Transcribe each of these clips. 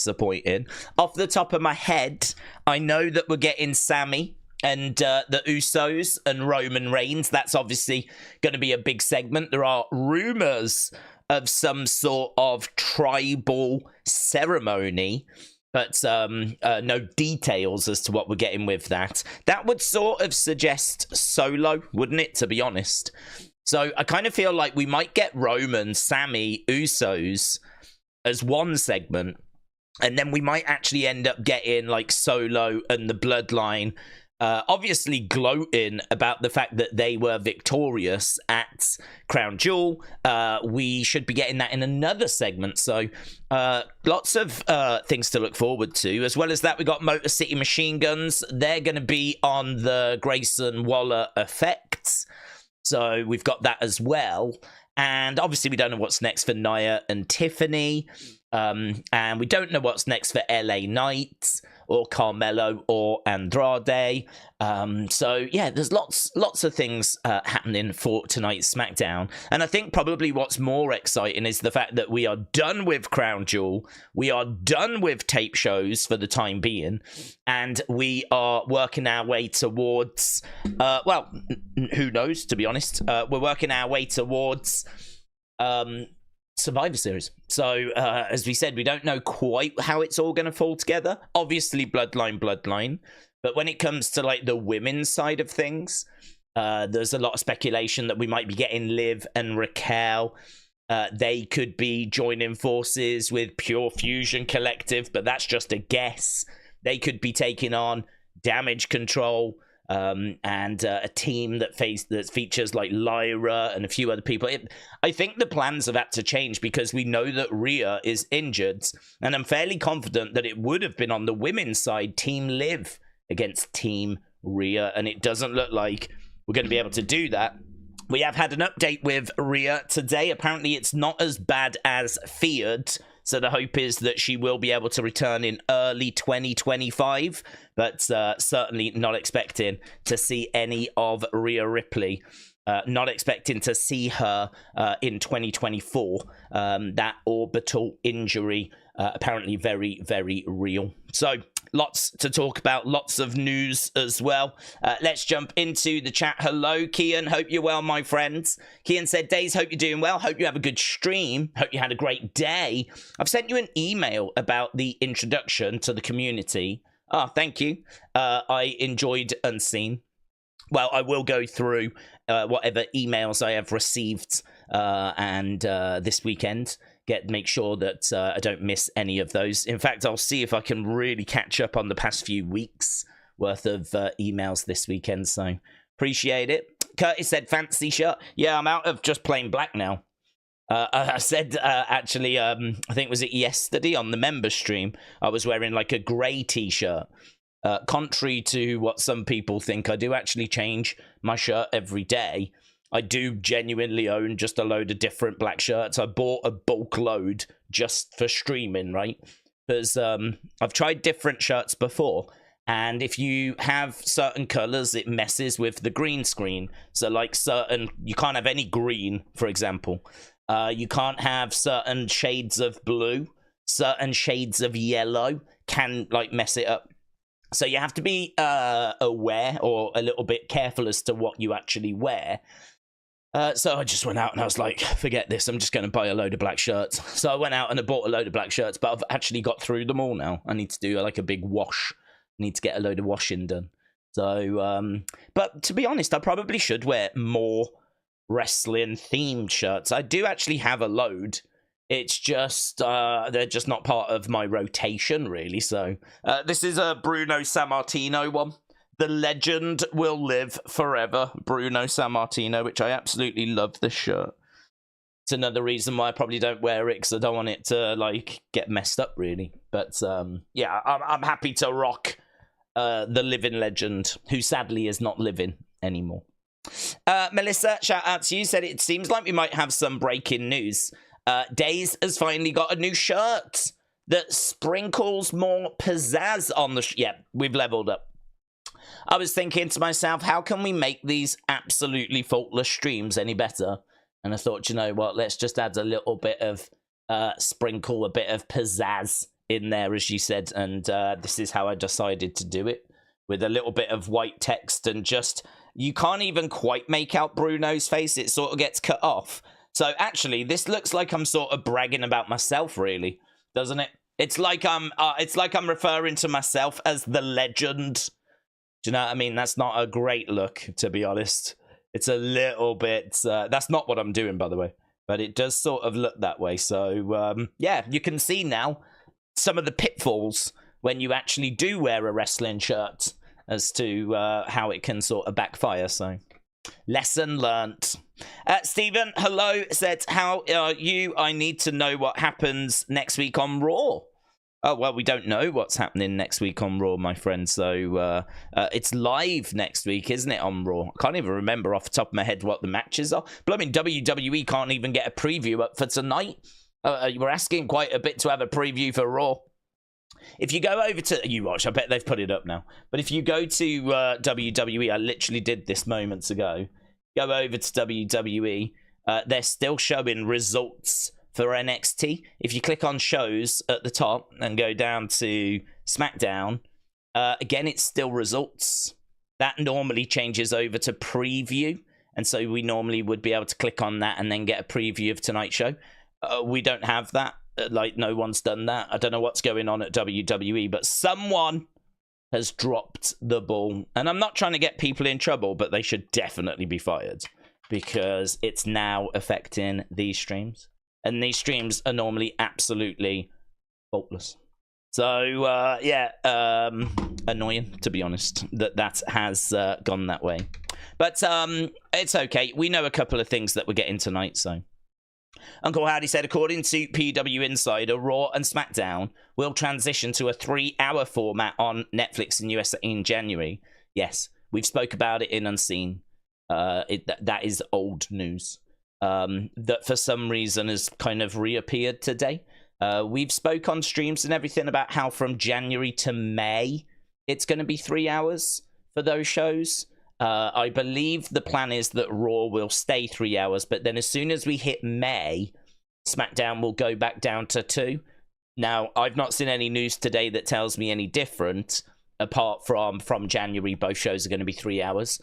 disappointing. Off the top of my head, I know that we're getting Sami and the Usos and Roman Reigns. That's obviously going to be a big segment. There are rumors of some sort of tribal ceremony, but no details as to what we're getting with that. That would sort of suggest Solo, wouldn't it, to be honest? So I kind of feel like we might get Roman, Sami, Usos as one segment, and then we might actually end up getting like Solo and the Bloodline, obviously gloating about the fact that they were victorious at Crown Jewel. We should be getting that in another segment. So lots of things to look forward to. As well as that, we got Motor City Machine Guns. They're going to be on the Grayson Waller effects. So we've got that as well. And obviously we don't know what's next for Nia and Tiffany. And we don't know what's next for LA Knight or Carmelo or Andrade. So yeah, there's lots of things happening for tonight's SmackDown. And I think probably what's more exciting is the fact that we are done with Crown Jewel. We are done with tape shows for the time being. And we are working our way towards, well, who knows, to be honest. We're working our way towards Survivor Series. So as we said, we don't know quite how it's all going to fall together. Obviously bloodline, but when it comes to like the women's side of things, there's a lot of speculation that we might be getting Liv and Raquel. They could be joining forces with Pure Fusion Collective, but that's just a guess. They could be taking on Damage Control, and a team that features like Lyra and a few other people. I think the plans have had to change because we know that Rhea is injured, and I'm fairly confident that it would have been on the women's side, Team Liv against Team Rhea, and it doesn't look like we're going to be able to do that. We have had an update with Rhea today. Apparently it's not as bad as feared. So the hope is that she will be able to return in early 2025, but certainly not expecting to see any of Rhea Ripley. Not expecting to see her in 2024. That orbital injury apparently very, very real. So lots to talk about, lots of news as well. Let's jump into the chat. Hello, Kian. Hope you're well, my friends. Kian said, Days, hope you're doing well. Hope you have a good stream. Hope you had a great day. I've sent you an email about the introduction to the community. Ah, thank you. I enjoyed Unseen. Well, I will go through whatever emails I have received and this weekend. Make sure that I don't miss any of those. In fact, I'll see if I can really catch up on the past few weeks worth of emails this weekend. So appreciate it. Curtis said, fancy shirt. Yeah, I'm out of just plain black now. I said, actually, I think was it yesterday on the member stream, I was wearing like a grey t-shirt. Contrary to what some people think, I do actually change my shirt every day. I do genuinely own just a load of different black shirts. I bought a bulk load just for streaming, right? Because I've tried different shirts before, and if you have certain colors, it messes with the green screen. So like you can't have any green, for example. You can't have certain shades of blue. Certain shades of yellow can like mess it up. So you have to be aware or a little bit careful as to what you actually wear. So I just went out and I was like, forget this, I'm just going to buy a load of black shirts. So I went out and I bought a load of black shirts, but I've actually got through them all now. I need to do like a big wash. I need to get a load of washing done. So, but to be honest, I probably should wear more wrestling themed shirts. I do actually have a load. It's just, they're just not part of my rotation, really. So, this is a Bruno Sammartino one. The legend will live forever, Bruno Sammartino, which I absolutely love this shirt. It's another reason why I probably don't wear it, because I don't want it to, like, get messed up, really. But, yeah, I'm happy to rock the living legend, who sadly is not living anymore. Melissa, shout out to you, said it seems like we might have some breaking news. Days has finally got a new shirt that sprinkles more pizzazz on the... Yeah, we've leveled up. I was thinking to myself, how can we make these absolutely faultless streams any better? And I thought, you know what, let's just add a little bit of sprinkle, a bit of pizzazz in there, as you said, and this is how I decided to do it, with a little bit of white text and just, you can't even quite make out Bruno's face. It sort of gets cut off. So actually, this looks like I'm sort of bragging about myself, really, doesn't it? It's like I'm referring to myself as the legend. Do you know what I mean? That's not a great look, to be honest. It's a little bit... that's not what I'm doing, by the way. But it does sort of look that way. So, yeah, you can see now some of the pitfalls when you actually do wear a wrestling shirt as to how it can sort of backfire. So, lesson learnt. Stephen, hello, said, how are you? I need to know what happens next week on Raw. Oh, well, we don't know what's happening next week on Raw, my friend. So it's live next week, isn't it, on Raw? I can't even remember off the top of my head what the matches are. But I mean, WWE can't even get a preview up for tonight. We're asking quite a bit to have a preview for Raw. If you go over to... You watch, I bet they've put it up now. But if you go to WWE, I literally did this moments ago. Go over to WWE. They're still showing results for NXT. If you click on shows at the top and go down to SmackDown, again, it's still results. That normally changes over to preview. And so we normally would be able to click on that and then get a preview of tonight's show. We don't have that. Like, no one's done that. I don't know what's going on at WWE, but someone has dropped the ball. And I'm not trying to get people in trouble, but they should definitely be fired because it's now affecting these streams. And these streams are normally absolutely faultless. So, yeah, annoying, to be honest, that has gone that way. But it's okay. We know a couple of things that we're getting tonight, so. Uncle Howdy said, according to PW Insider, Raw and SmackDown will transition to a 3-hour format on Netflix in USA in January. Yes, we've spoke about it in Unseen. That is old news. That for some reason has kind of reappeared today. We've spoke on streams and everything about how from January to May it's going to be 3 hours for those shows. I believe the plan is that Raw will stay 3 hours, but then as soon as we hit May, SmackDown will go back down to 2. Now, I've not seen any news today that tells me any different, apart from January, both shows are going to be 3 hours.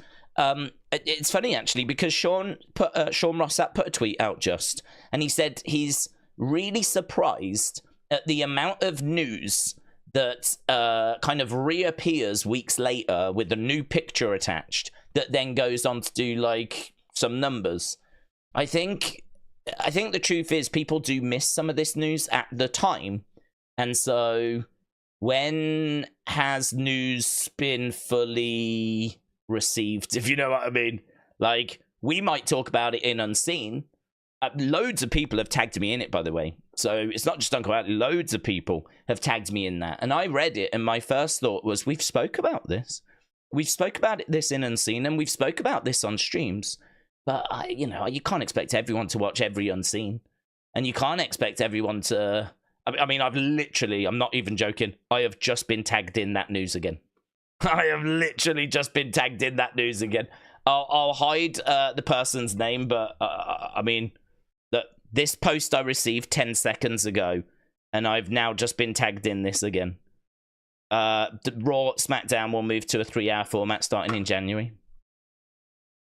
It's funny, actually, because Sean Rossap put a tweet out just, and he said he's really surprised at the amount of news that kind of reappears weeks later with a new picture attached that then goes on to do, like, some numbers. I think the truth is people do miss some of this news at the time, and so when has news been fully received, if you know what I mean? Like, we might talk about it in Unseen. Loads of people have tagged me in it, by the way. So it's not just Uncle Howdy. Loads of people have tagged me in that. And I read it, and my first thought was, we've spoke about this. We've spoke about this in Unseen, and we've spoke about this on streams. But, you can't expect everyone to watch every Unseen. And you can't expect everyone to... I mean, I'm not even joking. I have just been tagged in that news again. I have literally just been tagged in that news again. I'll hide the person's name, but, I mean... This post I received 10 seconds ago, and I've now just been tagged in this again. The Raw SmackDown will move to a 3-hour format starting in January.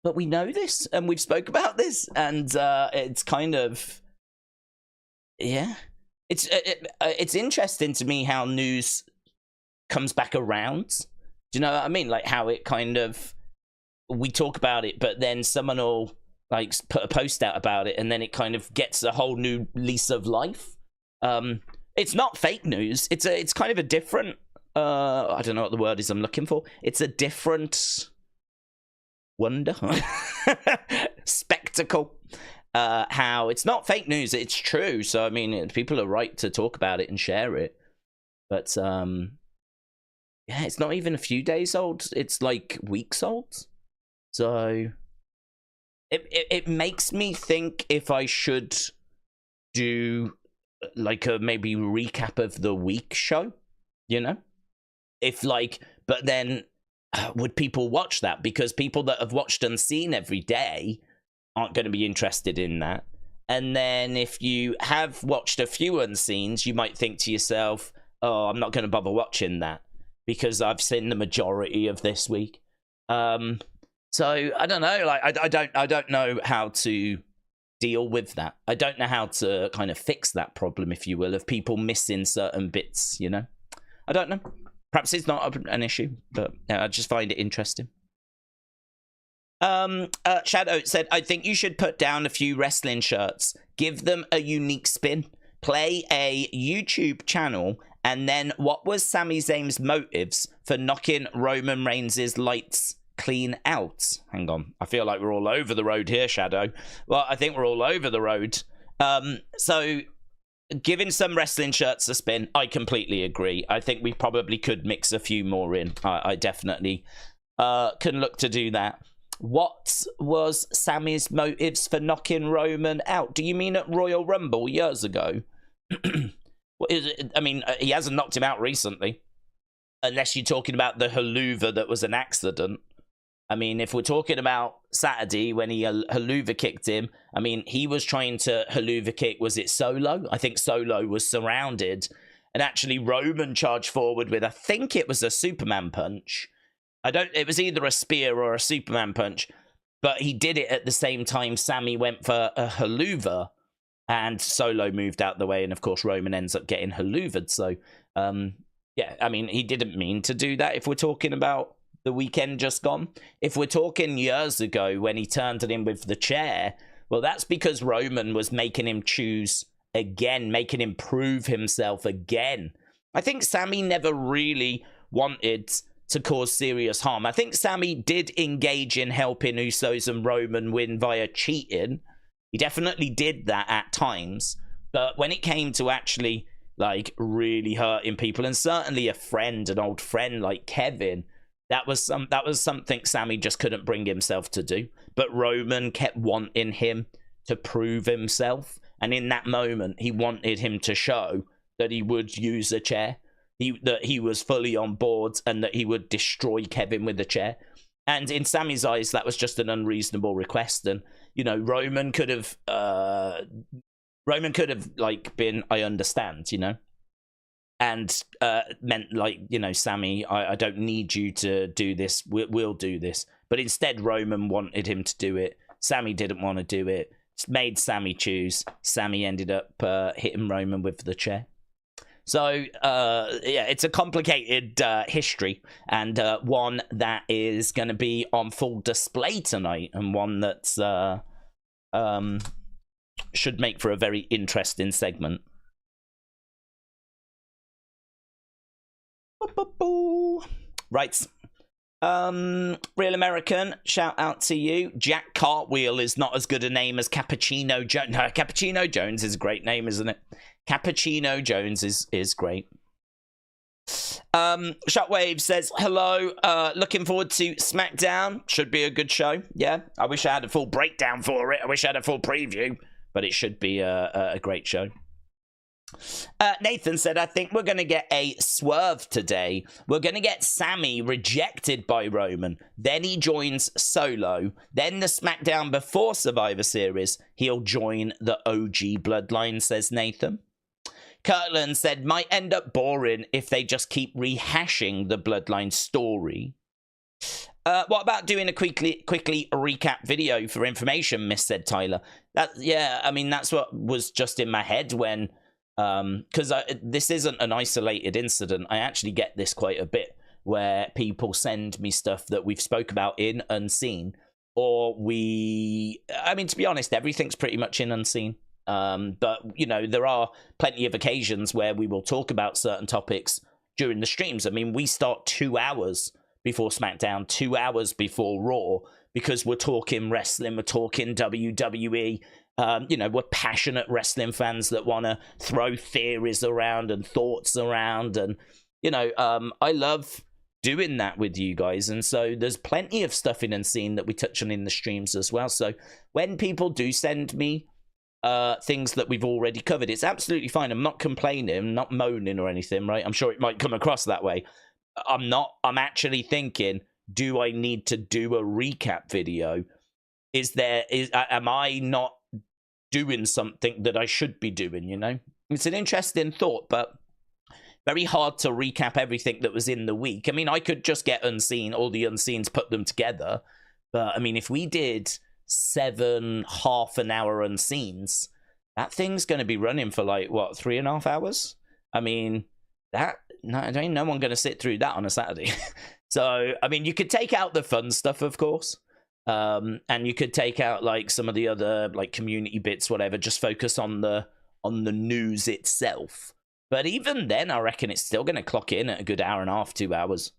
But we know this, and we've spoke about this, and it's kind of... Yeah. It's interesting to me how news comes back around. Do you know what I mean? Like, how it kind of... We talk about it, but then someone will... like, put a post out about it, and then it kind of gets a whole new lease of life. It's not fake news. It's kind of a different... I don't know what the word is I'm looking for. It's a different... wonder? Spectacle. How it's not fake news, it's true. So, I mean, people are right to talk about it and share it. But, yeah, it's not even a few days old. It's, like, weeks old. So... It makes me think if I should do like a maybe recap of the week show, you know? If like, but then would people watch that? Because people that have watched Unseen every day aren't going to be interested in that. And then if you have watched a few Unseens, you might think to yourself, oh, I'm not going to bother watching that because I've seen the majority of this week. So I don't know. Like I don't know how to deal with that. I don't know how to kind of fix that problem, if you will, of people missing certain bits. You know, I don't know. Perhaps it's not an issue, but I just find it interesting. Shadow said, I think you should put down a few wrestling shirts, give them a unique spin, play a YouTube channel, and then what was Sami Zayn's motives for knocking Roman Reigns' lights clean out? Hang on, I feel like we're all over the road here, Shadow. Well, I think we're all over the road. So giving some wrestling shirts a spin, I completely agree. I think we probably could mix a few more in. I definitely can look to do that. What was Sami's motives for knocking Roman out? Do you mean at Royal Rumble years ago? I mean, he hasn't knocked him out recently. Unless you're talking about the haluva that was an accident. I mean, if we're talking about Saturday when he haluva kicked him, I mean, he was trying to haluva kick, was it Solo? I think Solo was surrounded. And actually Roman charged forward with, I think it was a Superman punch. It was either a spear or a Superman punch. But he did it at the same time Sami went for a haluva. And Solo moved out the way. And of course, Roman ends up getting haluvad. So, yeah, I mean, he didn't mean to do that if we're talking about the weekend just gone. If we're talking years ago when he turned it in with the chair, well, that's because Roman was making him choose again, making him prove himself again. I think Sami never really wanted to cause serious harm. I think Sami did engage in helping Usos and Roman win via cheating. He definitely did that at times. But when it came to actually, like, really hurting people, and certainly a friend, an old friend like Kevin, that was something Sami just couldn't bring himself to do. But Roman kept wanting him to prove himself. And in that moment, he wanted him to show that he would use a chair. That he was fully on board and that he would destroy Kevin with a chair. And in Sami's eyes, that was just an unreasonable request. And, you know, Roman could have like been, I understand, you know, and meant like, you know, Sami, I don't need you to do this. We'll do this. But instead, Roman wanted him to do it. Sami didn't want to do it. It's made Sami choose. Sami ended up hitting Roman with the chair. So, yeah, it's a complicated history, and one that is going to be on full display tonight, and one that's should make for a very interesting segment. Right. Real American, shout out to you. Jack Cartwheel is not as good a name as Cappuccino Jones. No, Cappuccino Jones is a great name, isn't it? Cappuccino Jones is great. Shockwave says, hello, looking forward to Smackdown. Should be a good show. Yeah, I wish I had a full breakdown for it. I wish I had a full preview, but it should be a great show. Nathan said, I think we're going to get a swerve today. We're going to get Sami rejected by Roman. Then he joins Solo. Then the Smackdown before Survivor Series, he'll join the OG Bloodline, says Nathan. Kirtland said, might end up boring if they just keep rehashing the Bloodline story. What about doing a quickly recap video for information, Miss, said Tyler. Yeah, I mean, that's what was just in my head when... because this isn't an isolated incident. I actually get this quite a bit, where people send me stuff that we've spoke about in Unseen, or I mean, to be honest, everything's pretty much in Unseen. But, you know, there are plenty of occasions where we will talk about certain topics during the streams. I mean, we start 2 hours before SmackDown, 2 hours before Raw, because we're talking wrestling, we're talking WWE. You know, we're passionate wrestling fans that want to throw theories around and thoughts around. And, you know, I love doing that with you guys. And so there's plenty of stuff in Unseen that we touch on in the streams as well. So when people do send me things that we've already covered, it's absolutely fine. I'm not complaining, I'm not moaning or anything, right? I'm sure it might come across that way. I'm actually thinking, do I need to do a recap video? Am I not doing something that I should be doing, you know? It's an interesting thought, but very hard to recap everything that was in the week. I mean, I could just get Unseen, all the Unseens, put them together. But, I mean, if we did 7 half-an-hour Unseens, that thing's going to be running for, like, what, 3.5 hours? I mean, ain't no one going to sit through that on a Saturday. So, I mean, you could take out the fun stuff, of course. And you could take out, like, some of the other, like, community bits, whatever. Just focus on the news itself. But even then, I reckon it's still going to clock in at a good 1.5 hours, 2 hours.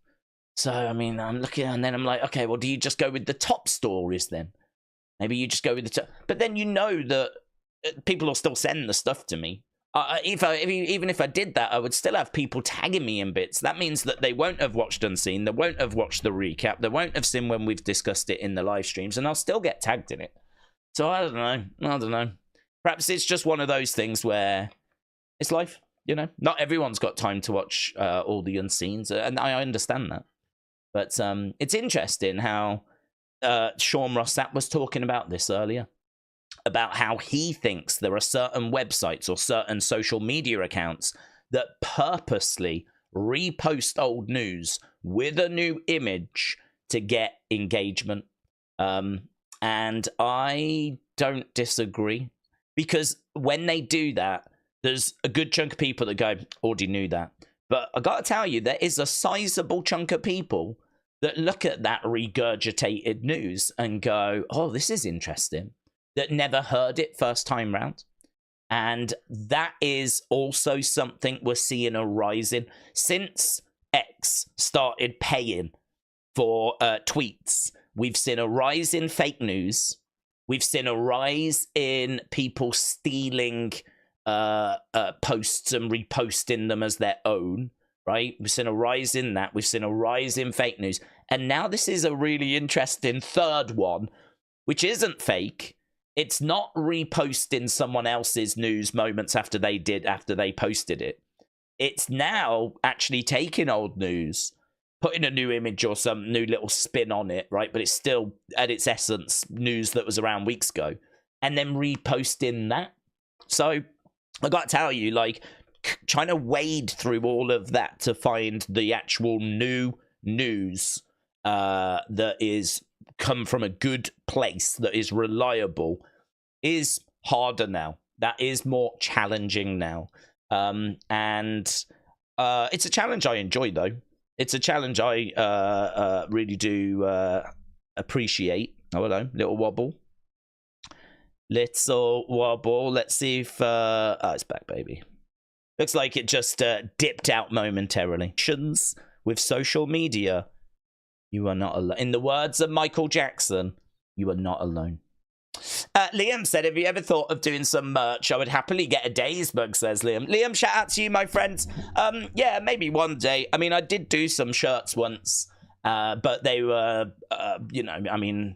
So, I mean, I'm looking, and then I'm like, okay, well, do you just go with the top stories then? Maybe you just go with the top. But then you know that people will still send the stuff to me. Even if I did that, I would still have people tagging me in bits. That means that they won't have watched Unseen, they won't have watched the recap, they won't have seen when we've discussed it in the live streams, and I'll still get tagged in it. So I don't know. Perhaps it's just one of those things where it's life, you know? Not everyone's got time to watch all the Unseens, and I understand that. But it's interesting how Sean Rossap was talking about this earlier, about how he thinks there are certain websites or certain social media accounts that purposely repost old news with a new image to get engagement. And I don't disagree, because when they do that, there's a good chunk of people that go, already knew that. But I got to tell you, there is a sizable chunk of people that look at that regurgitated news and go, oh, this is interesting, that never heard it first time round. And that is also something we're seeing a rise in. Since X started paying for tweets, we've seen a rise in fake news. We've seen a rise in people stealing posts and reposting them as their own, right? We've seen a rise in that. We've seen a rise in fake news. And now this is a really interesting third one, which isn't fake. It's not reposting someone else's news moments after they posted it. It's now actually taking old news, putting a new image or some new little spin on it, right? But it's still, at its essence, news that was around weeks ago, and then reposting that. So I got to tell you, like, trying to wade through all of that to find the actual new news that is come from a good place, that is reliable, is harder now. That is more challenging now. And it's a challenge I enjoy, though. It's a challenge I really do appreciate. Oh, hello, little wobble. Little wobble. Let's see if... oh, it's back, baby. Looks like it just dipped out momentarily. With social media, you are not alone. In the words of Michael Jackson, you are not alone. Liam said, have you ever thought of doing some merch? I would happily get a day's mug, says Liam. Liam, shout out to you, my friends. Yeah, maybe one day. I mean, I did do some shirts once, but they were, you know, I mean,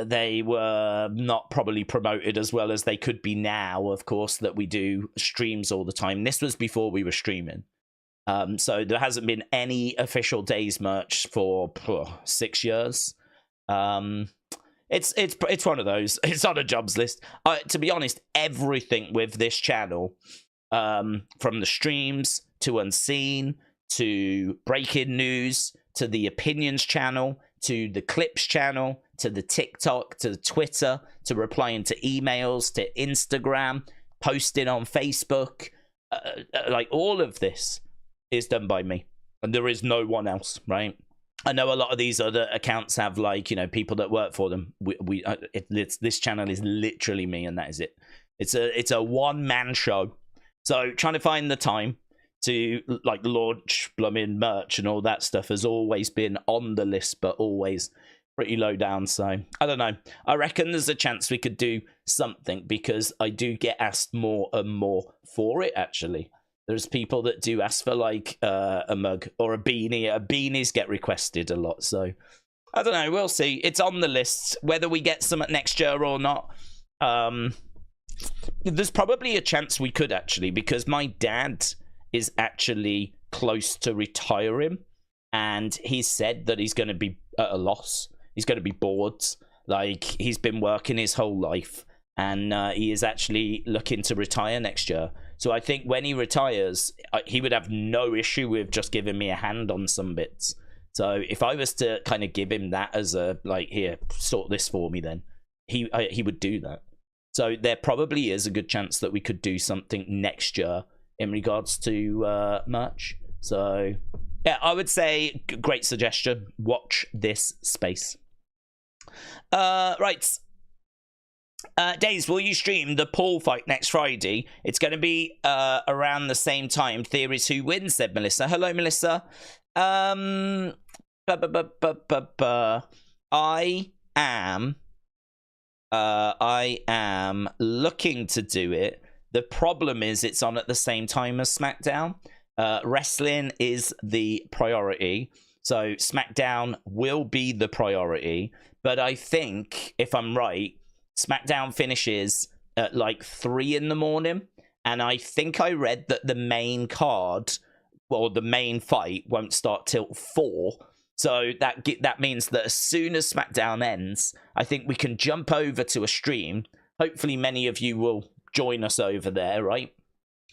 they were not probably promoted as well as they could be now, of course, that we do streams all the time. This was before we were streaming. So there hasn't been any official days merch for 6 years. It's one of those. It's on a jobs list. To be honest, everything with this channel, from the streams to Unseen to breaking news to the opinions channel to the clips channel to the TikTok to the Twitter to replying to emails to Instagram, posting on Facebook, like all of this is done by me, and there is no one else, right? I know a lot of these other accounts have, like, you know, people that work for them. This channel is literally me, and that is it. It's a one-man show. So trying to find the time to, like, launch blooming merch and all that stuff has always been on the list, but always pretty low down. So I don't know. I reckon there's a chance we could do something, because I do get asked more and more for it, actually. There's people that do ask for, like, a mug or a beanie. Beanies get requested a lot. So, I don't know. We'll see. It's on the list. Whether we get some next year or not, there's probably a chance we could, actually, because my dad is actually close to retiring. And he said that he's going to be at a loss. He's going to be bored. Like, he's been working his whole life. And he is actually looking to retire next year. So I think when he retires, he would have no issue with just giving me a hand on some bits. So if I was to kind of give him that as a, like, here, sort this for me, then he would do that. So there probably is a good chance that we could do something next year in regards to merch. So yeah, I would say great suggestion. Watch this space. Right. Days, will you stream the Paul fight next Friday? It's going to be around the same time. Theories who wins, said Melissa. Hello, Melissa. I am looking to do it. The problem is it's on at the same time as SmackDown. Wrestling is the priority, so SmackDown will be the priority. But I think, if I'm right, SmackDown finishes at like 3 in the morning, and I think I read that the main card, or the main fight, won't start till 4. So that means that as soon as SmackDown ends, I think we can jump over to a stream. Hopefully many of you will join us over there, right?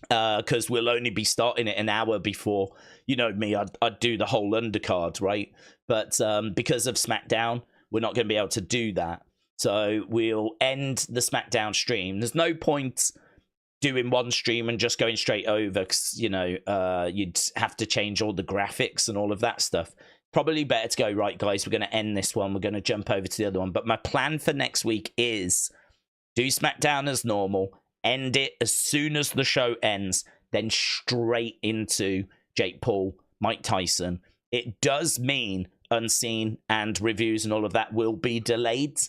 Because we'll only be starting it an hour before, you know me, I'd do the whole undercard, right? But because of SmackDown, we're not going to be able to do that. So we'll end the SmackDown stream. There's no point doing one stream and just going straight over, because, you know, you'd have to change all the graphics and all of that stuff. Probably better to go, right, guys, we're going to end this one. We're going to jump over to the other one. But my plan for next week is do SmackDown as normal, end it as soon as the show ends, then straight into Jake Paul, Mike Tyson. It does mean Unseen and reviews and all of that will be delayed,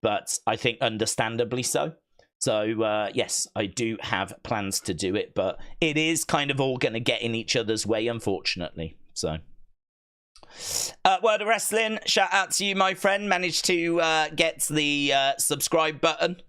but I think understandably so. So, yes, I do have plans to do it, but it is kind of all going to get in each other's way, unfortunately. So, World of Wrestling, shout out to you, my friend. Managed to get the subscribe button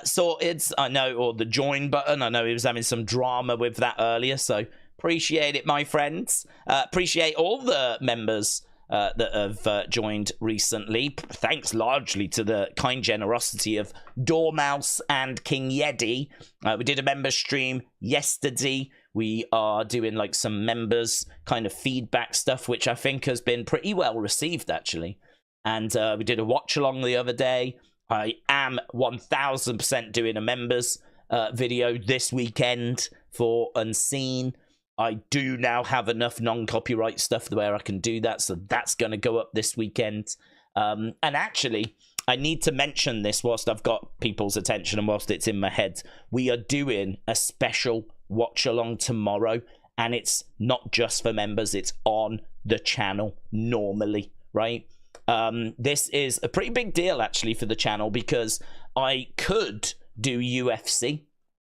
sorted, I know, or the join button. I know he was having some drama with that earlier, so appreciate it, my friends. Appreciate all the members that have joined recently. Thanks largely to the kind generosity of Dormouse and King Yeti. We did a members stream yesterday. We are doing like some members kind of feedback stuff, which I think has been pretty well received, actually. And we did a watch along the other day. I am 1000% doing a members video this weekend for Unseen. I do now have enough non-copyright stuff where I can do that, so that's going to go up this weekend. And actually, I need to mention this whilst I've got people's attention and whilst it's in my head. We are doing a special watch-along tomorrow, and it's not just for members, it's on the channel normally, right? This is a pretty big deal, actually, for the channel, because I could do UFC.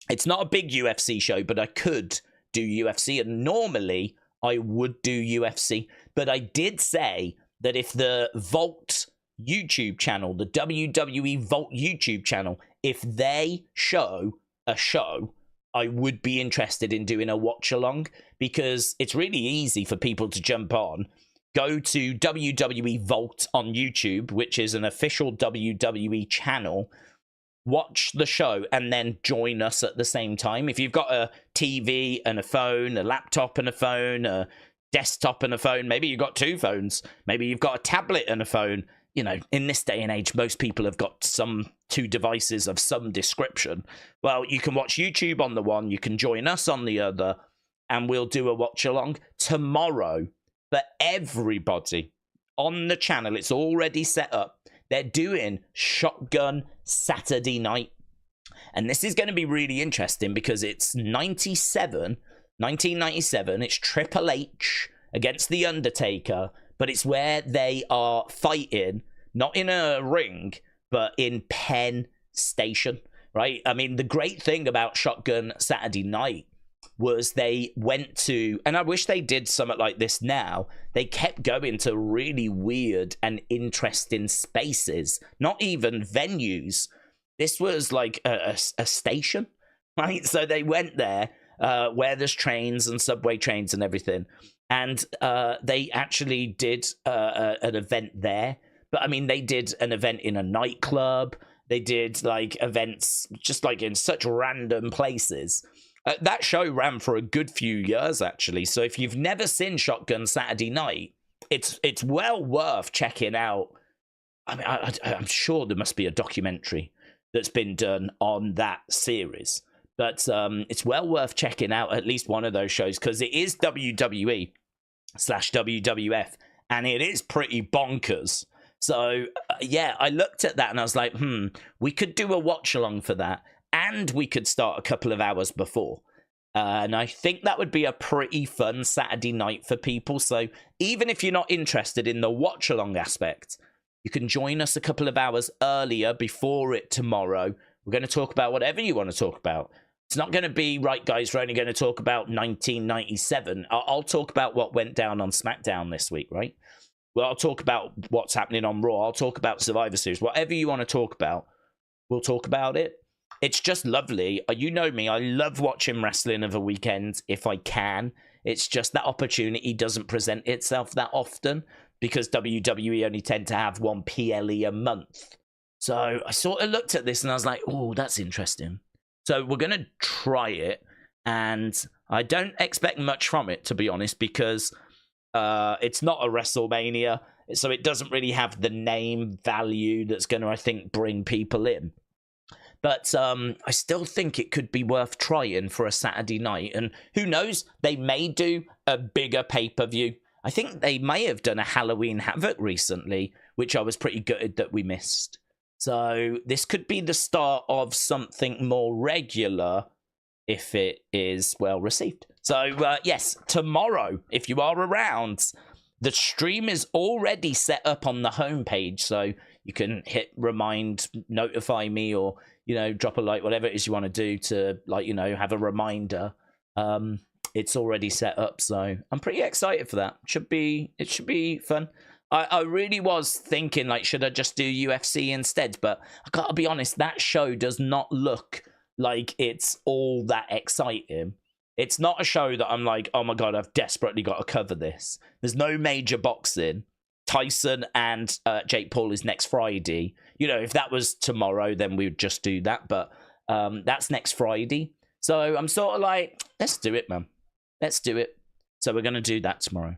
It's not a big UFC show, but I could do UFC, and normally I would do UFC, but I did say that if the Vault YouTube channel, the WWE Vault YouTube channel, if they show a show, I would be interested in doing a watch along, because it's really easy for people to jump on, go to WWE Vault on YouTube, which is an official WWE channel, watch the show, and then join us at the same time. If you've got a TV and a phone, a laptop and a phone, a desktop and a phone, maybe you've got 2 phones, maybe you've got a tablet and a phone. You know, in this day and age, most people have got 2 devices of some description. Well, you can watch YouTube on the one, you can join us on the other, and we'll do a watch along tomorrow for everybody on the channel. It's already set up. They're doing Shotgun Saturday night. And this is going to be really interesting because it's 1997. It's Triple H against The Undertaker, but it's where they are fighting, not in a ring, but in Penn Station, right? I mean, the great thing about Shotgun Saturday night was they went to, and I wish they did something like this now, they kept going to really weird and interesting spaces, not even venues. This was like a station, right? So they went there where there's trains and subway trains and everything, and they actually did an event there. But I mean, they did an event in a nightclub. They did like events just like in such random places. That show ran for a good few years, actually. So if you've never seen Shotgun Saturday Night, it's well worth checking out. I mean, I'm sure there must be a documentary that's been done on that series. But it's well worth checking out at least one of those shows, because it is WWE/WWF, and it is pretty bonkers. So, yeah, I looked at that and I was like, we could do a watch-along for that, and we could start a couple of hours before. And I think that would be a pretty fun Saturday night for people. So even if you're not interested in the watch-along aspect, you can join us a couple of hours earlier before it tomorrow. We're going to talk about whatever you want to talk about. It's not going to be, right, guys, we're only going to talk about 1997. I'll talk about what went down on SmackDown this week, right? Well, I'll talk about what's happening on Raw. I'll talk about Survivor Series. Whatever you want to talk about, we'll talk about it. It's just lovely. You know me. I love watching wrestling of a weekend if I can. It's just that opportunity doesn't present itself that often, because WWE only tend to have one PLE a month. So I sort of looked at this and I was like, oh, that's interesting. So we're going to try it, and I don't expect much from it, to be honest, because it's not a WrestleMania, so it doesn't really have the name value that's going to, I think, bring people in. But I still think it could be worth trying for a Saturday night, and who knows, they may do a bigger pay-per-view. I think they may have done a Halloween Havoc recently, which I was pretty gutted that we missed. So this could be the start of something more regular if it is well received. So yes, tomorrow, if you are around, the stream is already set up on the homepage. So you can hit remind, notify me, or, you know, drop a like, whatever it is you want to do to, like, you know, have a reminder. It's already set up. So I'm pretty excited for that. It should be fun. I really was thinking, like, should I just do UFC instead? But I gotta be honest, that show does not look like it's all that exciting. It's not a show that I'm like, oh my God, I've desperately got to cover this. There's no major boxing. Tyson and Jake Paul is next Friday. You know, if that was tomorrow, then we would just do that. But that's next Friday. So I'm sort of like, let's do it, man. Let's do it. So we're going to do that tomorrow.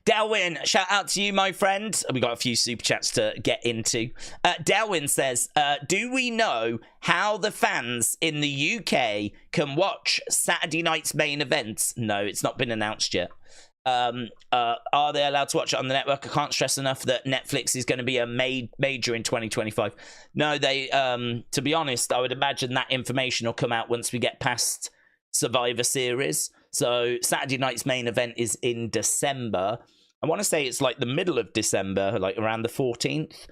Delwyn, shout out to you, my friend. We got a few super chats to get into. Delwyn says, do we know how the fans in the UK can watch Saturday night's main events? No, it's not been announced yet. Are they allowed to watch it on the network? I can't stress enough that Netflix is going to be a major in 2025. No, they, to be honest, I would imagine that information will come out once we get past Survivor Series. So Saturday night's main event is in December. I want to say it's like the middle of December, like around the 14th.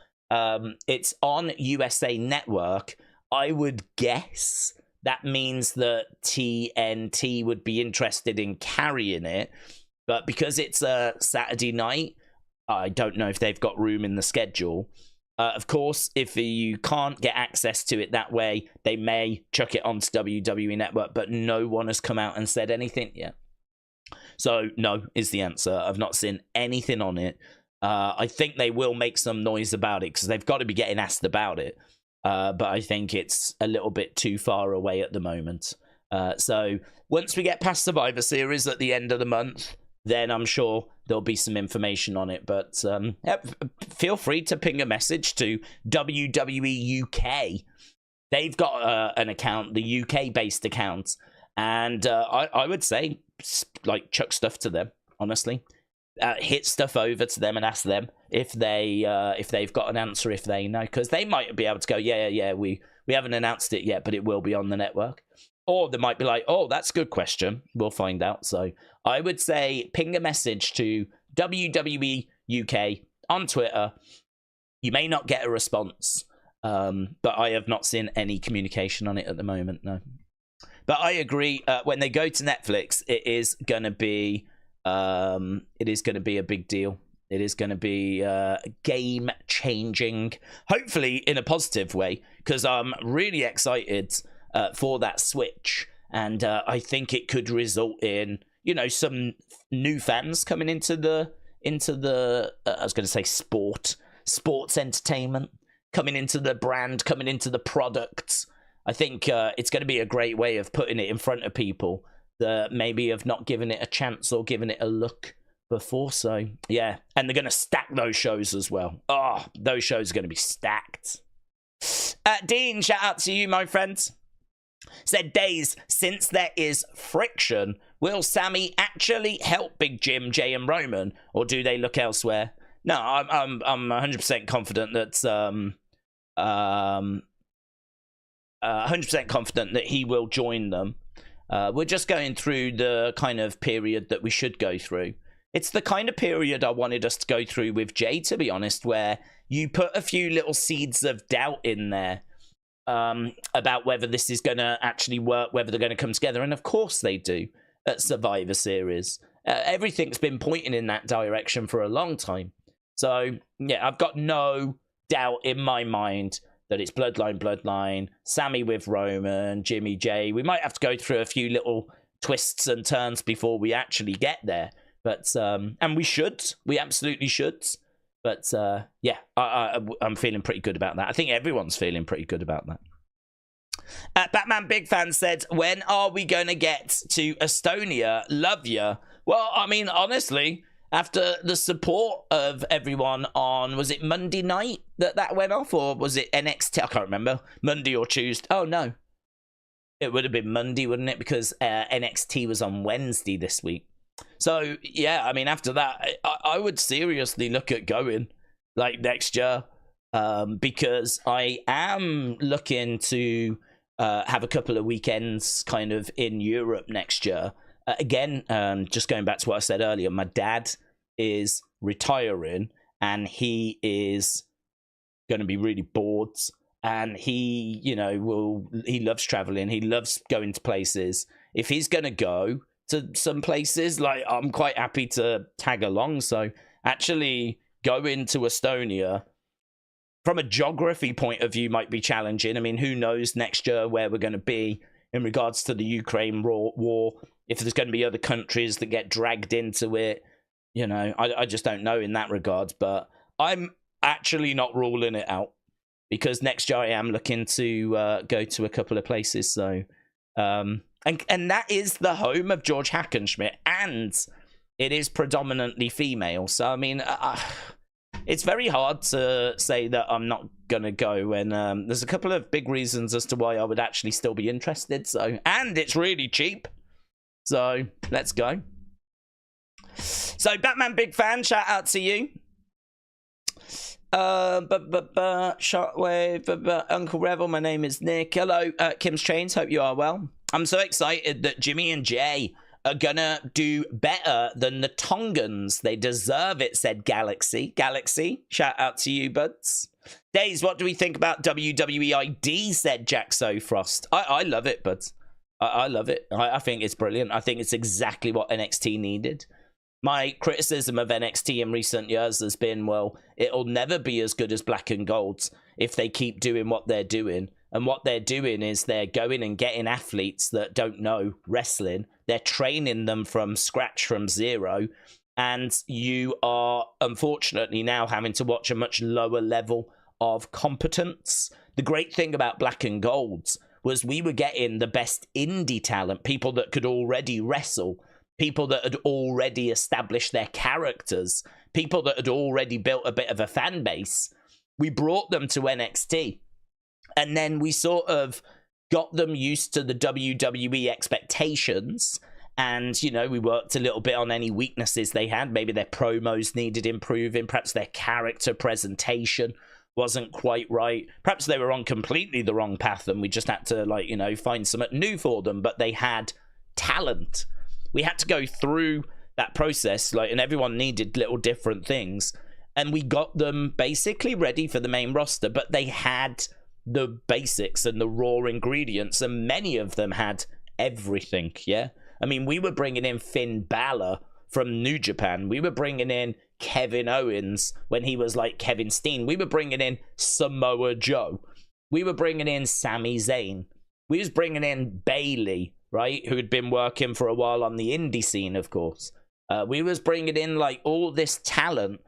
It's on USA Network. I would guess that means that TNT would be interested in carrying it. But because it's a Saturday night, I don't know if they've got room in the schedule. Of course, if you can't get access to it that way, they may chuck it onto WWE Network, but no one has come out and said anything yet. So, no is the answer. I've not seen anything on it. I think they will make some noise about it, because they've got to be getting asked about it. But I think it's a little bit too far away at the moment. So, once we get past Survivor Series at the end of the month, then I'm sure there'll be some information on it. But yeah, feel free to ping a message to WWE UK. They've got an account, the UK-based account. And I would say, like, chuck stuff to them, honestly. Hit stuff over to them and ask them if they've got an answer, if they know. Because they might be able to go, yeah, we haven't announced it yet, but it will be on the network. Or they might be like, oh, that's a good question. We'll find out. So I would say ping a message to WWE UK on Twitter. You may not get a response, but I have not seen any communication on it at the moment, no. But I agree, when they go to Netflix, it is going to be a big deal. It is going to be game-changing, hopefully in a positive way, because I'm really excited for that switch, and I think it could result in, you know, some new fans coming into the I was going to say sports entertainment, coming into the brand, coming into the products. I think it's going to be a great way of putting it in front of people that maybe have not given it a chance or given it a look before. So, yeah. And they're going to stack those shows as well. Oh, those shows are going to be stacked. Dean, shout out to you, my friends. Said, Days, since there is friction, will Sami actually help Big Jim, Jay, and Roman, or do they look elsewhere? No, I'm 100% confident that 100% confident that he will join them. We're just going through the kind of period that we should go through. It's the kind of period I wanted us to go through with Jay, to be honest, where you put a few little seeds of doubt in there about whether this is going to actually work, whether they're going to come together. And of course they do at Survivor Series. Everything's been pointing in that direction for a long time. So, yeah, I've got no doubt in my mind that it's Bloodline, Sami with Roman, Jimmy, Jay. We might have to go through a few little twists and turns before we actually get there. But, and we should. We absolutely should. But, yeah, I'm feeling pretty good about that. I think everyone's feeling pretty good about that. Batman Big Fan said, when are we going to get to Estonia? Love ya. Well, I mean, honestly, after the support of everyone on, was it Monday night that went off? Or was it NXT? I can't remember. Monday or Tuesday. Oh, no. It would have been Monday, wouldn't it? Because NXT was on Wednesday this week. So, yeah, I mean, after that, I would seriously look at going, like, next year. Because I am looking to have a couple of weekends kind of in Europe next year. Again, just going back to what I said earlier, my dad is retiring and he is going to be really bored, and he, you know, he loves traveling. He loves going to places. If he's going to go to some places, like, I'm quite happy to tag along. So actually going to Estonia from a geography point of view might be challenging. I mean, who knows next year where we're going to be in regards to the Ukraine war, if there's going to be other countries that get dragged into it. You know, I just don't know in that regard. But I'm actually not ruling it out, because next year I am looking to go to a couple of places. So, and that is the home of George Hackenschmidt, and it is predominantly female. So, I mean, it's very hard to say that I'm not going to go. And there's a couple of big reasons as to why I would actually still be interested. So, and it's really cheap. So, let's go. So, Batman Big Fan, shout out to you. Shotwave, Uncle Revel, my name is Nick. Hello, Kim's Chains, hope you are well. I'm so excited that Jimmy and Jay are gonna do better than the Tongans. They deserve it, said Galaxy. Galaxy, shout out to you, buds. Days, what do we think about WWE ID, said Jack So Frost. I love it, buds. I love it. I think it's brilliant. I think it's exactly what NXT needed. My criticism of NXT in recent years has been, well, it'll never be as good as Black and Gold's if they keep doing what they're doing. And what they're doing is they're going and getting athletes that don't know wrestling. They're training them from scratch, from zero. And you are, unfortunately, now having to watch a much lower level of competence. The great thing about Black and Gold's was we were getting the best indie talent, people that could already wrestle, people that had already established their characters, people that had already built a bit of a fan base. We brought them to NXT, and then we sort of got them used to the WWE expectations, and, you know, we worked a little bit on any weaknesses they had. Maybe their promos needed improving, perhaps their character presentation wasn't quite right, perhaps they were on completely the wrong path and we just had to, like, you know, find something new for them. But they had talent. We had to go through that process, like, and everyone needed little different things, and we got them basically ready for the main roster. But they had the basics and the raw ingredients, and many of them had everything. Yeah, I mean, we were bringing in Finn Balor from New Japan. We were bringing in Kevin Owens when he was like Kevin Steen. We were bringing in Samoa Joe. We were bringing in Sami Zayn. We was bringing in Bayley, right, who had been working for a while on the indie scene, of course. We was bringing in, like, all this talent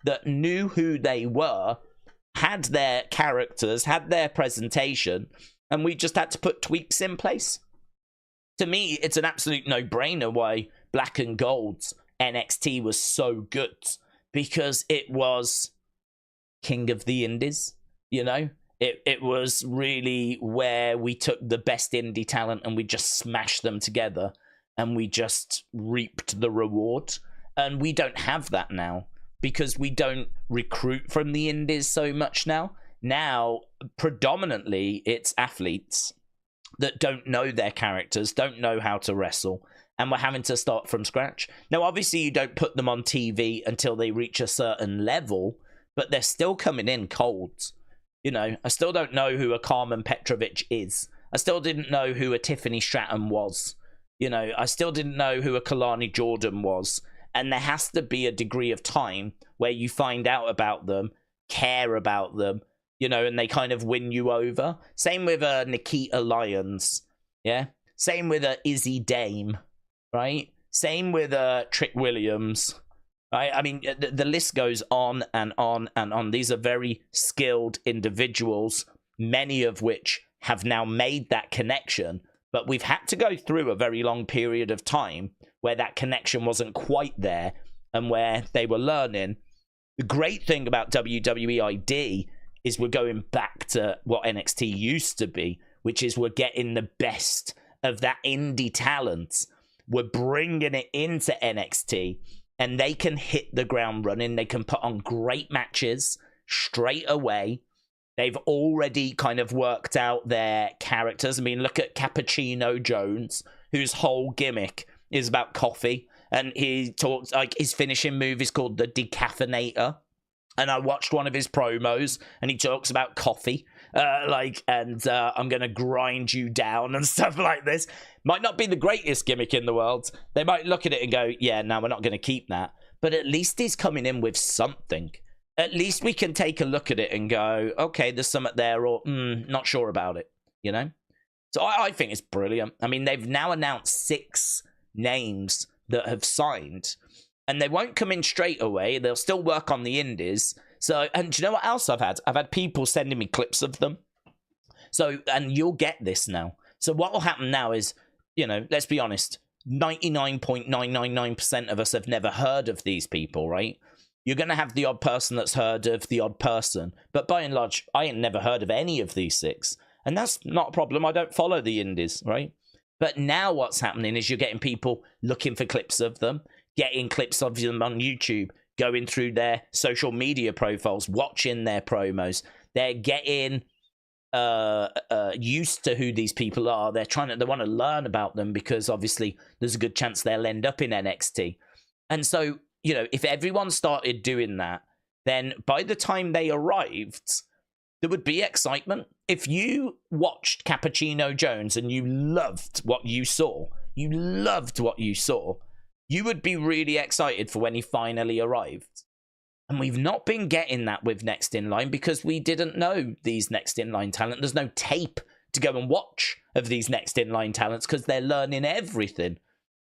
that knew who they were, had their characters, had their presentation, and we just had to put tweaks in place. To me, it's an absolute no-brainer why Black and Gold's NXT was so good, because it was King of the Indies, you know? It was really where we took the best indie talent and we just smashed them together and we just reaped the reward. And we don't have that now because we don't recruit from the indies so much now. Now, predominantly, it's athletes that don't know their characters, don't know how to wrestle, and we're having to start from scratch. Now, obviously, you don't put them on TV until they reach a certain level, but they're still coming in cold. You know, I still don't know who a Carmen Petrovic is. I still didn't know who a Tiffany Stratton was. You know, I still didn't know who a Kalani Jordan was. And there has to be a degree of time where you find out about them, care about them, you know, and they kind of win you over. Same with Nikita Lyons, yeah? Same with Izzy Dame, right? Same with Trick Williams, right? I mean, the list goes on and on and on. These are very skilled individuals, many of which have now made that connection, but we've had to go through a very long period of time where that connection wasn't quite there and where they were learning. The great thing about WWE ID is we're going back to what NXT used to be, which is we're getting the best of that indie talent. We're bringing it into NXT, and they can hit the ground running. They can put on great matches straight away. They've already kind of worked out their characters. I mean, look at Cappuccino Jones, whose whole gimmick is about coffee. And he talks, like, his finishing move is called the Decaffeinator. And I watched one of his promos, and he talks about coffee. I'm going to grind you down and stuff like this. Might not be the greatest gimmick in the world. They might look at it and go, yeah, no, we're not going to keep that. But at least he's coming in with something. At least we can take a look at it and go, okay, there's something there, or not sure about it, you know? So I think it's brilliant. I mean, they've now announced 6 names that have signed, and they won't come in straight away. They'll still work on the indies. So, and do you know what else I've had? I've had people sending me clips of them. So, and you'll get this now. So what will happen now is, you know, let's be honest, 99.999% of us have never heard of these people, right? You're going to have the odd person that's heard of the odd person. But by and large, I ain't never heard of any of these 6. And that's not a problem. I don't follow the indies, right? But now what's happening is you're getting people looking for clips of them, getting clips of them on YouTube, going through their social media profiles, watching their promos. They're getting used to who these people are. They want to learn about them because obviously there's a good chance they'll end up in NXT. And so, you know, if everyone started doing that, then by the time they arrived, there would be excitement. If you watched Cappuccino Jones and you loved what you saw, you would be really excited for when he finally arrived. And we've not been getting that with Next In Line because we didn't know these Next In Line talent. There's no tape to go and watch of these Next In Line talents because they're learning everything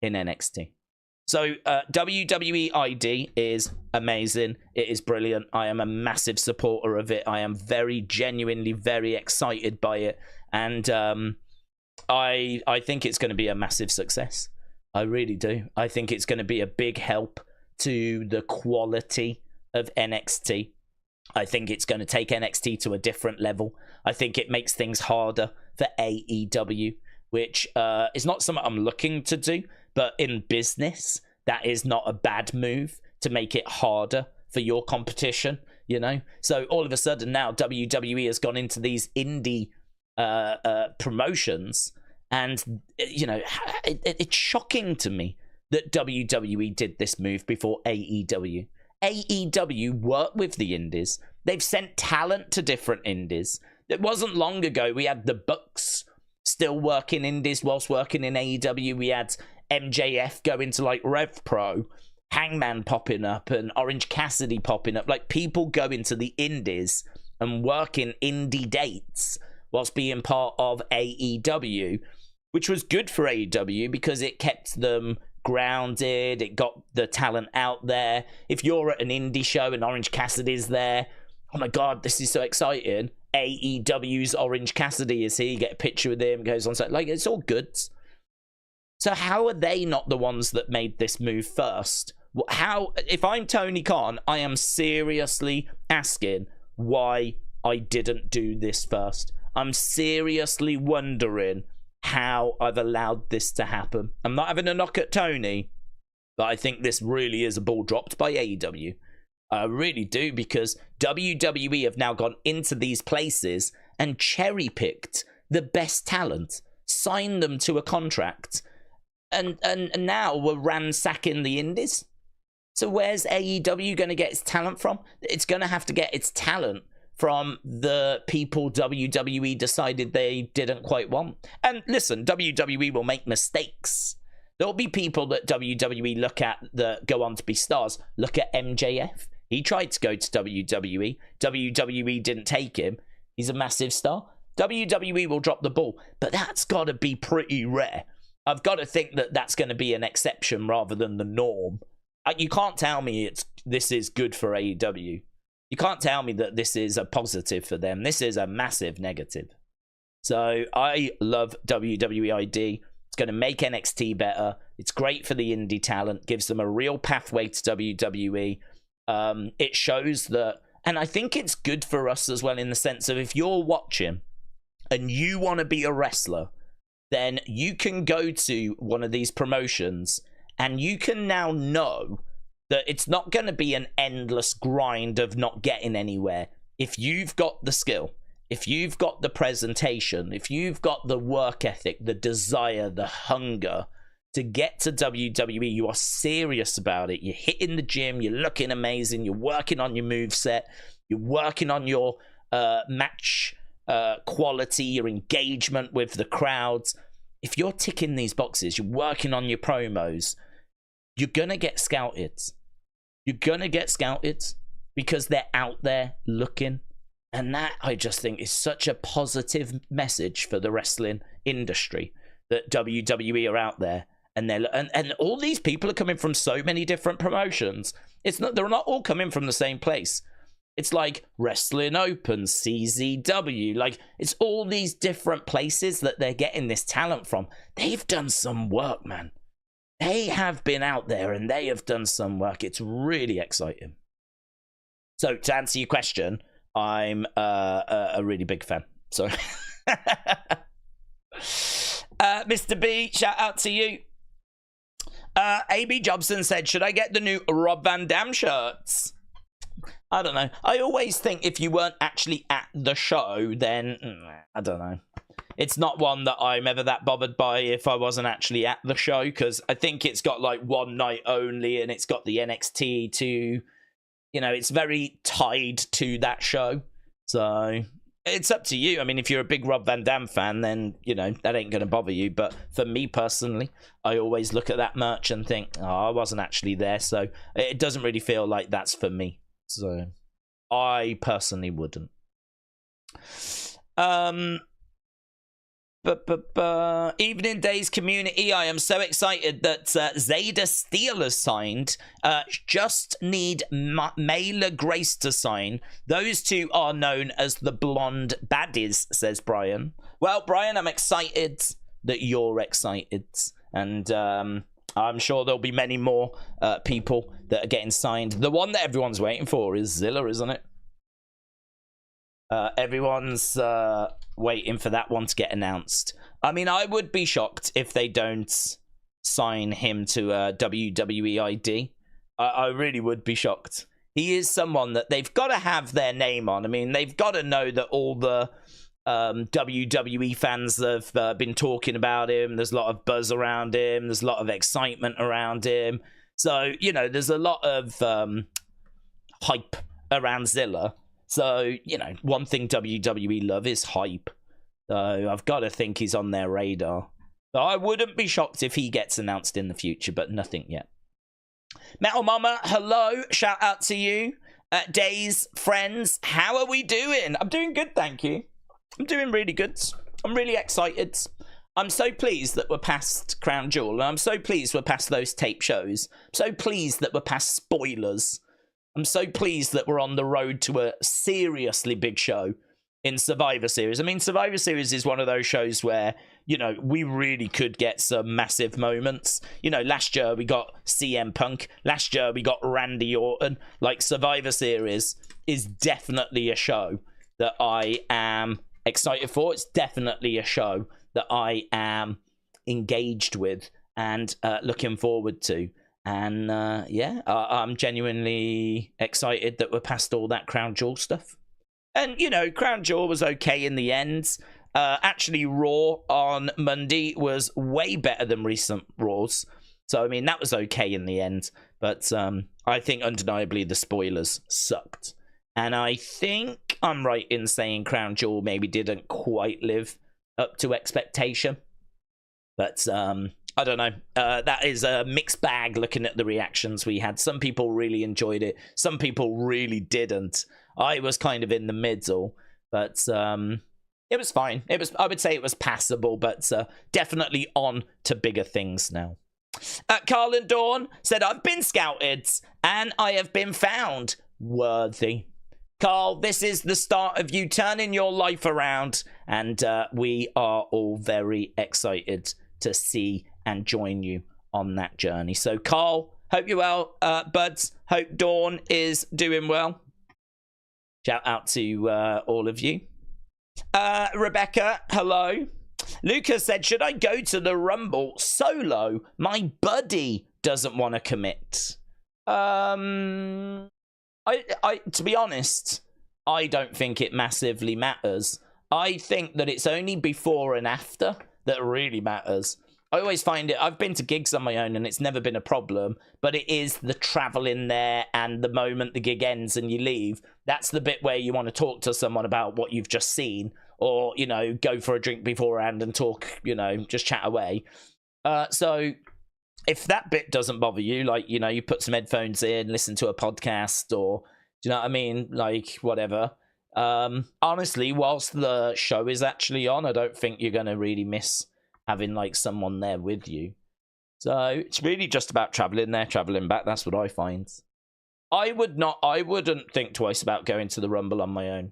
in NXT. So WWE ID is amazing. It is brilliant. I am a massive supporter of it. I am genuinely very excited by it. And I think it's going to be a massive success. I really do. I think it's going to be a big help to the quality of NXT. I think it's going to take NXT to a different level. I think it makes things harder for AEW, which is not something I'm looking to do, but in business, that is not a bad move to make it harder for your competition, you know? So all of a sudden now WWE has gone into these indie promotions, and, you know, it's shocking to me that WWE did this move before AEW. AEW worked with the indies. They've sent talent to different indies. It wasn't long ago we had the Bucks still working indies whilst working in AEW. We had MJF going to like Rev Pro, Hangman popping up, and Orange Cassidy popping up. Like, people going to the indies and working indie dates whilst being part of AEW, which was good for AEW because it kept them grounded. It got the talent out there. If you're at an indie show and Orange Cassidy's there, oh my God, this is so exciting. AEW's Orange Cassidy is here. You get a picture with him, goes on set. Like, it's all good. So how are they not the ones that made this move first? How, if I'm Tony Khan, I am seriously asking why I didn't do this first. I'm seriously wondering how I've allowed this to happen. I'm not having a knock at Tony, but I think this really is a ball dropped by AEW. I really do, because WWE have now gone into these places and cherry-picked the best talent, signed them to a contract, and now we're ransacking the indies. So where's AEW going to get its talent from? It's going to have to get its talent from the people WWE decided they didn't quite want. And listen, WWE will make mistakes. There'll be people that WWE look at that go on to be stars. Look at MJF. He tried to go to WWE. WWE didn't take him. He's a massive star. WWE will drop the ball. But that's got to be pretty rare. I've got to think that that's going to be an exception rather than the norm. You can't tell me this is good for AEW. You can't tell me that this is a positive for them. This is a massive negative. So I love WWE ID. It's going to make NXT better. It's great for the indie talent. Gives them a real pathway to WWE. It shows that, and I think it's good for us as well in the sense of if you're watching and you want to be a wrestler, then you can go to one of these promotions and you can now know that it's not going to be an endless grind of not getting anywhere. If you've got the skill, if you've got the presentation, if you've got the work ethic, the desire, the hunger to get to WWE, you are serious about it. You're hitting the gym, you're looking amazing, you're working on your moveset, you're working on your match quality, your engagement with the crowds. If you're ticking these boxes, you're working on your promos, you're going to get scouted. You're going to get scouted because they're out there looking. And that, I just think, is such a positive message for the wrestling industry, that WWE are out there. And and all these people are coming from so many different promotions. They're not all coming from the same place. It's like Wrestling Open, CZW. Like, it's all these different places that they're getting this talent from. They've done some work, man. They have been out there and they have done some work. It's really exciting. So, to answer your question, I'm a really big fan. So, Mr. B, shout out to you. AB Jobson said, should I get the new Rob Van Dam shirts? I don't know. I always think if you weren't actually at the show, then I don't know. It's not one that I'm ever that bothered by if I wasn't actually at the show, because I think it's got like one night only and it's got the NXT to, it's very tied to that show. So it's up to you. I mean, if you're a big Rob Van Dam fan, then, that ain't going to bother you. But for me personally, I always look at that merch and think, oh, I wasn't actually there. So it doesn't really feel like that's for me. So I personally wouldn't. Evening Days community, I am so excited that Zayda Steele has signed. Just need Mailer Grace to sign. Those two are known as the Blonde Baddies, says Brian. Well, Brian, I'm excited that you're excited. And I'm sure there'll be many more people that are getting signed. The one that everyone's waiting for is Zilla, isn't it? Everyone's waiting for that one to get announced. I mean, I would be shocked if they don't sign him to WWE ID. I really would be shocked. He is someone that they've got to have their name on. I mean, they've got to know that all the WWE fans have been talking about him. There's a lot of buzz around him. There's a lot of excitement around him. So, there's a lot of hype around Zilla. So, one thing WWE love is hype. So I've got to think he's on their radar. So I wouldn't be shocked if he gets announced in the future, but nothing yet. Metal Mama, hello. Shout out to you. Days, friends, how are we doing? I'm doing good, thank you. I'm doing really good. I'm really excited. I'm so pleased that we're past Crown Jewel. And I'm so pleased we're past those tape shows. I'm so pleased that we're past spoilers. I'm so pleased that we're on the road to a seriously big show. in Survivor Series. I mean, Survivor Series is one of those shows where, you know, we really could get some massive moments. You know, last year we got CM Punk. Last year we got Randy Orton. Like, Survivor Series is definitely a show that I am excited for. It's definitely a show that I am engaged with and looking forward to. And yeah, I'm genuinely excited that we're past all that Crown Jewel stuff. And, you know, Crown Jewel was okay in the end. Actually, Raw on Monday was way better than recent Raws. So, I mean, that was okay in the end. But I think undeniably the spoilers sucked. And I think I'm right in saying Crown Jewel maybe didn't quite live up to expectation. But I don't know. That is a mixed bag looking at the reactions we had. Some people really enjoyed it. Some people really didn't. I was kind of in the middle, but it was fine. I would say it was passable, but definitely on to bigger things now. Carl and Dawn said, I've been scouted and I have been found worthy. Carl, this is the start of you turning your life around, and we are all very excited to see and join you on that journey. So, Carl, hope you're well, buds. Hope Dawn is doing well. Shout out to all of you. Rebecca, hello. Lucas said, should I go to the Rumble solo? My buddy doesn't want to commit. To be honest, I don't think it massively matters. I think that it's only before and after that really matters. I always find it, I've been to gigs on my own and it's never been a problem, but it is the traveling there and the moment the gig ends and you leave. That's the bit where you want to talk to someone about what you've just seen, or, you know, go for a drink beforehand and talk, you know, just chat away. So if that bit doesn't bother you, like, you know, you put some headphones in, listen to a podcast, or, do you know what I mean? Like, whatever. Honestly, whilst the show is actually on, I don't think you're going to really miss having like someone there with you. So it's really just about traveling there, traveling back. That's what I find. I wouldn't think twice about going to the Rumble on my own.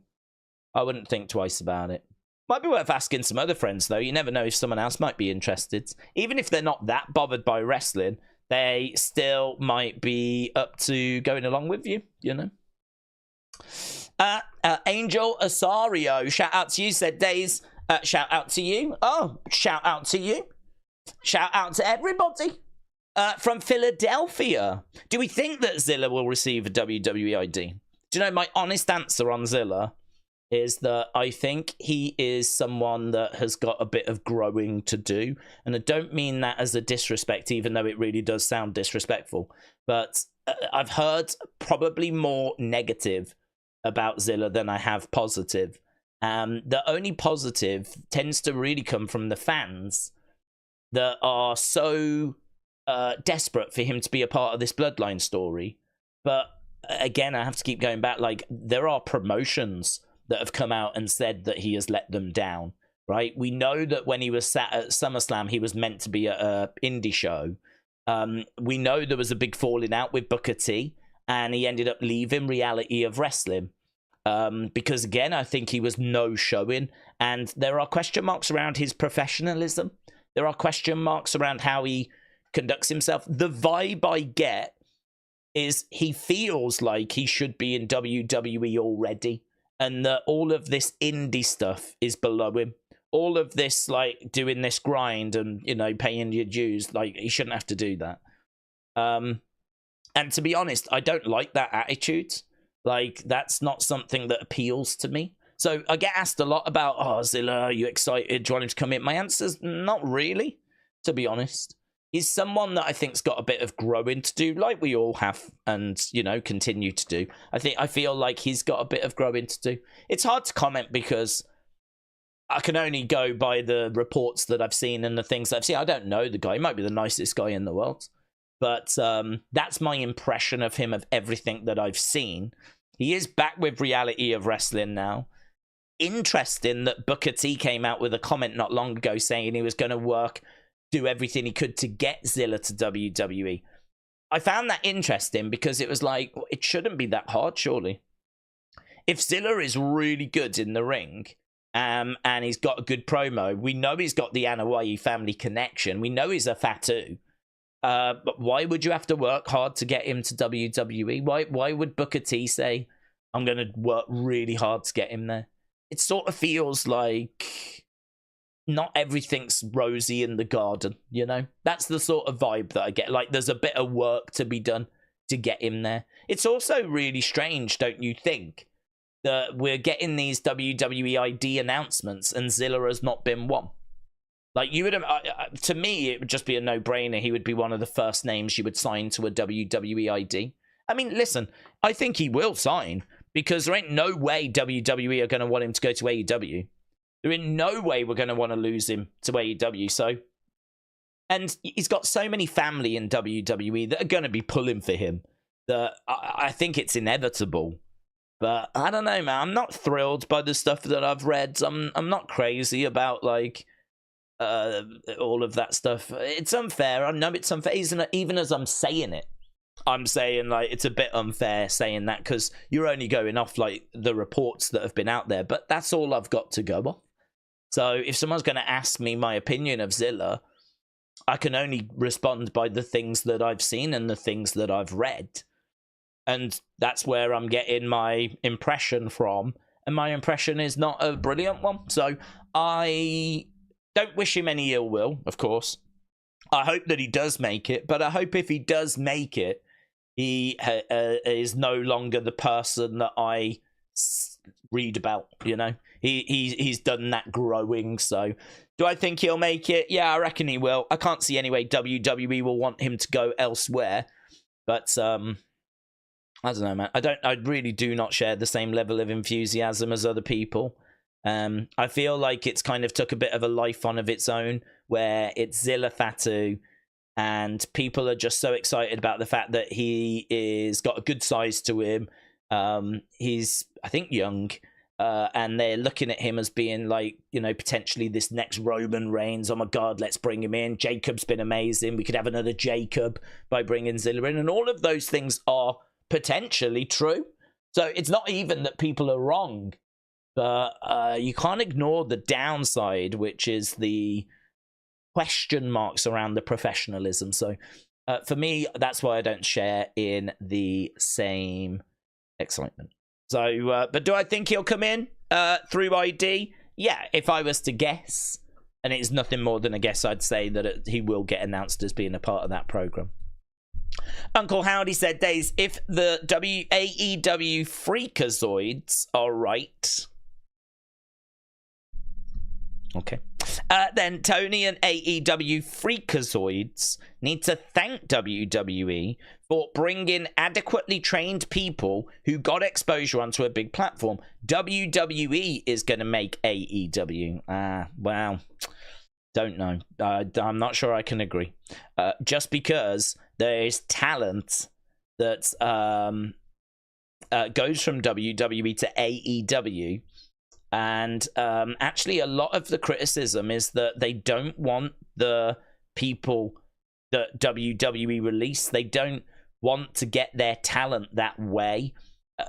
I wouldn't think twice about it. Might be worth asking some other friends though. You never know if someone else might be interested. Even if they're not that bothered by wrestling, they still might be up to going along with you, you know. Angel Asario, shout out to you, said Days. Shout out to you. Oh, shout out to you. Shout out to everybody. From Philadelphia. Do we think that Zilla will receive a WWE ID? Do you know, my honest answer on Zilla is that I think he is someone that has got a bit of growing to do. And I don't mean that as a disrespect, even though it really does sound disrespectful. But I've heard probably more negative about Zilla than I have positive. The only positive tends to really come from the fans that are so desperate for him to be a part of this Bloodline story. But again, I have to keep going back. Like, there are promotions that have come out and said that he has let them down, right? We know that when he was sat at SummerSlam, he was meant to be at an indie show. We know there was a big falling out with Booker T, and he ended up leaving Reality of Wrestling. Because again, I think he was no-showing, and there are question marks around his professionalism. There are question marks around how he conducts himself. The vibe I get is he feels like he should be in WWE already, and that all of this indie stuff is below him. All of this, like, doing this grind and, you know, paying your dues, like, he shouldn't have to do that. And to be honest, I don't like that attitude. Like, that's not something that appeals to me. So I get asked a lot about, oh, Zilla, are you excited? Do you want him to come in? My answer's not really, to be honest. He's someone that I think's got a bit of growing to do, like we all have, and, you know, continue to do. I feel like he's got a bit of growing to do. It's hard to comment because I can only go by the reports that I've seen and the things I've seen. I don't know the guy. He might be the nicest guy in the world. But that's my impression of him, of everything that I've seen. He is back with Reality of Wrestling now. Interesting that Booker T came out with a comment not long ago saying he was going to do everything he could to get Zilla to WWE. I found that interesting because it was like, it shouldn't be that hard, surely. If Zilla is really good in the ring, and he's got a good promo, we know he's got the Anoa'i family connection. We know he's a Fatu. But why would you have to work hard to get him to WWE? Why would Booker T say, I'm going to work really hard to get him there? It sort of feels like not everything's rosy in the garden, you know? That's the sort of vibe that I get. Like, there's a bit of work to be done to get him there. It's also really strange, don't you think, that we're getting these WWE ID announcements and Zilla has not been one? Like, you would have, to me, it would just be a no-brainer. He would be one of the first names you would sign to a WWE ID. I mean, listen, I think he will sign, because there ain't no way WWE are going to want him to go to AEW. There ain't no way we're going to want to lose him to AEW. So, and he's got so many family in WWE that are going to be pulling for him that I think it's inevitable. But I don't know, man. I'm not thrilled by the stuff that I've read. I'm not crazy about, like, all of that stuff. It's unfair. I know it's unfair. Even as I'm saying it, I'm saying, like, it's a bit unfair saying that, because you're only going off, like, the reports that have been out there. But that's all I've got to go off. So if someone's going to ask me my opinion of Zilla, I can only respond by the things that I've seen and the things that I've read. And that's where I'm getting my impression from. And my impression is not a brilliant one. So I don't wish him any ill will, of course. I hope that he does make it. But I hope if he does make it, he is no longer the person that I read about, you know? He's done that growing. So do I think he'll make it? Yeah, I reckon he will. I can't see any way WWE will want him to go elsewhere. But I don't know, man. I really do not share the same level of enthusiasm as other people. I feel like it's kind of took a bit of a life on of its own, where it's Zilla Fatu, and people are just so excited about the fact that he is got a good size to him. He's, I think, young. And they're looking at him as being, like, you know, potentially this next Roman Reigns. Oh my God, let's bring him in. Jacob's been amazing. We could have another Jacob by bringing Zilla in. And all of those things are potentially true. So it's not even that people are wrong. But you can't ignore the downside, which is the question marks around the professionalism. So for me, that's why I don't share in the same excitement. So, but do I think he'll come in through ID? Yeah, if I was to guess, and it's nothing more than a guess, I'd say that he will get announced as being a part of that program. Uncle Howdy said, Days, if the AEW Freakazoids are right. Okay. Then Tony and AEW Freakazoids need to thank WWE for bringing adequately trained people who got exposure onto a big platform. WWE is going to make AEW. Well, don't know. I'm not sure I can agree. Just because there is talent that goes from WWE to AEW. And actually, a lot of the criticism is that they don't want the people that WWE release. They don't want to get their talent that way.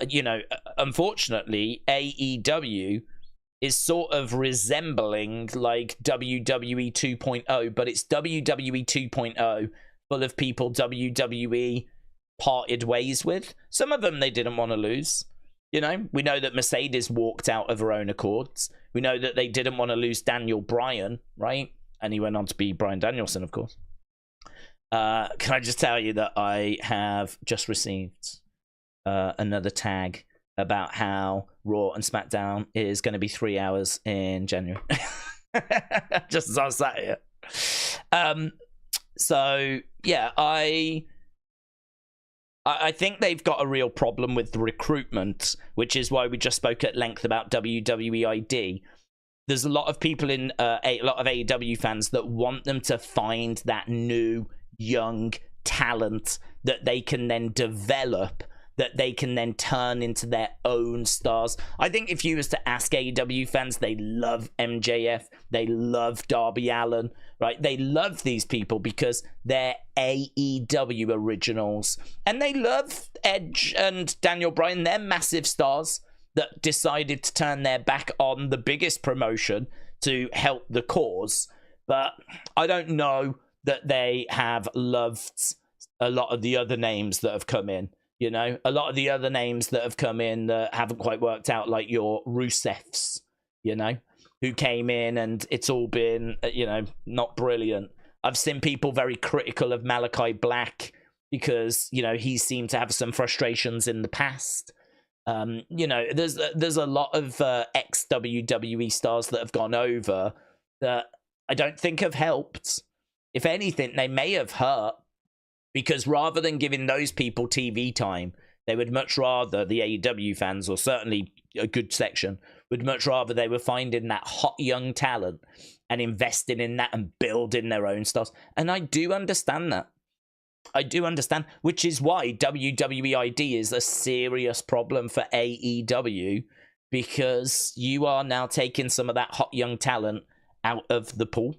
You know, unfortunately, AEW is sort of resembling like WWE 2.0, but it's WWE 2.0 full of people WWE parted ways with. Some of them they didn't want to lose. You know, we know that Mercedes walked out of her own accords. We know that they didn't want to lose Daniel Bryan, right? And he went on to be Bryan Danielson, of course. Can I just tell you that I have just received another tag about how Raw and SmackDown is going to be 3 hours in January. Just as I was sat here. So, yeah, I think they've got a real problem with the recruitment, which is why we just spoke at length about WWE ID. There's a lot of people in a lot of AEW fans that want them to find that new, young talent that they can then develop, that they can then turn into their own stars. I think if you was to ask AEW fans, they love MJF, they love Darby Allin, right? They love these people because they're AEW originals. And they love Edge and Daniel Bryan. They're massive stars. that decided to turn their back on the biggest promotion to help the cause. But I don't know that they have loved a lot of the other names that have come in. You know, a lot of the other names that have come in that haven't quite worked out, like your Rusevs, you know, who came in and it's all been, you know, not brilliant. I've seen people very critical of Malachi Black because, you know, he seemed to have some frustrations in the past. You know, there's a lot of ex-WWE stars that have gone over that I don't think have helped. If anything, they may have hurt, because rather than giving those people TV time, they would much rather, the AEW fans, or certainly a good section, would much rather they were finding that hot young talent and investing in that and building their own stars. And I do understand that. I do understand, which is why WWE ID is a serious problem for AEW, because you are now taking some of that hot young talent out of the pool,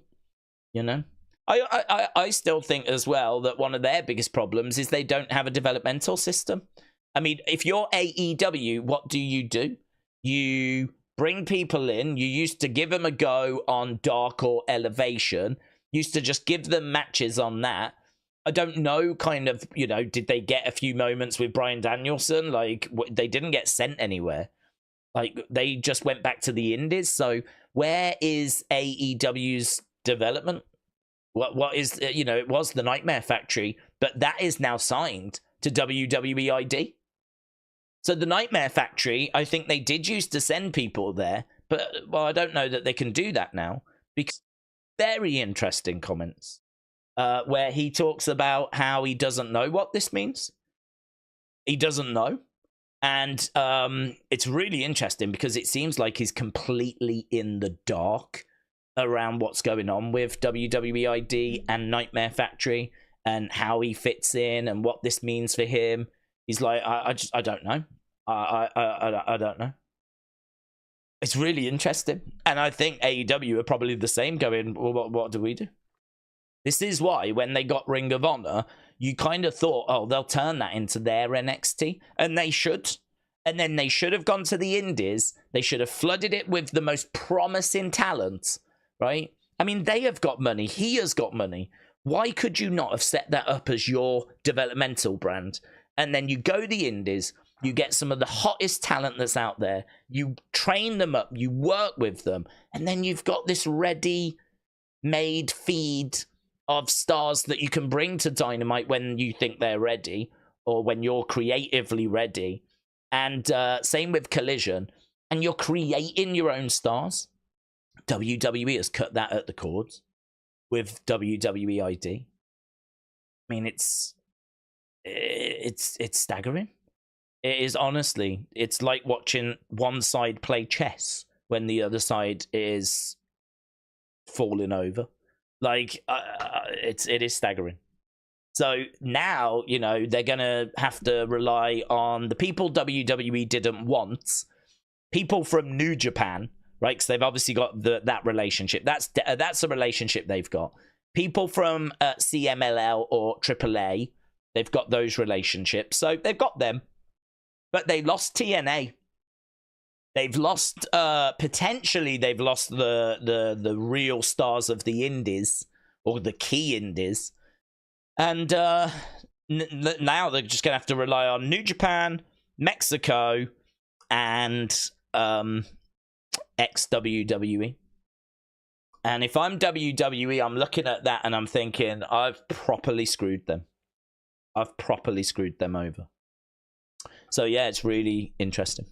you know? I still think as well that one of their biggest problems is they don't have a developmental system. I mean, if you're AEW, what do? You bring people in. You used to give them a go on Dark or Elevation. Used to just give them matches on that. I don't know, kind of, you know, did they get a few moments with Bryan Danielson? Like, they didn't get sent anywhere. Like, they just went back to the indies. So where is AEW's development? What is, you know, it was the Nightmare Factory, but that is now signed to WWE ID. So the Nightmare Factory, I think they did used to send people there, but, well, I don't know that they can do that now, because very interesting comments where he talks about how he doesn't know what this means. He doesn't know. And it's really interesting because it seems like he's completely in the dark around what's going on with WWE ID and Nightmare Factory and how he fits in and what this means for him. He's like, I don't know. I don't know. It's really interesting. And I think AEW are probably the same, going, well, what do we do? This is why when they got Ring of Honor, you kind of thought, oh, they'll turn that into their NXT. And they should. And then they should have gone to the indies. They should have flooded it with the most promising talent, right? I mean, they have got money. He has got money. Why could you not have set that up as your developmental brand? And then you go the indies, you get some of the hottest talent that's out there, you train them up, you work with them, and then you've got this ready-made feed of stars that you can bring to Dynamite when you think they're ready, or when you're creatively ready. And same with Collision. And you're creating your own stars. WWE has cut that at the cords with WWE ID. I mean, it's staggering. It is, honestly. It's like watching one side play chess when the other side is falling over. Like, it is staggering. So now, you know, they're going to have to rely on the people WWE didn't want, people from New Japan, right? Because they've obviously got that relationship. That's a relationship they've got. People from CMLL or AAA, they've got those relationships. So they've got them. But they lost TNA. They've lost, potentially, they've lost the real stars of the indies, or the key indies. And now they're just going to have to rely on New Japan, Mexico, and ex-WWE. And if I'm WWE, I'm looking at that and I'm thinking, I've properly screwed them. I've properly screwed them over. So yeah, it's really interesting.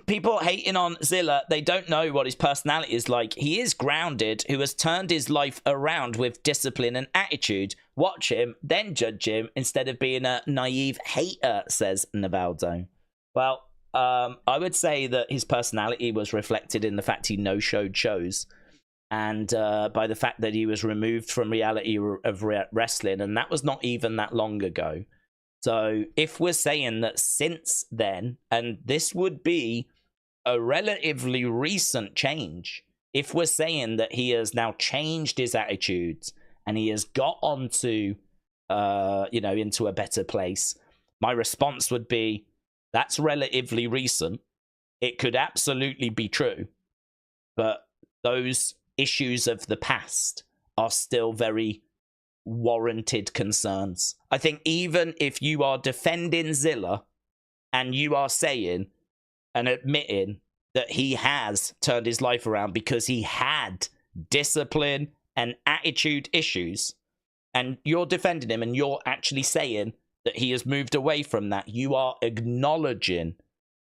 People hating on Zilla, they don't know what his personality is like. He is grounded, who has turned his life around with discipline and attitude. Watch him, then judge him, instead of being a naive hater, says Navaldo. Well, I would say that his personality was reflected in the fact he no-showed shows, and by the fact that he was removed from reality of wrestling, and that was not even that long ago. So if we're saying that since then, and this would be a relatively recent change, if we're saying that he has now changed his attitudes and he has got onto, you know, into a better place, my response would be, That's relatively recent. It could absolutely be true, but those issues of the past are still very warranted concerns. I think even if you are defending Zilla and you are saying and admitting that he has turned his life around because he had discipline and attitude issues, and you're defending him and you're actually saying that he has moved away from that, you are acknowledging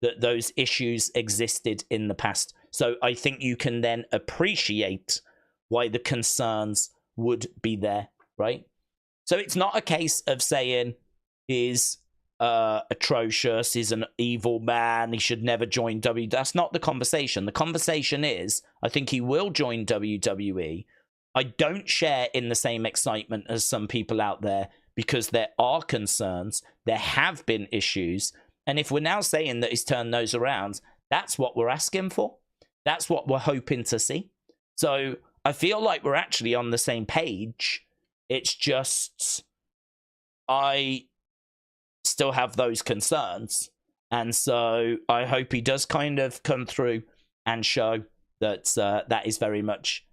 that those issues existed in the past. So I think you can then appreciate why the concerns would be there, right? So it's not a case of saying he's atrocious, he's an evil man, he should never join WWE. That's not the conversation. The conversation is, I think he will join WWE. I don't share in the same excitement as some people out there because there are concerns, there have been issues, and if we're now saying that he's turned those around, that's what we're asking for. That's what we're hoping to see. So I feel like we're actually on the same page. It's just I still have those concerns, and so I hope he does kind of come through and show that that is very much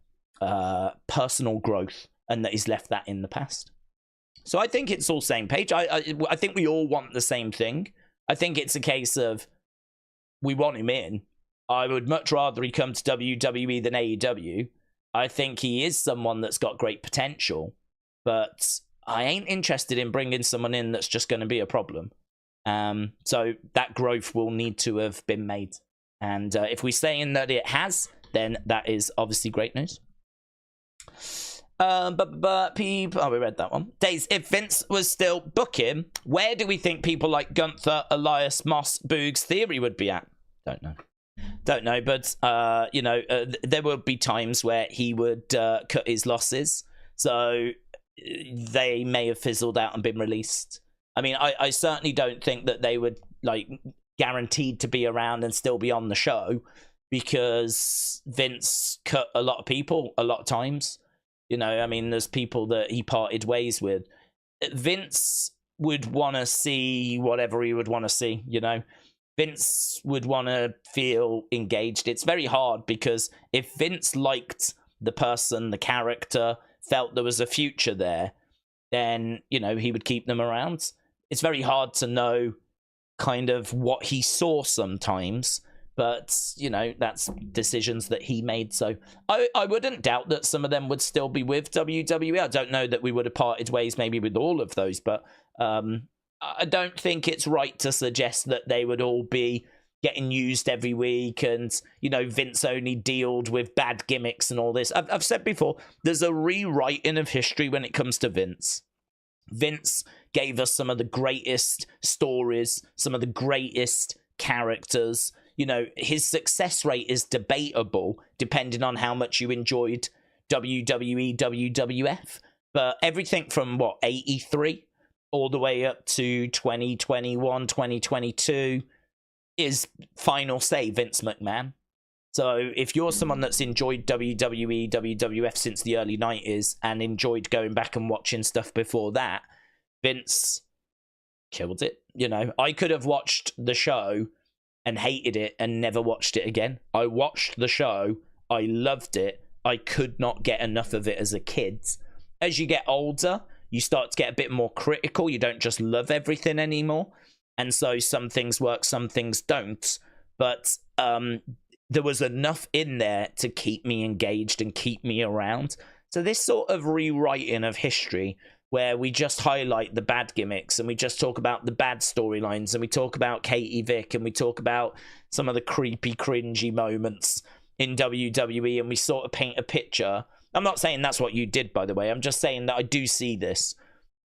personal growth and that he's left that in the past. So I think it's all same page. I think we all want the same thing. I think it's a case of we want him in. I would much rather he come to WWE than AEW. I think he is someone that's got great potential, but I ain't interested in bringing someone in that's just going to be a problem. So that growth will need to have been made. And if we're saying that it has, then that is obviously great news. We read that one. Days, if Vince was still booking, where do we think people like Gunther, Elias, Moss, Boogs, Theory would be at? Don't know, but there will be times where he would cut his losses, so they may have fizzled out and been released. I mean, I certainly don't think that they would like guaranteed to be around and still be on the show, because Vince cut a lot of people a lot of times. You know, I mean, there's people that he parted ways with. Vince would want to see whatever he would want to see, you know. Vince would want to feel engaged. It's very hard, because if Vince liked the person, the character, felt there was a future there, then, you know, he would keep them around. It's very hard to know kind of what he saw sometimes, but, you know, that's decisions that he made. So I wouldn't doubt that some of them would still be with WWE. I don't know that we would have parted ways maybe with all of those, but I don't think it's right to suggest that they would all be getting used every week and, you know, Vince only dealt with bad gimmicks and all this. I've said before, there's a rewriting of history when it comes to Vince. Vince gave us some of the greatest stories, some of the greatest characters. You know, his success rate is debatable depending on how much you enjoyed WWE, WWF. But everything from, 83 all the way up to 2021, 2022 is final say Vince McMahon. So if you're someone that's enjoyed WWE, WWF since the early 90s and enjoyed going back and watching stuff before that, Vince killed it. You know, I could have watched the show and hated it and never watched it again. I watched the show. I loved it. I could not get enough of it as a kid. As you get older, you start to get a bit more critical. You don't just love everything anymore. And so some things work, some things don't. But there was enough in there to keep me engaged and keep me around. So this sort of rewriting of history, where we just highlight the bad gimmicks and we just talk about the bad storylines and we talk about Katie Vick and we talk about some of the creepy, cringy moments in WWE, and we sort of paint a picture. I'm not saying that's what you did, by the way. I'm just saying that I do see this.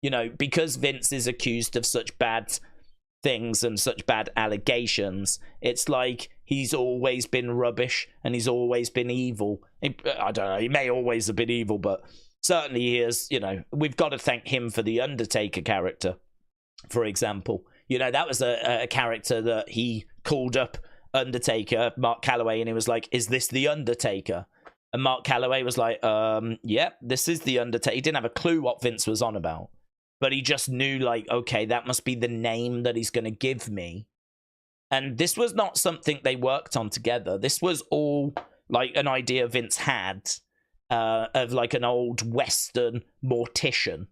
You know, because Vince is accused of such bad things and such bad allegations, it's like he's always been rubbish and he's always been evil. I don't know, he may always have been evil, but certainly he is, you know, we've got to thank him for the Undertaker character, for example. You know, that was a character that he called up Undertaker, Mark Calloway, and he was like, is this the Undertaker? And Mark Calloway was like, yeah, this is the Undertaker. He didn't have a clue what Vince was on about, but he just knew, like, okay, that must be the name that he's going to give me And this was not something they worked on together. This was all like an idea Vince had of like an old Western mortician.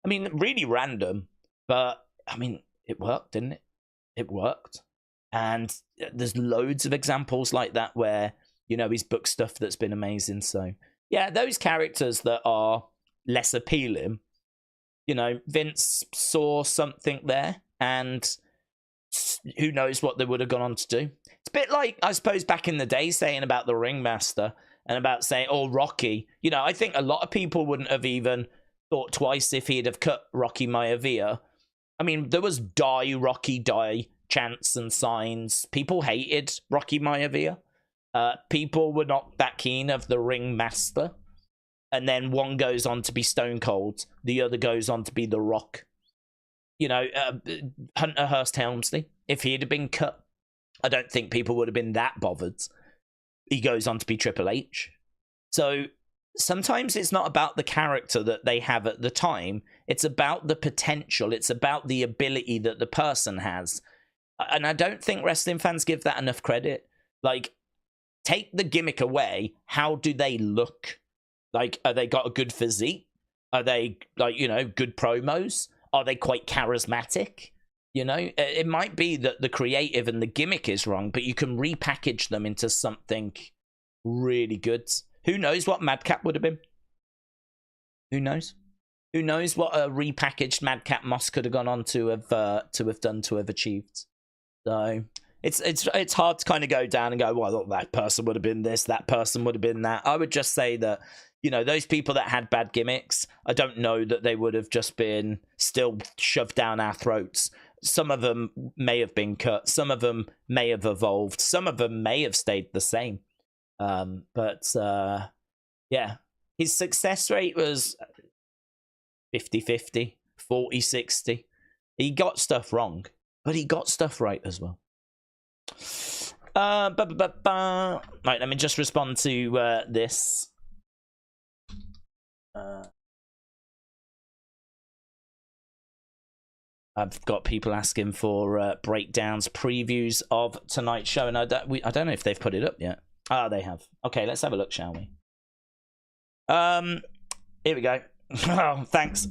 I mean, really random, but I mean, it worked, didn't it? It worked. And there's loads of examples like that where, you know, he's booked stuff that's been amazing. So, yeah, those characters that are less appealing, you know, Vince saw something there, and who knows what they would have gone on to do. It's a bit like, I suppose, back in the day saying about the Ringmaster and about saying, oh, Rocky. You know, I think a lot of people wouldn't have even thought twice if he'd have cut Rocky Maivia. I mean, there was die, Rocky, die chants and signs. People hated Rocky Maivia. People were not that keen of the Ringmaster. And then one goes on to be Stone Cold. The other goes on to be The Rock. You know, Hunter Hearst Helmsley, if he had been cut, I don't think people would have been that bothered. He goes on to be Triple H. So sometimes it's not about the character that they have at the time. It's about the potential. It's about the ability that the person has. And I don't think wrestling fans give that enough credit. Like, take the gimmick away. How do they look? Like, are they got a good physique? Are they, like, you know, good promos? Are they quite charismatic? You know, it might be that the creative and the gimmick is wrong, but you can repackage them into something really good. Who knows what Madcap would have been? Who knows? Who knows what a repackaged Madcap Moss could have gone on to have achieved? So it's hard to kind of go down and go, well, that person would have been this, that person would have been that. I would just say that, you know, those people that had bad gimmicks, I don't know that they would have just been still shoved down our throats. Some of them may have been cut. Some of them may have evolved. Some of them may have stayed the same. Yeah, his success rate was 50-50, 40-60. He got stuff wrong, but he got stuff right as well. Right, let me just respond to this. I've got people asking for breakdowns, previews of tonight's show, and I don't know if they've put it up yet. Ah, they have. Okay, let's have a look, shall we? Here we go. Oh, thanks.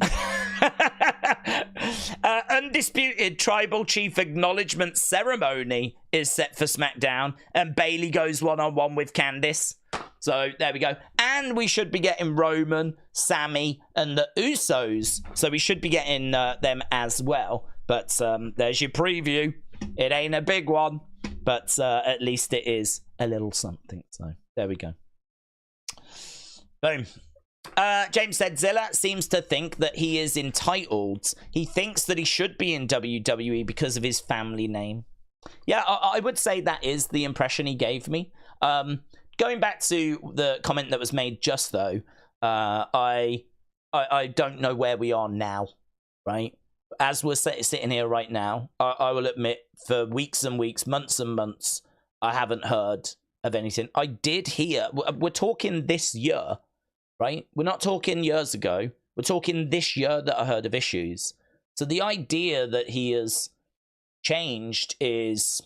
Undisputed Tribal Chief Acknowledgement Ceremony is set for SmackDown, and Bayley goes one-on-one with Candice. So there we go. And we should be getting Roman, Sami, and the Usos. So we should be getting them as well. But there's your preview. It ain't a big one, but at least it is a little something. So there we go. Boom. James said Zilla seems to think that he is entitled. He thinks that he should be in WWE because of his family name. Yeah, I would say that is the impression he gave me. Going back to the comment that was made just though, I don't know where we are now, right? As we're sitting here right now, I will admit for weeks and weeks, months and months, I haven't heard of anything. I did hear, we're talking this year, right? We're not talking years ago. We're talking this year that I heard of issues. So the idea that he has changed is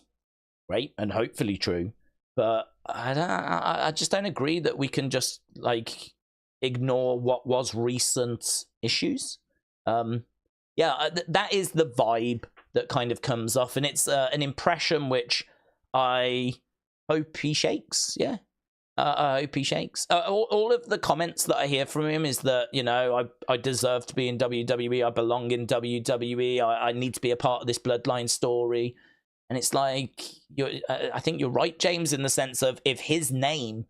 great and hopefully true. But I just don't agree that we can just, like, ignore what was recent issues. Yeah, that is the vibe that kind of comes off. And it's an impression which I hope he shakes, yeah. I hope he shakes. All of the comments that I hear from him is that, you know, I deserve to be in WWE. I belong in WWE. I need to be a part of this Bloodline story. And it's like, I think you're right, James, in the sense of if his name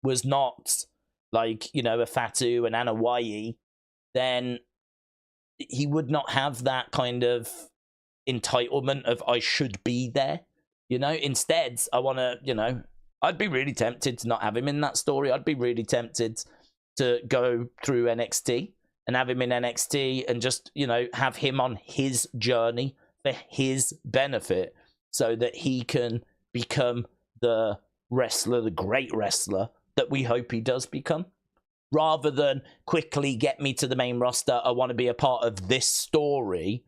was not like, you know, a Fatu and Anawai, then he would not have that kind of entitlement of I should be there. You know, instead, I want to, you know, I'd be really tempted to not have him in that story. I'd be really tempted to go through NXT and have him in NXT and just, you know, have him on his journey for his benefit so that he can become the wrestler, the great wrestler that we hope he does become. Rather than quickly get me to the main roster, I want to be a part of this story.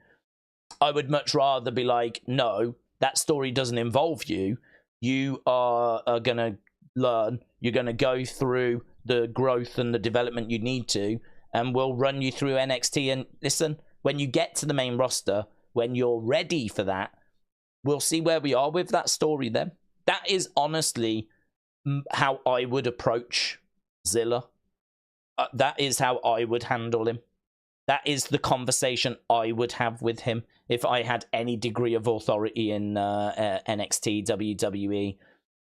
I would much rather be like, no, that story doesn't involve you, you are going to learn. You're going to go through the growth and the development you need to, and we'll run you through NXT. And listen, when you get to the main roster, when you're ready for that, we'll see where we are with that story then. That is honestly how I would approach Zilla. That is how I would handle him. That is the conversation I would have with him if I had any degree of authority in NXT, WWE.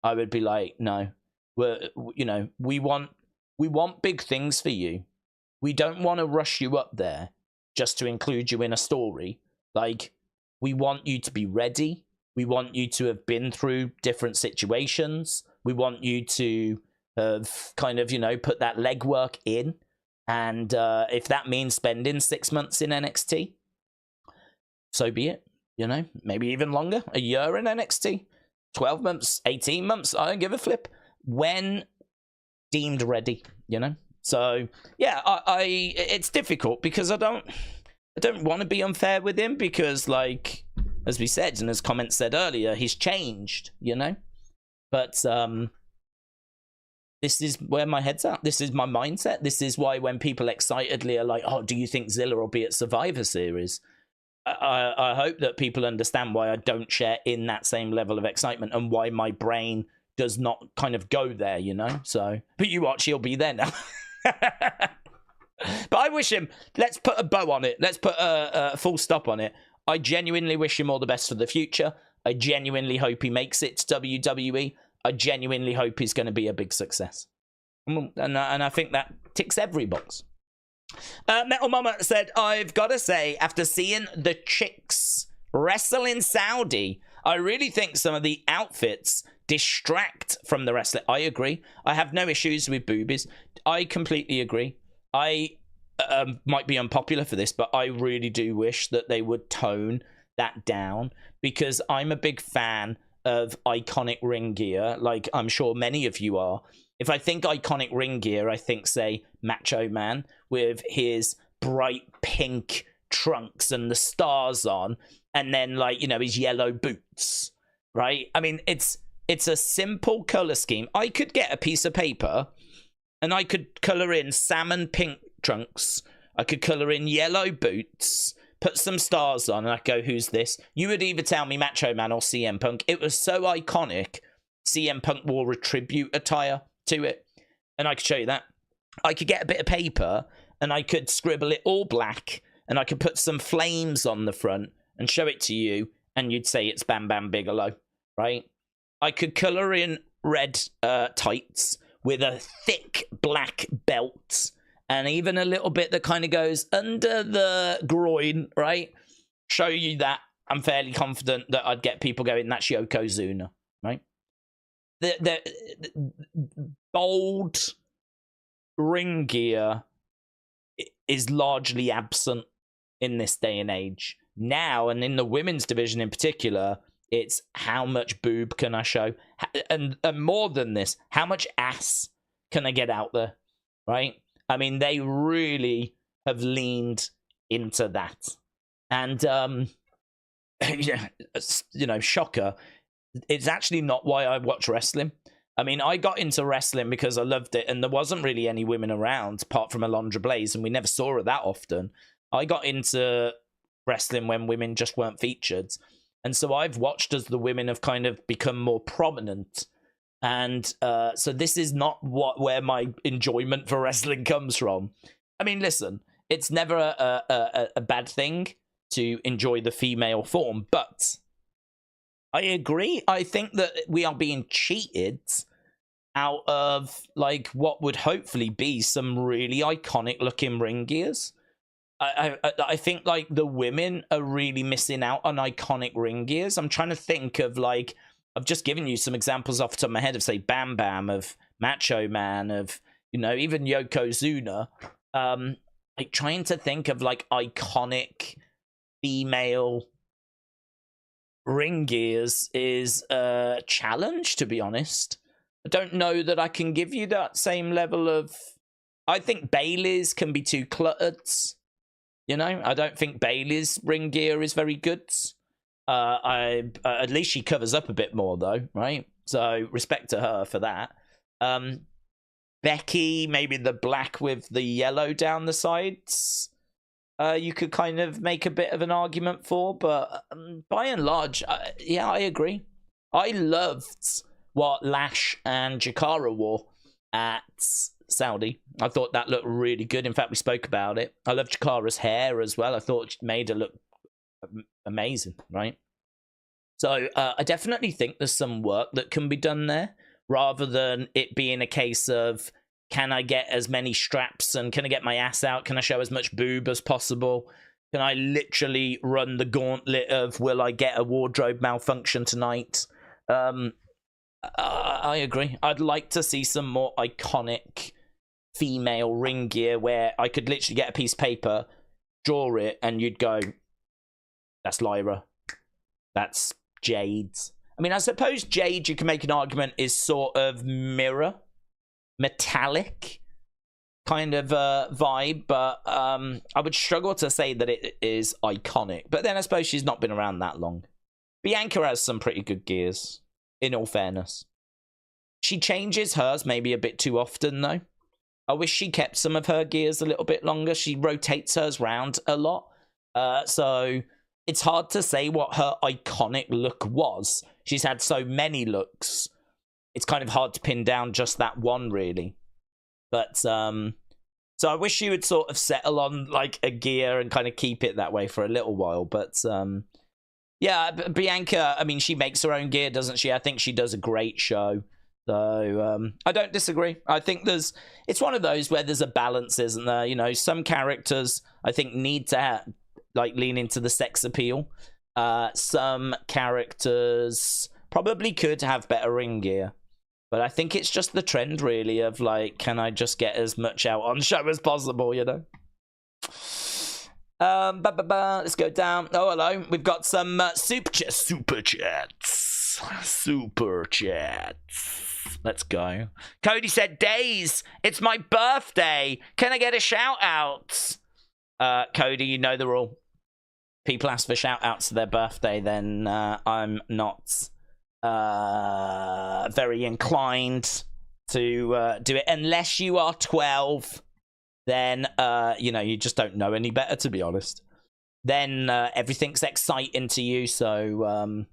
I would be like, no, we want big things for you. We don't want to rush you up there just to include you in a story. Like, we want you to be ready. We want you to have been through different situations. We want you to have kind of, put that legwork in. And if that means spending 6 months in NXT, so be it. Maybe even longer, a year in NXT, 12 months, 18 months, I don't give a flip. When deemed ready, So, yeah, it's difficult because I don't want to be unfair with him because, like, as we said, and as comments said earlier, he's changed, But this is where my head's at. This is my mindset. This is why when people excitedly are like, oh, do you think Zilla will be at Survivor Series? I hope that people understand why I don't share in that same level of excitement and why my brain does not kind of go there, So, but you watch, he'll be there now. But I wish him, let's put a bow on it. Let's put a full stop on it. I genuinely wish him all the best for the future. I genuinely hope he makes it to WWE. I genuinely hope he's going to be a big success. And I think that ticks every box. Metal Mama said, I've got to say, after seeing the chicks wrestle in Saudi, I really think some of the outfits distract from the wrestling. I agree. I have no issues with boobies. I completely agree. I might be unpopular for this, but I really do wish that they would tone that down because I'm a big fan of iconic ring gear, like I'm sure many of you are. If I think iconic ring gear, I think, say, Macho Man with his bright pink trunks and the stars on, and then, like, his yellow boots, right? I mean, it's a simple color scheme. I could get a piece of paper and I could color in salmon pink trunks. I could color in yellow boots, put some stars on, and I'd go, who's this? You would either tell me Macho Man or CM Punk. It was so iconic. CM Punk wore a tribute attire to it. And I could show you that. I could get a bit of paper and I could scribble it all black and I could put some flames on the front and show it to you and you'd say it's Bam Bam Bigelow, right? I could color in red tights with a thick black belt and even a little bit that kind of goes under the groin, right? Show you that. I'm fairly confident that I'd get people going, that's Yokozuna, right? The bold ring gear is largely absent in this day and age. Now, and in the women's division in particular, it's how much boob can I show? And more than this, how much ass can I get out there, right? I mean, they really have leaned into that. And, shocker, it's actually not why I watch wrestling. I mean, I got into wrestling because I loved it, and there wasn't really any women around, apart from Alondra Blaze, and we never saw her that often. I got into wrestling when women just weren't featured. And so I've watched as the women have kind of become more prominent. And so this is not where my enjoyment for wrestling comes from. I mean, listen, it's never a bad thing to enjoy the female form, but I agree. I think that we are being cheated out of, like, what would hopefully be some really iconic looking ring gears. I think, like, the women are really missing out on iconic ring gears. I'm trying to think of, like, I've just given you some examples off the top of my head of, say, Bam Bam, of Macho Man, of, even Yokozuna. Like, trying to think of, like, iconic female ring gears is a challenge, to be honest. I don't know that I can give you that same level of... I think Bayley's can be too cluttered. I don't think Bayley's ring gear is very good. At least she covers up a bit more, though, right? So respect to her for that. Becky, maybe the black with the yellow down the sides. You could kind of make a bit of an argument for, but by and large, yeah, I agree. I loved what Lash and Jakara wore at Saudi. I thought that looked really good. In fact, we spoke about it. I love Jakara's hair as well. I thought it made her look amazing, right? So I definitely think there's some work that can be done there, rather than it being a case of, can I get as many straps and can I get my ass out? Can I show as much boob as possible? Can I literally run the gauntlet of, will I get a wardrobe malfunction tonight? I agree. I'd like to see some more iconic female ring gear where I could literally get a piece of paper, draw it, and you'd go, that's Lyra. That's Jade. I mean, I suppose Jade, you can make an argument, is sort of mirror, metallic kind of vibe, but I would struggle to say that it is iconic. But then I suppose she's not been around that long. Bianca has some pretty good gears, in all fairness. She changes hers maybe a bit too often, though. I wish she kept some of her gears a little bit longer. She rotates hers round a lot. So it's hard to say what her iconic look was. She's had so many looks. It's kind of hard to pin down just that one, really. But, so I wish she would sort of settle on, like, a gear and kind of keep it that way for a little while. But, yeah, Bianca, I mean, she makes her own gear, doesn't she? I think she does a great show. So, I don't disagree. I think it's one of those where there's a balance, isn't there? You know, some characters, I think, need to, like, lean into the sex appeal. Some characters probably could have better ring gear. But I think it's just the trend, really, of, like, can I just get as much out on show as possible, you know? Let's go down. Oh, hello. We've got some super chats. Let's go. Cody said, Days, it's my birthday. Can I get a shout-out? Cody, you know the rule. People ask for shout-outs to their birthday, then I'm not very inclined to do it. Unless you are 12, then, you know, you just don't know any better, to be honest. Then everything's exciting to you, so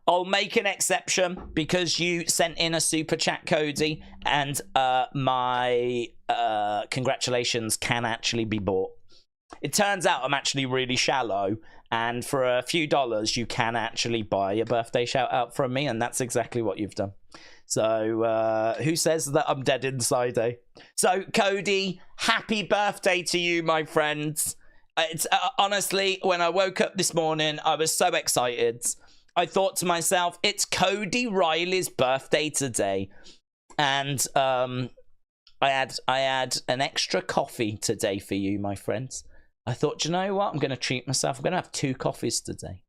I'll make an exception because you sent in a super chat, Cody, and my congratulations can actually be bought. It turns out I'm actually really shallow, and for a few dollars, you can actually buy a birthday shout out from me, and that's exactly what you've done. So, who says that I'm dead inside, eh? So, Cody, happy birthday to you, my friends. It's honestly, when I woke up this morning, I was so excited. I thought to myself, it's Cody Riley's birthday today. And I had an extra coffee today for you, my friends. I thought, you know what? I'm going to treat myself. I'm going to have 2 coffees today.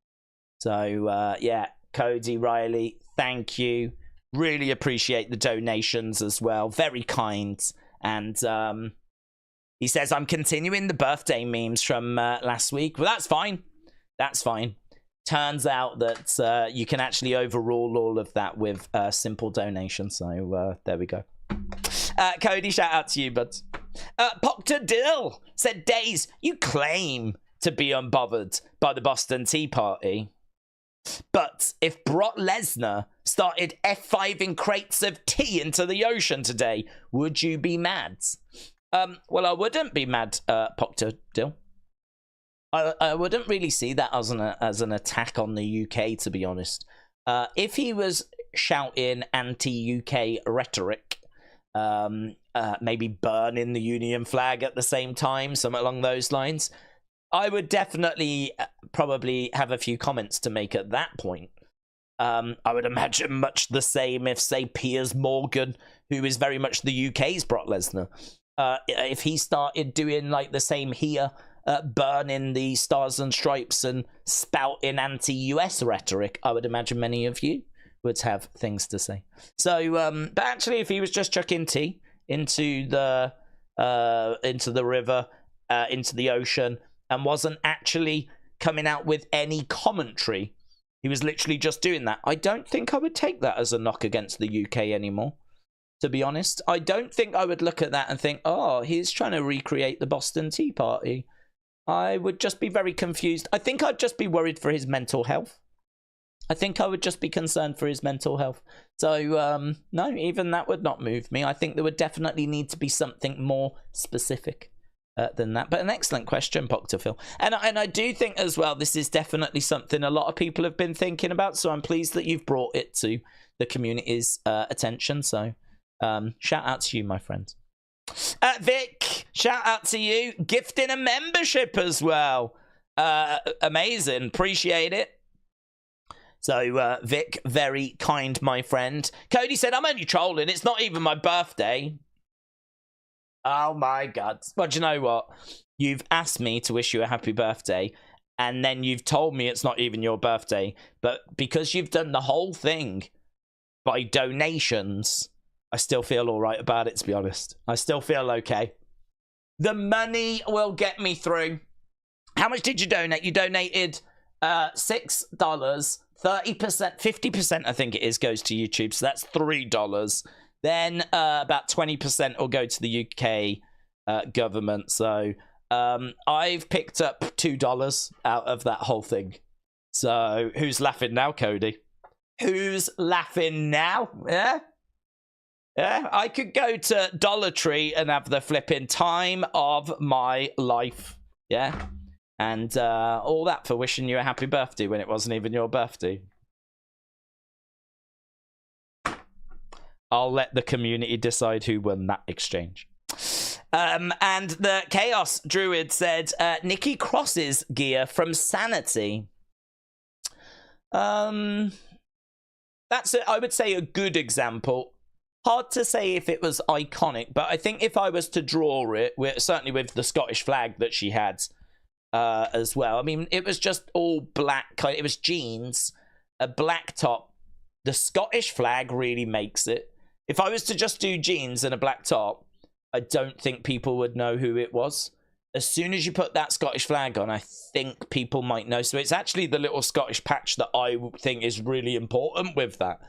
So, yeah, Cody Riley, thank you. Really appreciate the donations as well. Very kind. And he says, I'm continuing the birthday memes from last week. Well, that's fine. That's fine. Turns out that you can actually overrule all of that with simple donations. So there we go. Cody, shout out to you, bud. Proctor Dill said, Days, you claim to be unbothered by the Boston Tea Party. But if Brock Lesnar started F5ing crates of tea into the ocean today, would you be mad? Well, I wouldn't be mad, Proctor Dill. I wouldn't really see that as an attack on the UK, to be honest. If he was shouting anti-UK rhetoric, maybe burning the Union flag at the same time, something along those lines, I would definitely probably have a few comments to make at that point. I would imagine much the same if, say, Piers Morgan, who is very much the UK's Brock Lesnar, if he started doing like the same here, burning the stars and stripes and spouting anti-US rhetoric, I would imagine many of you would have things to say. So, but actually, if he was just chucking tea into the river, into the ocean, and wasn't actually coming out with any commentary He was literally just doing that. I don't think I would take that as a knock against the UK anymore, to be honest. I don't think I would look at that and think, oh, he's trying to recreate the Boston Tea Party. I would just be very confused. I think I'd just be worried for his mental health. I think I would just be concerned for his mental health. So, no, even that would not move me. I think there would definitely need to be something more specific than that. But an excellent question, Phil. And I do think as well, this is definitely something a lot of people have been thinking about. So I'm pleased that you've brought it to the community's attention. So shout out to you, my friend. Vic, shout out to you. Gifting a membership as well. Amazing. Appreciate it. So, Vic, very kind, my friend. Cody said, I'm only trolling. It's not even my birthday. Oh, my God. Well, do you know what? You've asked me to wish you a happy birthday, and then you've told me it's not even your birthday. But because you've done the whole thing by donations, I still feel all right about it, to be honest. I still feel okay. The money will get me through. How much did you donate? You donated $6. 30%, 50%, I think it is, goes to YouTube. So that's $3. Then about 20% will go to the UK government. So I've picked up $2 out of that whole thing. So who's laughing now, Cody? Who's laughing now? Yeah? Yeah, I could go to Dollar Tree and have the flipping time of my life. Yeah? And all that for wishing you a happy birthday when it wasn't even your birthday. I'll let the community decide who won that exchange. And the Chaos Druid said, Nikki Cross's gear from Sanity. That's, I would say, a good example. Hard to say if it was iconic, but I think if I was to draw it, certainly with the Scottish flag that she had, as well. I mean, it was just all black. It was jeans, a black top. The Scottish flag really makes it. If I was to just do jeans and a black top, I don't think people would know who it was. As soon as you put that Scottish flag on, I think people might know. So it's actually the little Scottish patch that I think is really important with that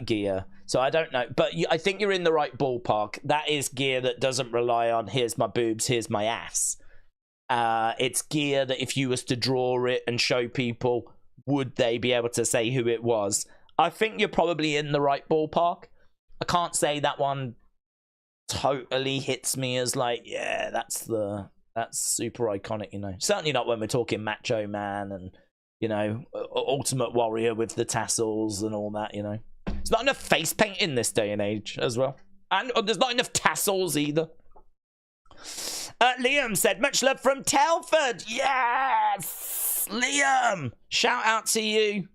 gear. So I don't know. But I think you're in the right ballpark. That is gear that doesn't rely on, here's my boobs, here's my ass. It's gear that if you was to draw it and show people, would they be able to say who it was? I think you're probably in the right ballpark. I can't say that one totally hits me as like, yeah, that's super iconic, you know. Certainly not when we're talking Macho Man and, you know, Ultimate Warrior with the tassels and all that, you know. There's not enough face paint in this day and age as well. And there's not enough tassels either. Liam said, much love from Telford. Yes! Liam! Shout out to you.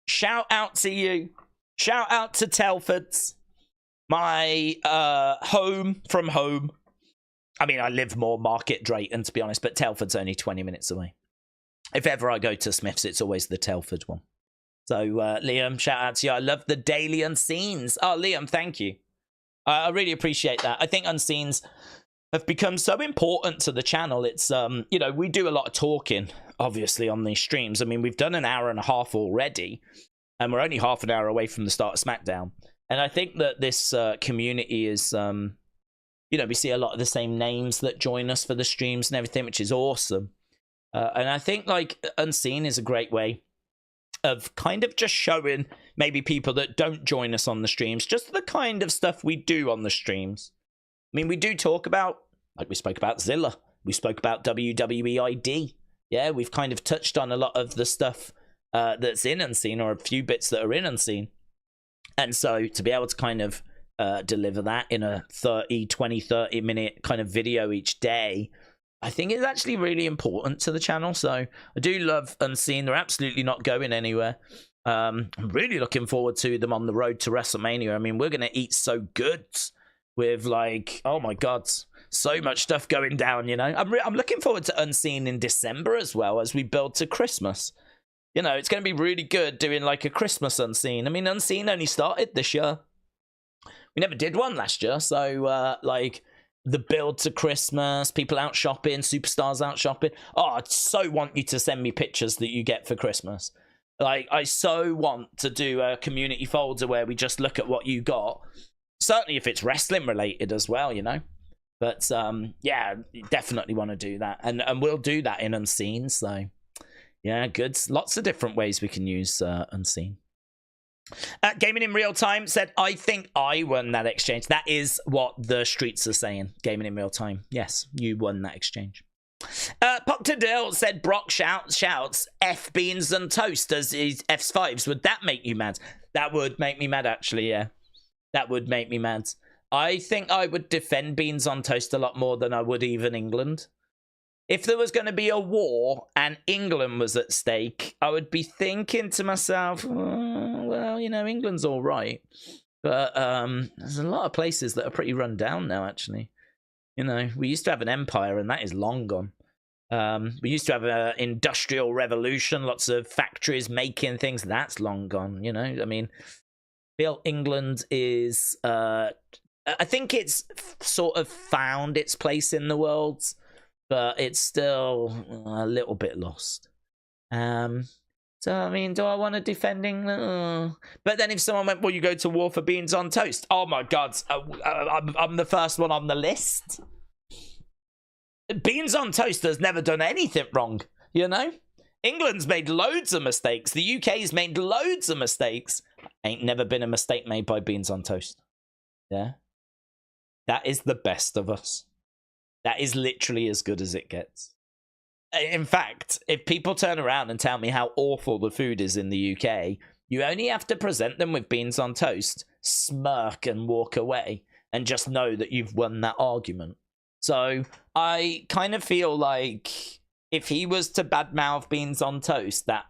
Shout out to you. Shout out to Telford's. My home from home. I mean, I live more Market Drayton, to be honest, but Telford's only 20 minutes away. If ever I go to Smith's, it's always the Telford one. So, Liam, shout out to you. I love the daily Unseens. Oh, Liam, thank you. I really appreciate that. I think Unseens have become so important to the channel. It's, you know, we do a lot of talking, obviously, on these streams. I mean, we've done an hour and a half already, and we're only half an hour away from the start of SmackDown. And I think that this community is, you know, we see a lot of the same names that join us for the streams and everything, which is awesome. And I think, like, Unseen is a great way of kind of just showing maybe people that don't join us on the streams, just the kind of stuff we do on the streams. I mean, we do talk about, like we spoke about Zilla. We spoke about WWE ID. Yeah, we've kind of touched on a lot of the stuff that's in Unseen, or a few bits that are in Unseen. And so to be able to kind of deliver that in a 30 minute kind of video each day, I think is actually really important to the channel. So I do love Unseen. They're absolutely not going anywhere. I'm really looking forward to them on the road to WrestleMania. I mean, we're going to eat so good with, like, oh my God, so much stuff going down, you know. I'm looking forward to Unseen in December as well, as we build to Christmas. You know, it's going to be really good doing like a Christmas Unseen. I mean, Unseen only started this year. We never did one last year. So, like, the build to Christmas, people out shopping, superstars out shopping. Oh, I so want you to send me pictures that you get for Christmas. Like, I so want to do a community folder where we just look at what you got. Certainly if it's wrestling related as well, you know. But yeah, definitely want to do that. And we'll do that in Unseen. So yeah, good. Lots of different ways we can use Unseen. Gaming in Real Time said, I think I won that exchange. That is what the streets are saying. Gaming in Real Time. Yes, you won that exchange. Proctor Dill said, Brock shouts F beans and toast as his F5s. Would that make you mad? That would make me mad, actually, yeah. That would make me mad. I think I would defend beans on toast a lot more than I would even England. If there was going to be a war and England was at stake, I would be thinking to myself, oh, well, you know, England's all right. But there's a lot of places that are pretty run down now, actually. You know, we used to have an empire, and that is long gone. We used to have an industrial revolution, lots of factories making things. That's long gone, you know. I mean, I feel England is... I think it's sort of found its place in the world, but it's still a little bit lost. So, I mean, do I want to defending? But then if someone went, well, you go to war for beans on toast. Oh, my God. I'm the first one on the list. Beans on toast has never done anything wrong, you know? England's made loads of mistakes. The UK's made loads of mistakes. Ain't never been a mistake made by beans on toast. Yeah? That is the best of us. That is literally as good as it gets. In fact, if people turn around and tell me how awful the food is in the UK, you only have to present them with beans on toast, smirk and walk away, and just know that you've won that argument. So I kind of feel like if he was to badmouth beans on toast, that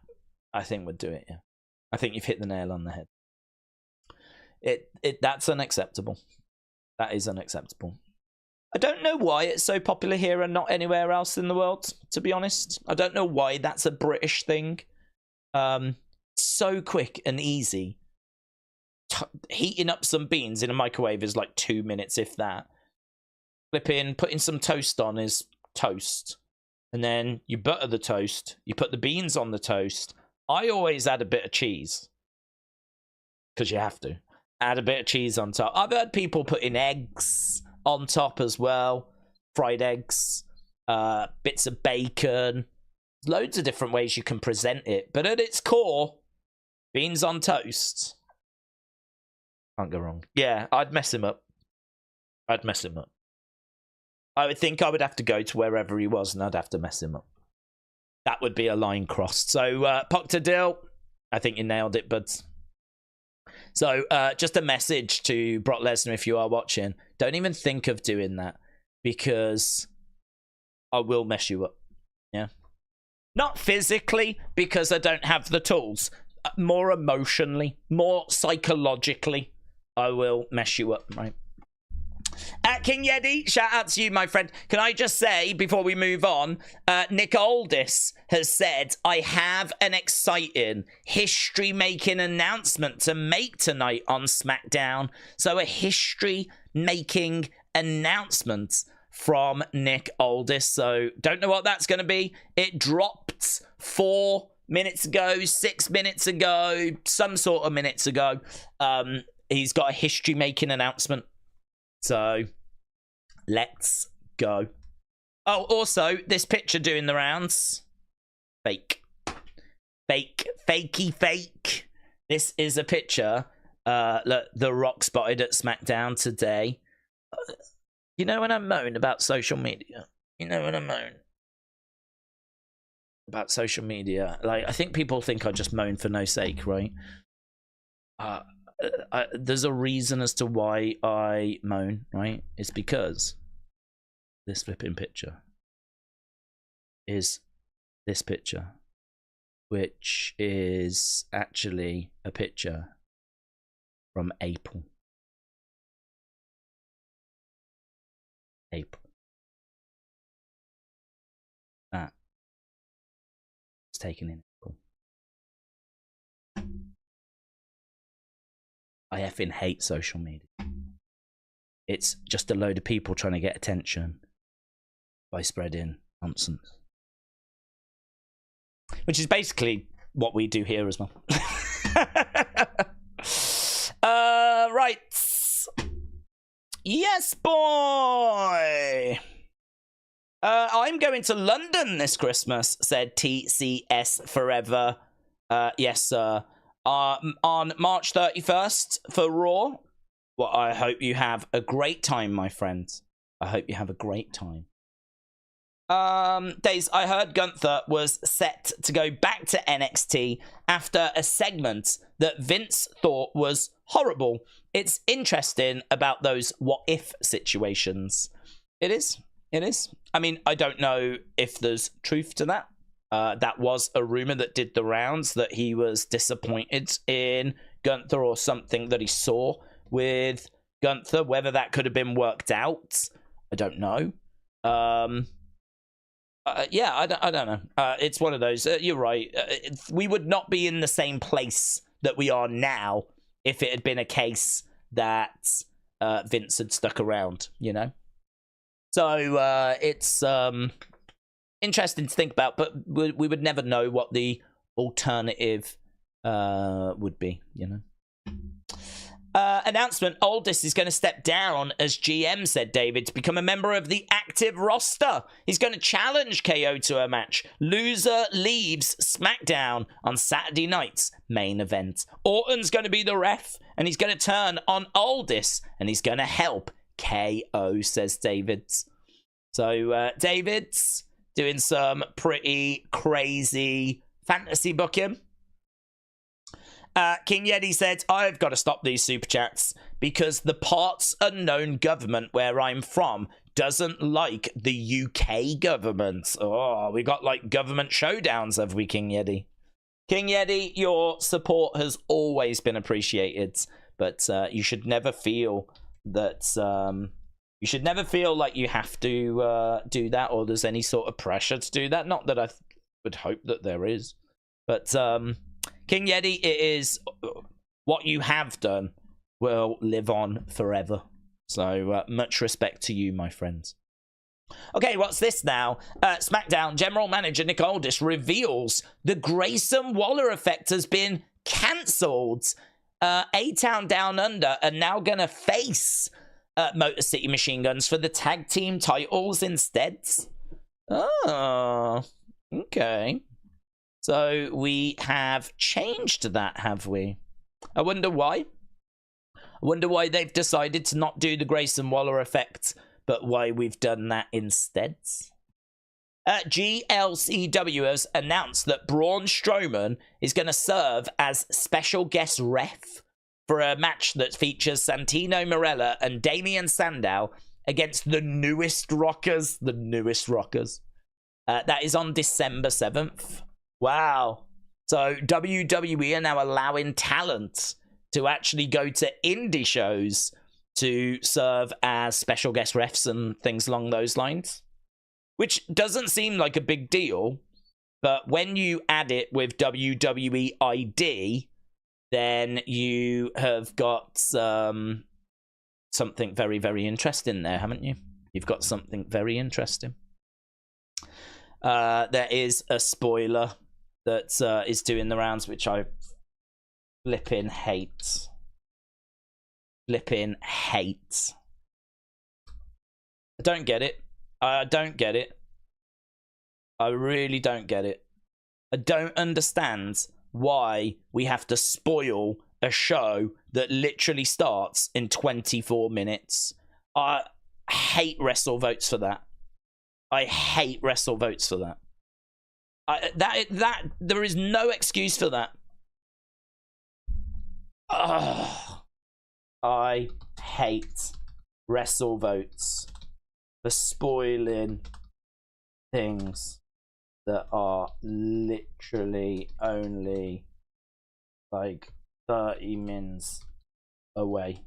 I think would do it, yeah. I think you've hit the nail on the head. That's unacceptable. That is unacceptable. I don't know why it's so popular here and not anywhere else in the world, to be honest. I don't know why that's a British thing. So quick and easy. Heating up some beans in a microwave is like 2 minutes, if that. Putting some toast on is toast. And then you butter the toast. You put the beans on the toast. I always add a bit of cheese. Because you have to. Add a bit of cheese on top. I've heard people putting eggs on top as well. Fried eggs. Bits of bacon. Loads of different ways you can present it. But at its core, beans on toast. Can't go wrong. Yeah, I'd mess him up. I'd mess him up. I would think I would have to go to wherever he was and I'd have to mess him up. That would be a line crossed. So, Proctor Dill, I think you nailed it, buds. So, just a message to Brock Lesnar if you are watching. Don't even think of doing that because I will mess you up. Yeah. Not physically because I don't have the tools. More emotionally, more psychologically, I will mess you up, right? King Yeti, shout out to you, my friend. Can I just say, before we move on, Nick Aldis has said, I have an exciting history-making announcement to make tonight on SmackDown. So a history-making announcement from Nick Aldis. So don't know what that's going to be. It dropped 4 minutes ago, 6 minutes ago, some sort of minutes ago. He's got a history-making announcement. So, let's go. Oh, also, this picture doing the rounds. Fake. Fake. Fakey fake. This is a picture that The Rock spotted at SmackDown today. You know when I moan about social media? You know when I moan about social media? Like, I think people think I just moan for no sake, right? There's a reason as to why I moan, right? It's because this flipping picture is this picture, which is actually a picture from April. That was taken in April. I effing hate social media. It's just a load of people trying to get attention by spreading nonsense. Which is basically what we do here as well. Right. Yes, boy. I'm going to London this Christmas, said TCS Forever. Yes, sir. On March 31st for Raw. Well, I hope you have a great time, my friends. I hope you have a great time. Days, I heard Gunther was set to go back to NXT after a segment that Vince thought was horrible. It's interesting about those what-if situations. It is. It is. I mean, I don't know if there's truth to that. That was a rumor that did the rounds, that he was disappointed in Gunther or something that he saw with Gunther. Whether that could have been worked out, I don't know. Yeah, I don't know. It's one of those. You're right. We would not be in the same place that we are now if it had been a case that Vince had stuck around, you know? So it's interesting to think about, but we would never know what the alternative would be, you know? Announcement, Aldis is going to step down as GM, said David, to become a member of the active roster. He's going to challenge KO to a match. Loser leaves SmackDown on Saturday night's main event. Orton's going to be the ref, and he's going to turn on Aldis, and he's going to help KO, says David. So David's doing some pretty crazy fantasy booking. King Yeti said, I've got to stop these super chats because the parts unknown government where I'm from doesn't like the UK government. Oh, we got like government showdowns, have we, King Yeti? King Yeti, your support has always been appreciated, but you should never feel that you should never feel like you have to do that, or there's any sort of pressure to do that. Not that I would hope that there is, but King Yeti, it is what you have done will live on forever. So much respect to you, my friends. Okay, what's this now? SmackDown General Manager Nick Aldis reveals the Grayson Waller effect has been cancelled. A-Town Down Under are now going to face Motor City Machine Guns for the tag team titles instead. Oh, okay. So we have changed that, have we? I wonder why. I wonder why they've decided to not do the Grayson Waller effect, but why we've done that instead. GLCW has announced that Braun Strowman is going to serve as special guest ref for a match that features Santino Marella and Damian Sandow against the newest Rockers. The newest Rockers. That is on December 7th. Wow. So WWE are now allowing talent to actually go to indie shows to serve as special guest refs and things along those lines. Which doesn't seem like a big deal, but when you add it with WWE ID, then you have got something very, very interesting there, haven't you? You've got something very interesting. There is a spoiler that is doing the rounds, which I flipping hate. Flipping hate. I don't get it. I don't get it. I really don't get it. I don't understand why we have to spoil a show that literally starts in 24 minutes. I hate Wrestle Votes for that. I hate Wrestle Votes for that. There is no excuse for that. Ugh. I hate Wrestle Votes for spoiling things that are literally only like 30 mins away.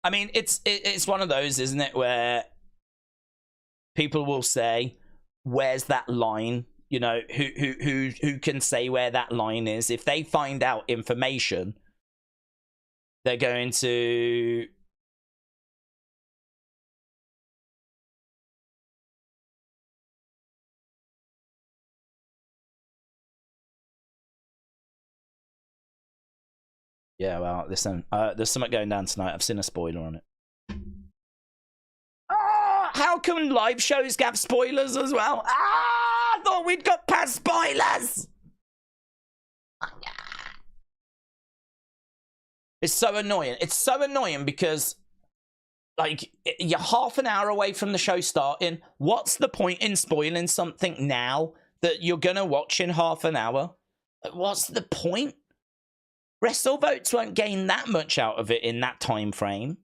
I mean, it's one of those, isn't it, where people will say, where's that line? You know, who can say where that line is? If they find out information, they're going to... Yeah, well, listen, there's something going down tonight. I've seen a spoiler on it. Ah, how come live shows have spoilers as well? Ah, I thought we'd got past spoilers. It's so annoying. It's so annoying because, like, you're half an hour away from the show starting. What's the point in spoiling something now that you're going to watch in half an hour? What's the point? WrestleVotes won't gain that much out of it in that time frame,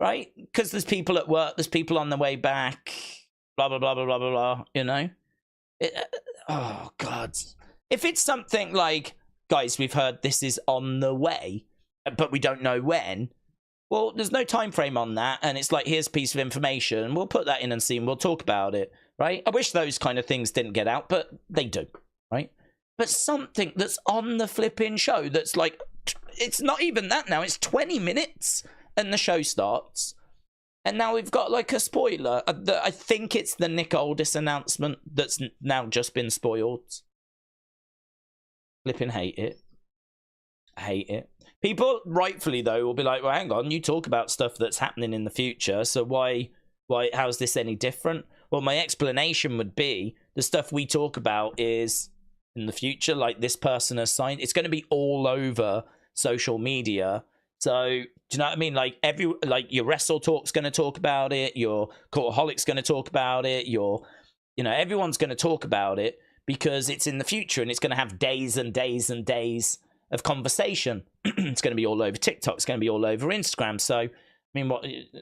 right? Because there's people at work, there's people on the way back, blah, blah, blah, blah, blah, blah, blah, you know? Oh, God. If it's something like, guys, we've heard this is on the way, but we don't know when, well, there's no time frame on that, and it's like, here's a piece of information, we'll put that in and see, and we'll talk about it, right? I wish those kind of things didn't get out, but they do, right? But something that's on the flipping show that's like, it's not even that now, it's 20 minutes and the show starts. And now we've got like a spoiler. I think it's the Nick Aldis announcement that's now just been spoiled. Flipping hate it. I hate it. People, rightfully though, will be like, well, hang on, you talk about stuff that's happening in the future, so how's this any different? Well, my explanation would be, the stuff we talk about is... in the future, like this person has signed, it's going to be all over social media. So do you know what I mean? Like your Wrestle Talk's going to talk about it, your Cultaholic's going to talk about it, everyone's going to talk about it because it's in the future and it's going to have days and days and days of conversation. It's going to be all over TikTok, it's going to be all over Instagram. So I mean,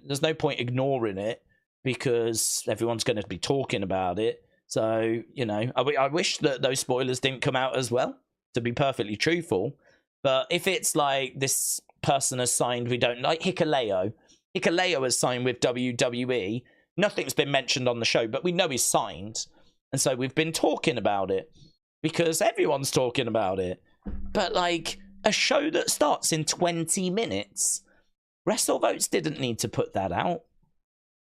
there's no point ignoring it because everyone's going to be talking about it. So, I wish that those spoilers didn't come out as well, to be perfectly truthful. But if it's like this person has signed, we don't like Hikuleo. Hikuleo has signed with WWE. Nothing's been mentioned on the show, but we know he's signed. And so we've been talking about it because everyone's talking about it. But like a show that starts in 20 minutes, WrestleVotes didn't need to put that out.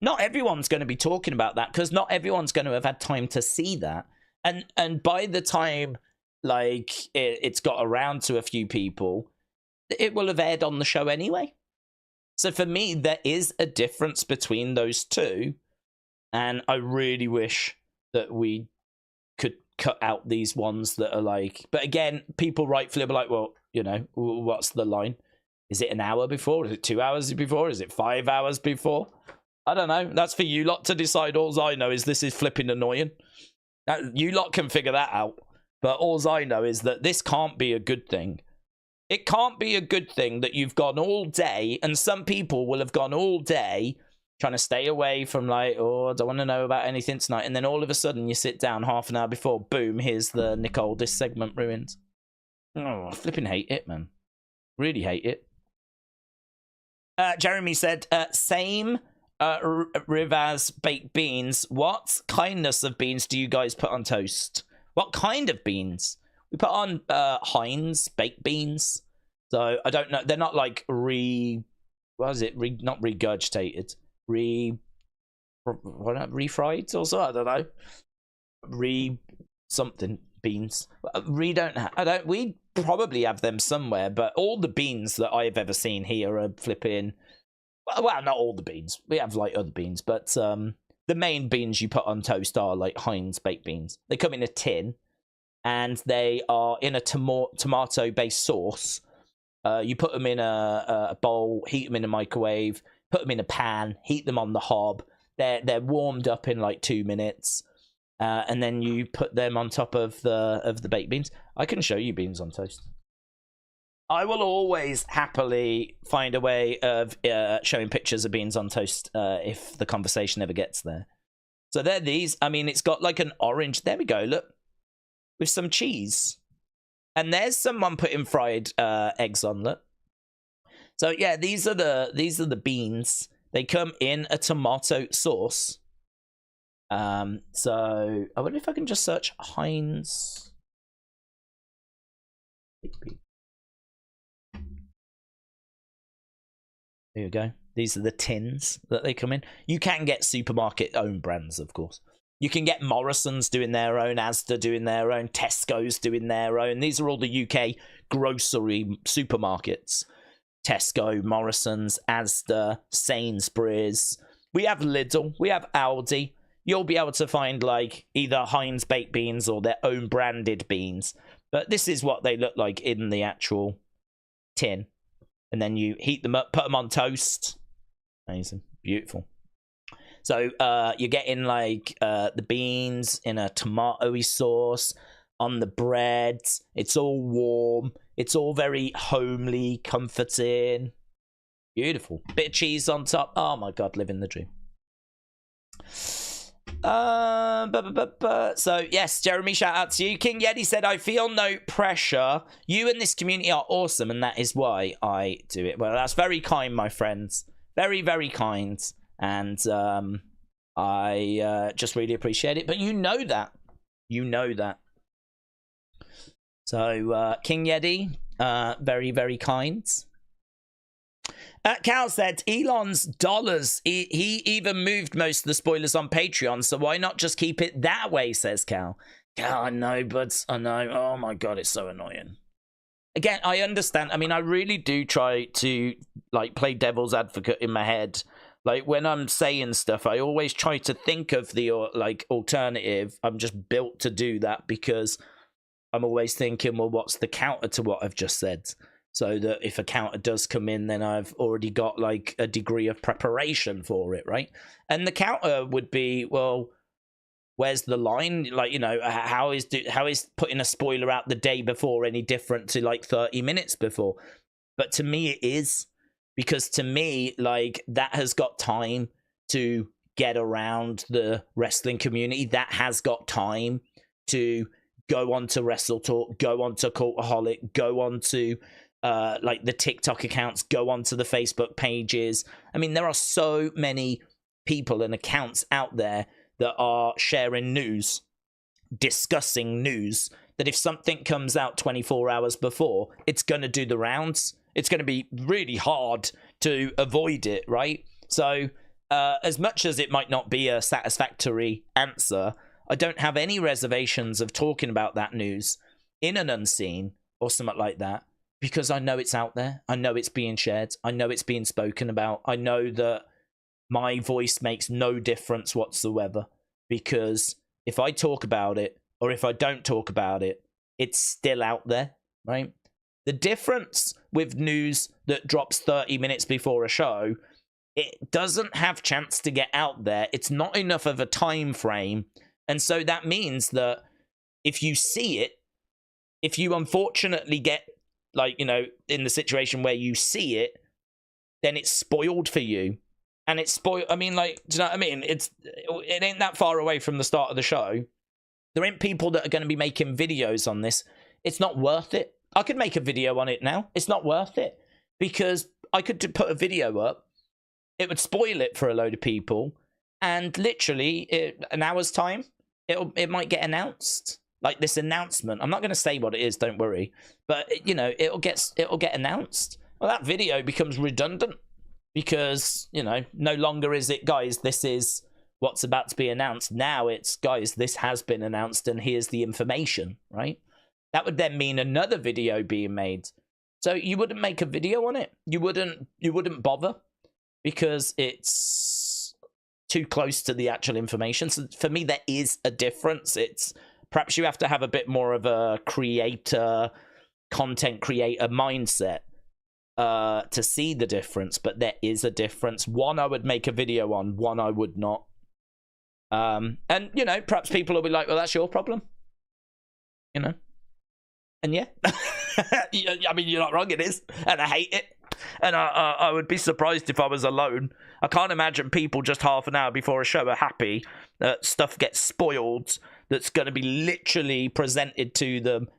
Not everyone's going to be talking about that because not everyone's going to have had time to see that. And by the time like it's got around to a few people, it will have aired on the show anyway. So for me, there is a difference between those two. And I really wish that we could cut out these ones that are like... But again, people rightfully be like, well, what's the line? Is it an hour before? Is it 2 hours before? Is it 5 hours before? I don't know. That's for you lot to decide. All I know is this is flipping annoying. You lot can figure that out. But all I know is that this can't be a good thing. It can't be a good thing that you've gone all day, and some people will have gone all day trying to stay away from like, oh, I don't want to know about anything tonight. And then all of a sudden you sit down half an hour before, boom, here's the Nick Aldis segment ruined. Oh, I flipping hate it, man. Really hate it. Jeremy said, same... Rivaz baked beans. What kindness of beans do you guys put on toast? What kind of beans? We put on Heinz baked beans. So I don't know. They're not like not regurgitated. Refried or so? I don't know. Something beans. We probably have them somewhere, but all the beans that I've ever seen here are flipping. Well, not all the beans. We have like other beans, but the main beans you put on toast are like Heinz baked beans. They come in a tin, and they are in a tomato-based sauce. You put them in a bowl, heat them in a microwave, put them in a pan, heat them on the hob. They're warmed up in like 2 minutes, and then you put them on top of the baked beans. I can show you beans on toast. I will always happily find a way of showing pictures of beans on toast if the conversation ever gets there. So they're these. I mean, it's got like an orange. There we go. Look, with some cheese, and there's someone putting fried eggs on. Look. So yeah, these are the beans. They come in a tomato sauce. So I wonder if I can just search Heinz. There you go. These are the tins that they come in. You can get supermarket own brands, of course. You can get Morrison's doing their own, Asda doing their own, Tesco's doing their own. These are all the UK grocery supermarkets. Tesco, Morrison's, Asda, Sainsbury's. We have Lidl, we have Aldi. You'll be able to find like either Heinz baked beans or their own branded beans. But this is what they look like in the actual tin. And then you heat them up, put them on toast. Amazing. Beautiful. So you're getting like the beans in a tomatoey sauce on the bread. It's all warm. It's all very homely, comforting. Beautiful. Bit of cheese on top. Oh my God, living the dream. So yes, Jeremy, shout out to you. King Yeti said, I feel no pressure. You and this community are awesome, and that is why I do it. Well, that's very kind, my friends. Very, very kind. And I just really appreciate it. But you know that. You know that. So King Yeti, very, very kind. Cal said, Elon's dollars. He even moved most of the spoilers on Patreon, so why not just keep it that way, says Cal. Cal, I know, but I know. Oh my God, it's so annoying. Again, I understand. I mean, I really do try to, like, play devil's advocate in my head. Like, when I'm saying stuff, I always try to think of the, like, alternative. I'm just built to do that because I'm always thinking, well, what's the counter to what I've just said? So that if a counter does come in, then I've already got like a degree of preparation for it, right? And the counter would be, well, where's the line? Like, you know, how is putting a spoiler out the day before any different to like 30 minutes before? But to me, it is, because to me, like, that has got time to get around the wrestling community. That has got time to go on to Wrestle Talk, go on to Cultaholic, go on to like the TikTok accounts, go onto the Facebook pages. I mean, there are so many people and accounts out there that are sharing news, discussing news, that if something comes out 24 hours before, it's going to do the rounds. It's going to be really hard to avoid it, right? So as much as it might not be a satisfactory answer, I don't have any reservations of talking about that news in an unseen or something like that. Because I know it's out there. I know it's being shared. I know it's being spoken about. I know that my voice makes no difference whatsoever. Because if I talk about it, or if I don't talk about it, it's still out there, right? The difference with news that drops 30 minutes before a show, it doesn't have chance to get out there. It's not enough of a time frame. And so that means that if you see it, if you unfortunately get, like, you know, in the situation where you see it, then it's spoiled for you. And it's spoiled. I mean, like, do you know what I mean? It ain't that far away from the start of the show. There ain't people that are going to be making videos on this. It's not worth it. I could make a video on it now. It's not worth it. Because I could put a video up. It would spoil it for a load of people. And literally, an hour's time, it might get announced. Like this announcement. I'm not going to say what it is, don't worry. But, you know, it'll get announced. Well, that video becomes redundant. Because, you know, no longer is it, guys, this is what's about to be announced. Now it's, guys, this has been announced and here's the information, right? That would then mean another video being made. So you wouldn't make a video on it. You wouldn't bother because it's too close to the actual information. So for me, there is a difference. It's perhaps you have to have a bit more of a content creator mindset to see the difference, but there is a difference. One I would make a video on, one I would not. And, you know, perhaps people will be like, well, that's your problem. You know? And yeah. I mean, you're not wrong, it is. And I hate it. And I would be surprised if I was alone. I can't imagine people just half an hour before a show are happy that stuff gets spoiled that's going to be literally presented to them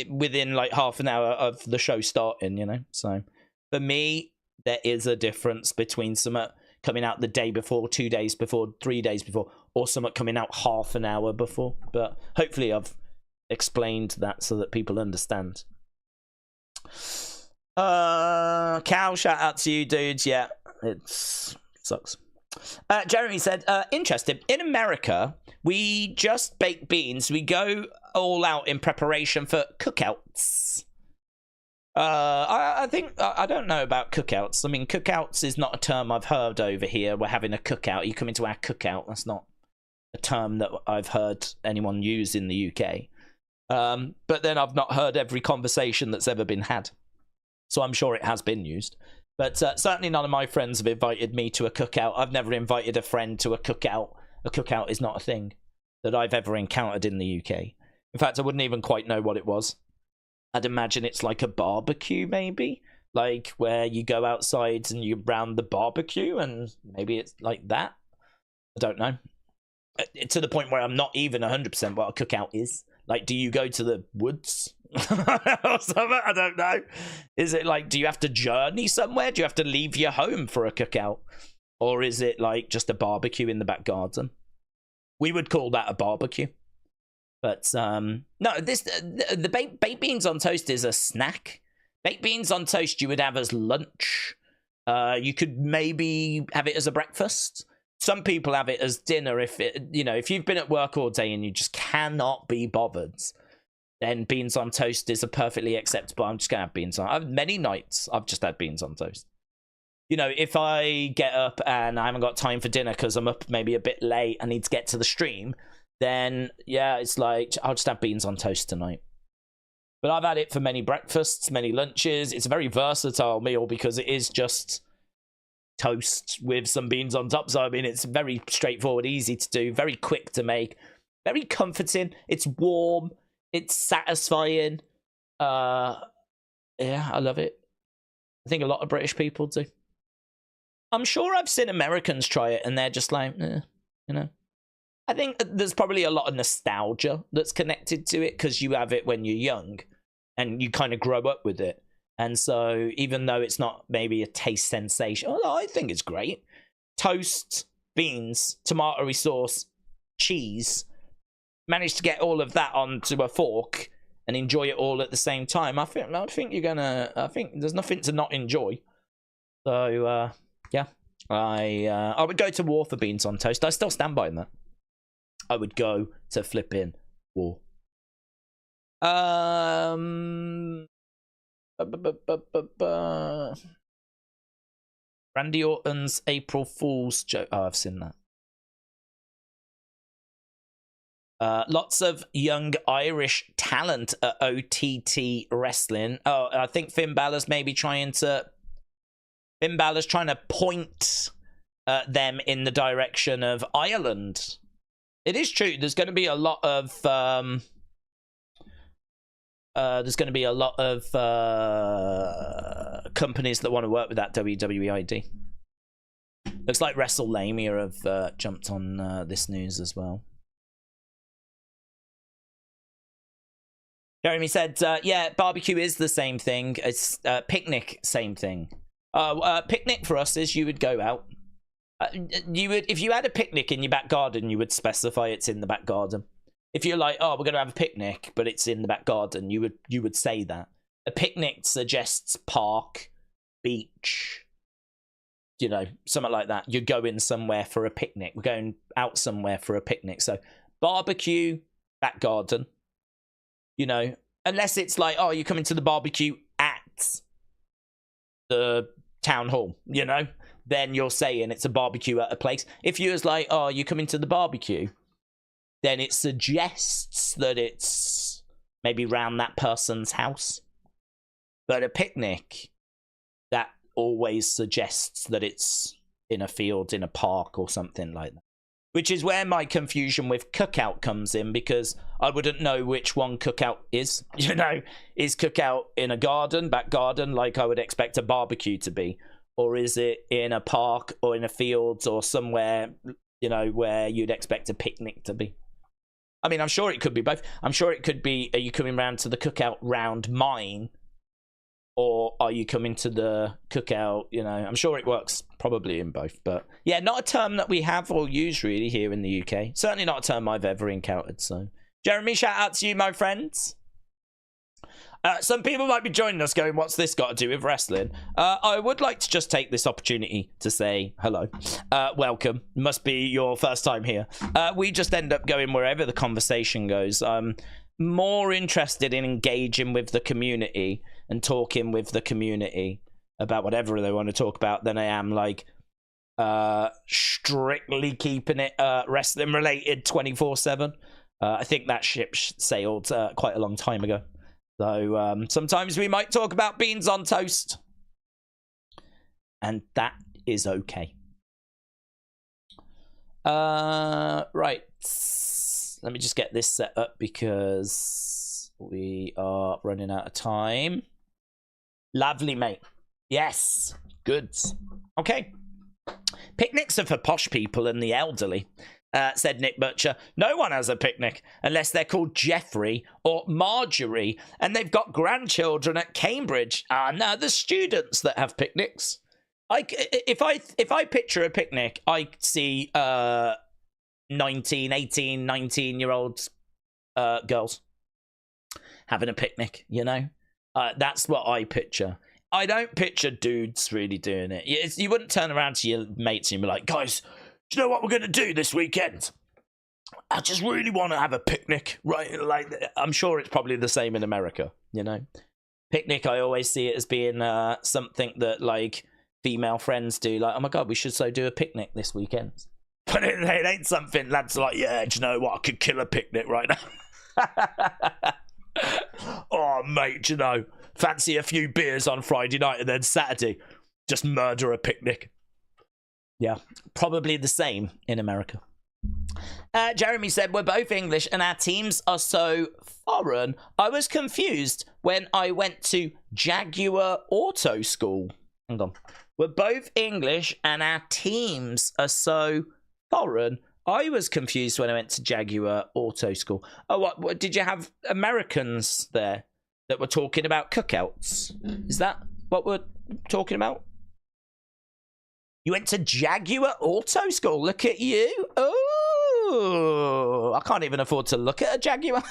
within like half an hour of the show starting, you know? So for me, there is a difference between some coming out the day before, 2 days before, 3 days before, or something coming out half an hour before. But hopefully I've explained that so that people understand. Cal, shout out to you, dudes. Yeah, it sucks. Jeremy said, interested. In America, we just bake beans. We go all out in preparation for cookouts. I think, I don't know about cookouts. I mean, cookouts is not a term I've heard over here. We're having a cookout. You come into our cookout. That's not a term that I've heard anyone use in the UK. But then I've not heard every conversation that's ever been had. So I'm sure it has been used. But certainly none of my friends have invited me to a cookout. I've never invited a friend to a cookout. A cookout is not a thing that I've ever encountered in the UK. In fact, I wouldn't even quite know what it was. I'd imagine it's like a barbecue, maybe? Like where you go outside and you round the barbecue, and maybe it's like that? I don't know. To the point where I'm not even 100% what a cookout is. Like, do you go to the woods or something? I don't know. Is it like, do you have to journey somewhere? Do you have to leave your home for a cookout? Or is it like just a barbecue in the back garden? We would call that a barbecue. But no, the baked beans on toast is a snack. Baked beans on toast you would have as lunch. You could maybe have it as a breakfast. Some people have it as dinner. If you've been at work all day and you just cannot be bothered, then beans on toast is a perfectly acceptable. I'm just gonna have beans on. Many nights I've just had beans on toast. You know, if I get up and I haven't got time for dinner because I'm up maybe a bit late, I need to get to the stream, then yeah, it's like I'll just have beans on toast tonight. But I've had it for many breakfasts, many lunches. It's a very versatile meal because it is just toast with some beans on top. So I mean, it's very straightforward, easy to do, very quick to make, very comforting. It's warm, it's satisfying. Yeah, I love it. I think a lot of British people do. I'm sure I've seen Americans try it and they're just like, you know. I think there's probably a lot of nostalgia that's connected to it because you have it when you're young and you kind of grow up with it. And so even though it's not maybe a taste sensation, although I think it's great, toast, beans, tomatoey sauce, cheese, manage to get all of that onto a fork and enjoy it all at the same time. I think there's nothing to not enjoy. So yeah, I would go to war for beans on toast. I still stand by that. I would go to flipping war. Randy Orton's April Fool's joke. Oh, I've seen that. Lots of young Irish talent at OTT Wrestling. Oh, I think Finn Balor's trying to point them in the direction of Ireland. It is true. There's going to be a lot of companies that want to work with that WWE ID. Looks like WrestleMania have jumped on this news as well. Jeremy said, yeah, barbecue is the same thing. It's picnic, same thing. Picnic for us is you would go out. If you had a picnic in your back garden, you would specify it's in the back garden. If you're like, oh, we're going to have a picnic, but it's in the back garden, you would say that. A picnic suggests park, beach, you know, something like that. You're going somewhere for a picnic. We're going out somewhere for a picnic. So barbecue, back garden, you know, unless it's like, oh, you're coming to the barbecue at the town hall, you know, then you're saying it's a barbecue at a place. If you was like, oh, you're coming to the barbecue, then it suggests that it's maybe round that person's house. But a picnic, that always suggests that it's in a field, in a park or something like that. Which is where my confusion with cookout comes in, because I wouldn't know which one cookout is. You know, is cookout in a garden, back garden, like I would expect a barbecue to be? Or is it in a park or in a field or somewhere, you know, where you'd expect a picnic to be? I mean, I'm sure it could be both. I'm sure it could be, are you coming round to the cookout round mine? or are you coming to the cookout? You know, I'm sure it works probably in both, but yeah, not a term that we have or use really here in the UK. Certainly not a term I've ever encountered. So, Jeremy, shout out to you, my friends. Some people might be joining us going, what's this got to do with wrestling? I would like to just take this opportunity to say hello. Welcome. Must be your first time here. We just end up going wherever the conversation goes. I'm more interested in engaging with the community and talking with the community about whatever they want to talk about than I am like strictly keeping it wrestling related 24/7. I think that ship sailed quite a long time ago. So sometimes we might talk about beans on toast. And that is okay. Right. Let me just get this set up because we are running out of time. Lovely, mate. Yes. Good. Okay. Picnics are for posh people and the elderly. Said Nick Butcher. No one has a picnic unless they're called Jeffrey or Marjorie and they've got grandchildren at Cambridge. No, the students that have picnics. If I picture a picnic, I see 19-year-olds girls having a picnic, you know? That's what I picture. I don't picture dudes really doing it. You wouldn't turn around to your mates and be like, guys, do you know what we're going to do this weekend? I just really want to have a picnic, right? Like, I'm sure it's probably the same in America, you know? Picnic, I always see it as being something that, like, female friends do. Like, oh my God, we should so do a picnic this weekend. But it ain't something lads are like, yeah, do you know what? I could kill a picnic right now. Oh, mate, do you know, fancy a few beers on Friday night and then Saturday, just murder a picnic. Yeah, probably the same in America. Jeremy said, we're both English and our teams are so foreign. I was confused when I went to Jaguar Auto School. Hang on. We're both English and our teams are so foreign. I was confused when I went to Jaguar Auto School. Oh, what did you have Americans there that were talking about cookouts? Is that what we're talking about? You went to Jaguar Auto School. Look at you. Oh, I can't even afford to look at a Jaguar,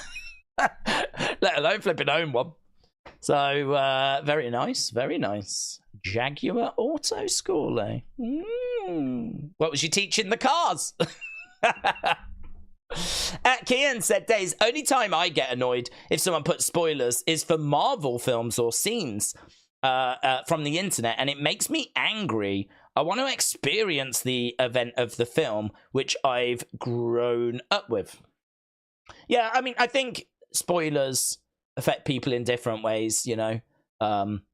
let alone flipping own one. So, very nice. Very nice. Jaguar Auto School, eh? What was you teaching the cars? Kian said, Days, only time I get annoyed if someone puts spoilers is for Marvel films or scenes from the internet, and it makes me angry. I want to experience the event of the film, which I've grown up with. Yeah, I mean, I think spoilers affect people in different ways, you know.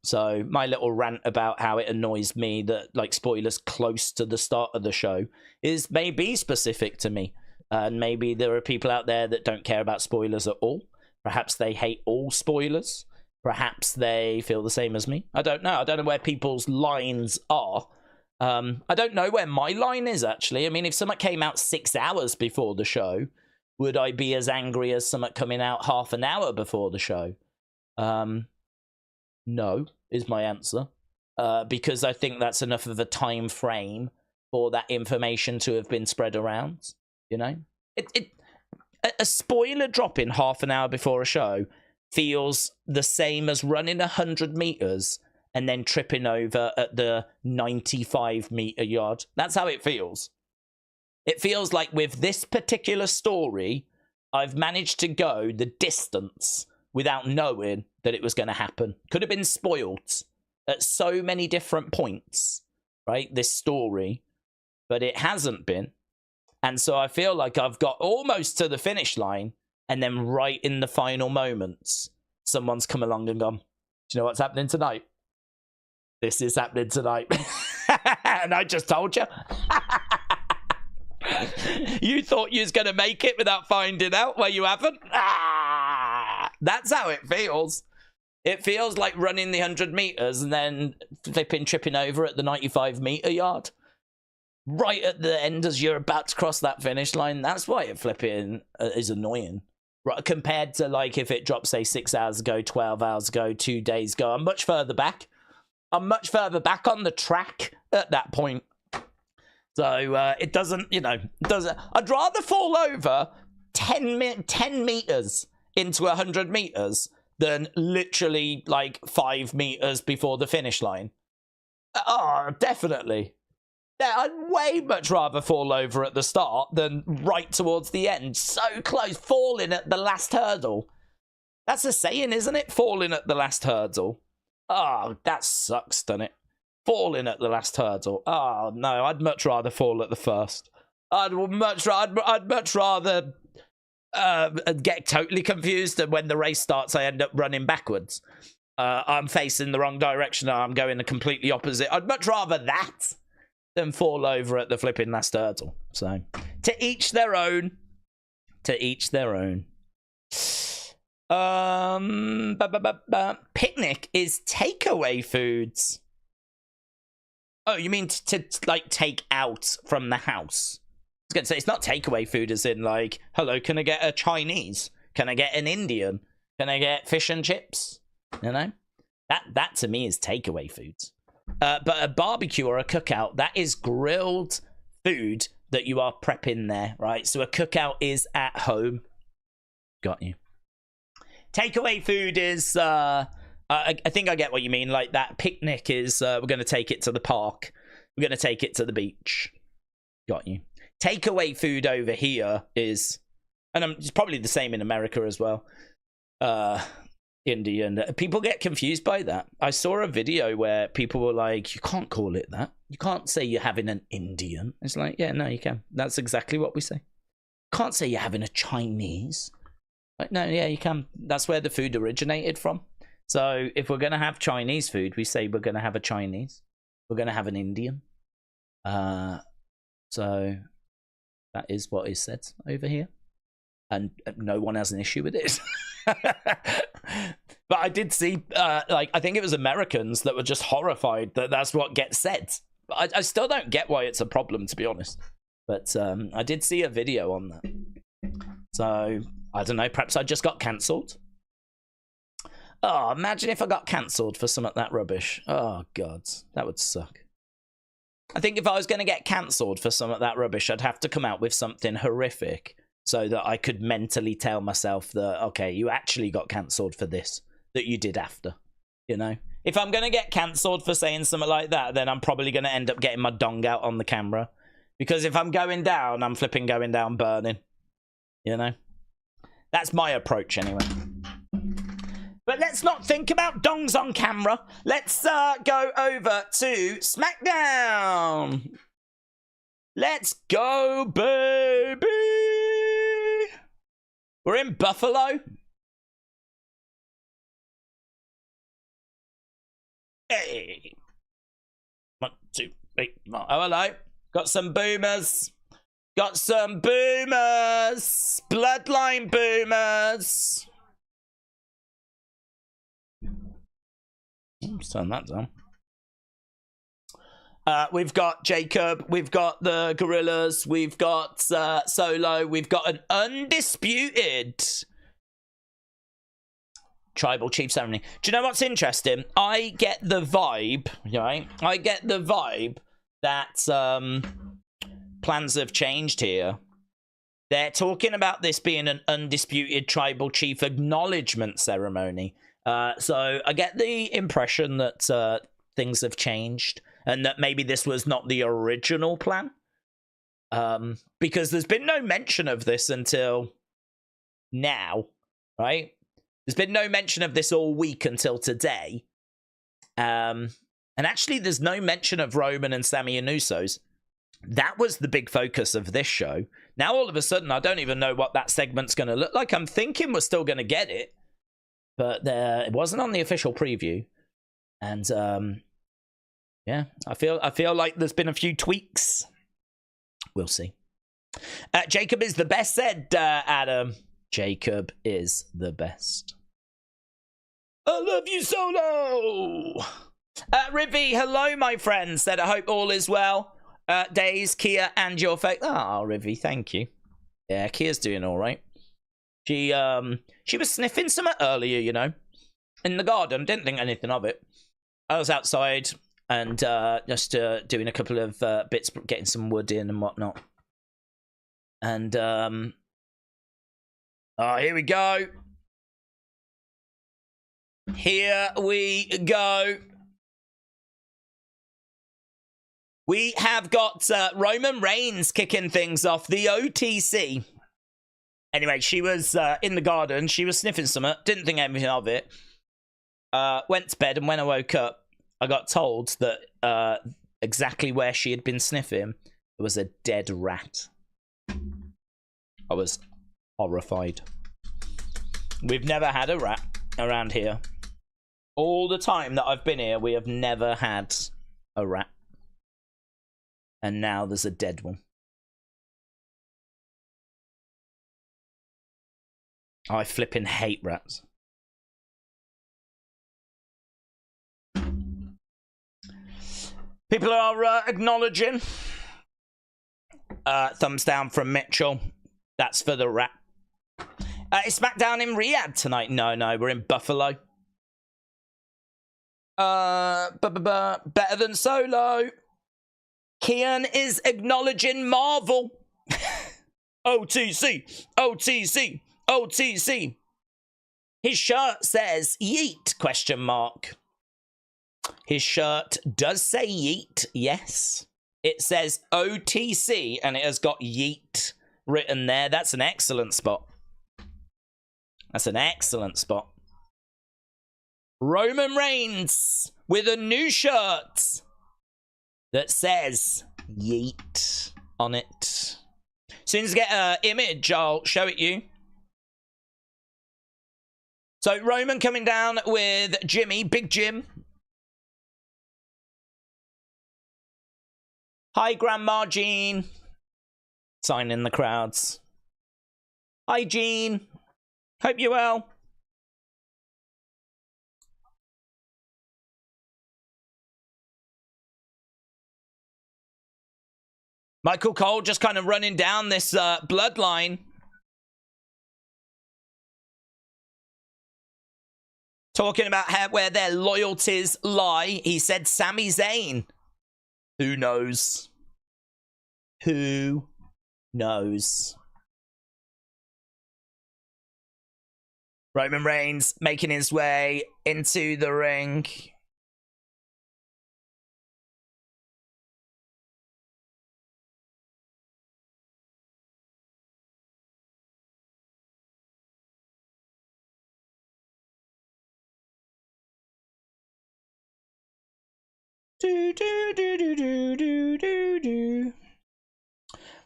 So my little rant about how it annoys me that, like, spoilers close to the start of the show is maybe specific to me. And maybe there are people out there that don't care about spoilers at all. Perhaps they hate all spoilers. Perhaps they feel the same as me. I don't know. I don't know where people's lines are. I don't know where my line is, actually. I mean, if something came out 6 hours before the show, would I be as angry as something coming out half an hour before the show? No, is my answer. Because I think that's enough of a time frame for that information to have been spread around, you know? A spoiler dropping half an hour before a show feels the same as running 100 meters and then tripping over at the 95-meter yard. That's how it feels. It feels like with this particular story, I've managed to go the distance without knowing that it was going to happen. Could have been spoiled at so many different points, right? This story, but it hasn't been. And so I feel like I've got almost to the finish line, and then right in the final moments, someone's come along and gone, do you know what's happening tonight? This is happening tonight. And I just told you. You thought you was going to make it without finding out? Well, you haven't. That's how it feels. It feels like running the 100 meters and then tripping over at the 95-meter yard. Right at the end as you're about to cross that finish line. That's why it flipping is annoying. compared to like if it dropped, say, 6 hours ago, 12 hours ago, 2 days ago. I'm much further back. I'm much further back on the track at that point. So it doesn't, you know, doesn't. I'd rather fall over 10 meters into 100 meters than literally like 5 meters before the finish line. Oh, definitely. Yeah, I'd way much rather fall over at the start than right towards the end. So close, falling at the last hurdle. That's a saying, isn't it? Falling at the last hurdle. Oh, that sucks, doesn't it? Falling at the last hurdle. Oh, no, I'd much rather fall at the first. I'd much rather get totally confused, and when the race starts, I end up running backwards. I'm facing the wrong direction. I'm going the completely opposite. I'd much rather that than fall over at the flipping last hurdle. So, to each their own. To each their own. Picnic is takeaway foods. Oh, you mean to like take out from the house? I was going to say, it's not takeaway food as in like, hello, can I get a Chinese? Can I get an Indian? Can I get fish and chips? You know? That to me is takeaway foods. But a barbecue or a cookout, that is grilled food that you are prepping there, right? So a cookout is at home. Got you. Takeaway food is... I think I get what you mean. Like that picnic is, we're going to take it to the park. We're going to take it to the beach. Got you. Takeaway food over here is, and it's probably the same in America as well. Indian. People get confused by that. I saw a video where people were like, you can't call it that. You can't say you're having an Indian. It's like, yeah, no, you can. That's exactly what we say. You can't say you're having a Chinese. Like, no, yeah, you can. That's where the food originated from. So if we're going to have Chinese food, we say we're going to have a Chinese. We're going to have an Indian. So that is what is said over here. And no one has an issue with it. But I did see, like, I think it was Americans that were just horrified that that's what gets said. I still don't get why it's a problem, to be honest. But I did see a video on that. So, I don't know, perhaps I just got cancelled. Oh, imagine if I got cancelled for some of that rubbish. Oh, God, that would suck. I think if I was going to get cancelled for some of that rubbish, I'd have to come out with something horrific so that I could mentally tell myself that, okay, you actually got cancelled for this, that you did after, you know? If I'm going to get cancelled for saying something like that, then I'm probably going to end up getting my dong out on the camera. Because if I'm going down, I'm flipping going down burning, you know? That's my approach anyway. But let's not think about dongs on camera. Let's go over to Smackdown. Let's go, baby. We're in Buffalo. Hey. 1, 2, 3, 4. Oh, hello. Got some boomers. Got some boomers. Bloodline boomers. Let's turn that down. We've got Jacob, we've got the Gorillas, we've got Solo, we've got an undisputed Tribal Chief Ceremony. Do you know what's interesting? I get the vibe, right? I get the vibe that plans have changed here. They're talking about this being an undisputed Tribal Chief Acknowledgement Ceremony. So I get the impression that things have changed and that maybe this was not the original plan. Because there's been no mention of this until now, right? There's been no mention of this all week until today. And actually, there's no mention of Roman and Sami and Usos. That was the big focus of this show. Now, all of a sudden, I don't even know what that segment's going to look like. I'm thinking we're still going to get it. But it wasn't on the official preview. And, yeah, I feel like there's been a few tweaks. We'll see. Jacob is the best, said Adam. Jacob is the best. I love you, Solo! Rivi, hello, my friend. Said, I hope all is well. Days, Kia, and your face. Oh, Rivi, thank you. Yeah, Kia's doing all right. She was sniffing something earlier, you know, in the garden. Didn't think anything of it. I was outside and just doing a couple of bits, getting some wood in and whatnot. And oh, here we go. Here we go. We have got Roman Reigns kicking things off, the OTC. Anyway, she was in the garden. She was sniffing something. Didn't think anything of it. Went to bed, and when I woke up, I got told that exactly where she had been sniffing was a dead rat. I was horrified. We've never had a rat around here. All the time that I've been here, we have never had a rat. And now there's a dead one. I flipping hate rats. People are acknowledging. Thumbs down from Mitchell. That's for the rat. Is Smackdown in Riyadh tonight? No, we're in Buffalo. Better than Solo. Kian is acknowledging Marvel. OTC, OTC, OTC. His shirt says yeet, question mark. His shirt does say yeet, yes. It says OTC and it has got yeet written there. That's an excellent spot. That's an excellent spot. Roman Reigns with a new shirt that says yeet on it. As soon as I get an image, I'll show it you. So Roman coming down with Jimmy, Big Jim. Hi, Grandma Jean. Sign in the crowds. Hi, Jean. Hope you're well. Michael Cole just kind of running down this bloodline. Talking about where their loyalties lie. He said Sami Zayn. Who knows? Who knows? Roman Reigns making his way into the ring.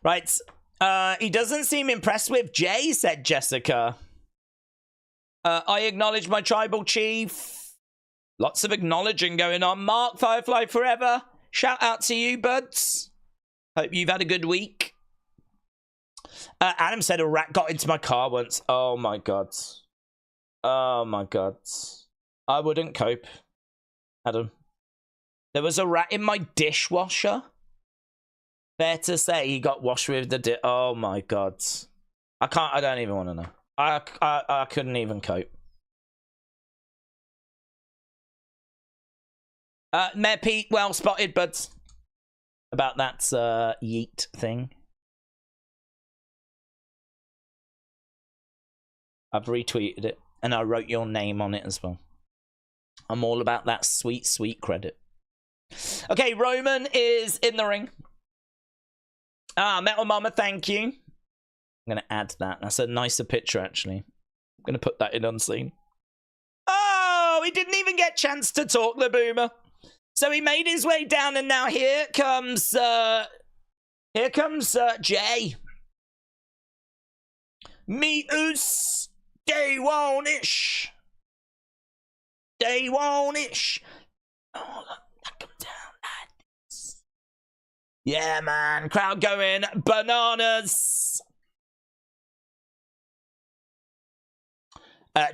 Right. He doesn't seem impressed with Jay, said Jessica. I acknowledge my tribal chief. Lots of acknowledging going on. Mark, Firefly Forever. Shout out to you, buds. Hope you've had a good week. Adam said a rat got into my car once. Oh my god. Oh my god. I wouldn't cope. Adam. There was a rat in my dishwasher. Fair to say he got washed with the oh my god. I don't even want to know. I couldn't even cope. Mayor Pete, well spotted, buds. About that yeet thing. I've retweeted it. And I wrote your name on it as well. I'm all about that sweet, sweet credit. Okay, Roman is in the ring. Metal Mama, thank you. I'm going to add that. That's a nicer picture, actually. I'm going to put that in unseen. Oh, he didn't even get a chance to talk, the boomer. So he made his way down, and now here comes Jay. Me Oos. Day one-ish. Day one-ish. Oh, look, come down like this. Yeah, man. Crowd going bananas.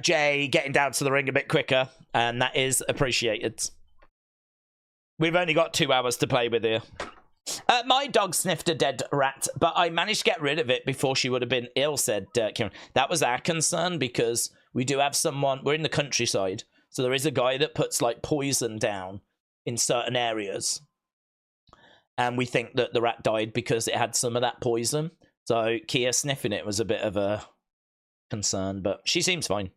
Jay getting down to the ring a bit quicker, and that is appreciated. We've only got 2 hours to play with here. My dog sniffed a dead rat, but I managed to get rid of it before she would have been ill, said Kieran. That was our concern because we do have someone, we're in the countryside, so there is a guy that puts like poison down in certain areas. And we think that the rat died because it had some of that poison. So Kia sniffing it was a bit of a concern, but she seems fine.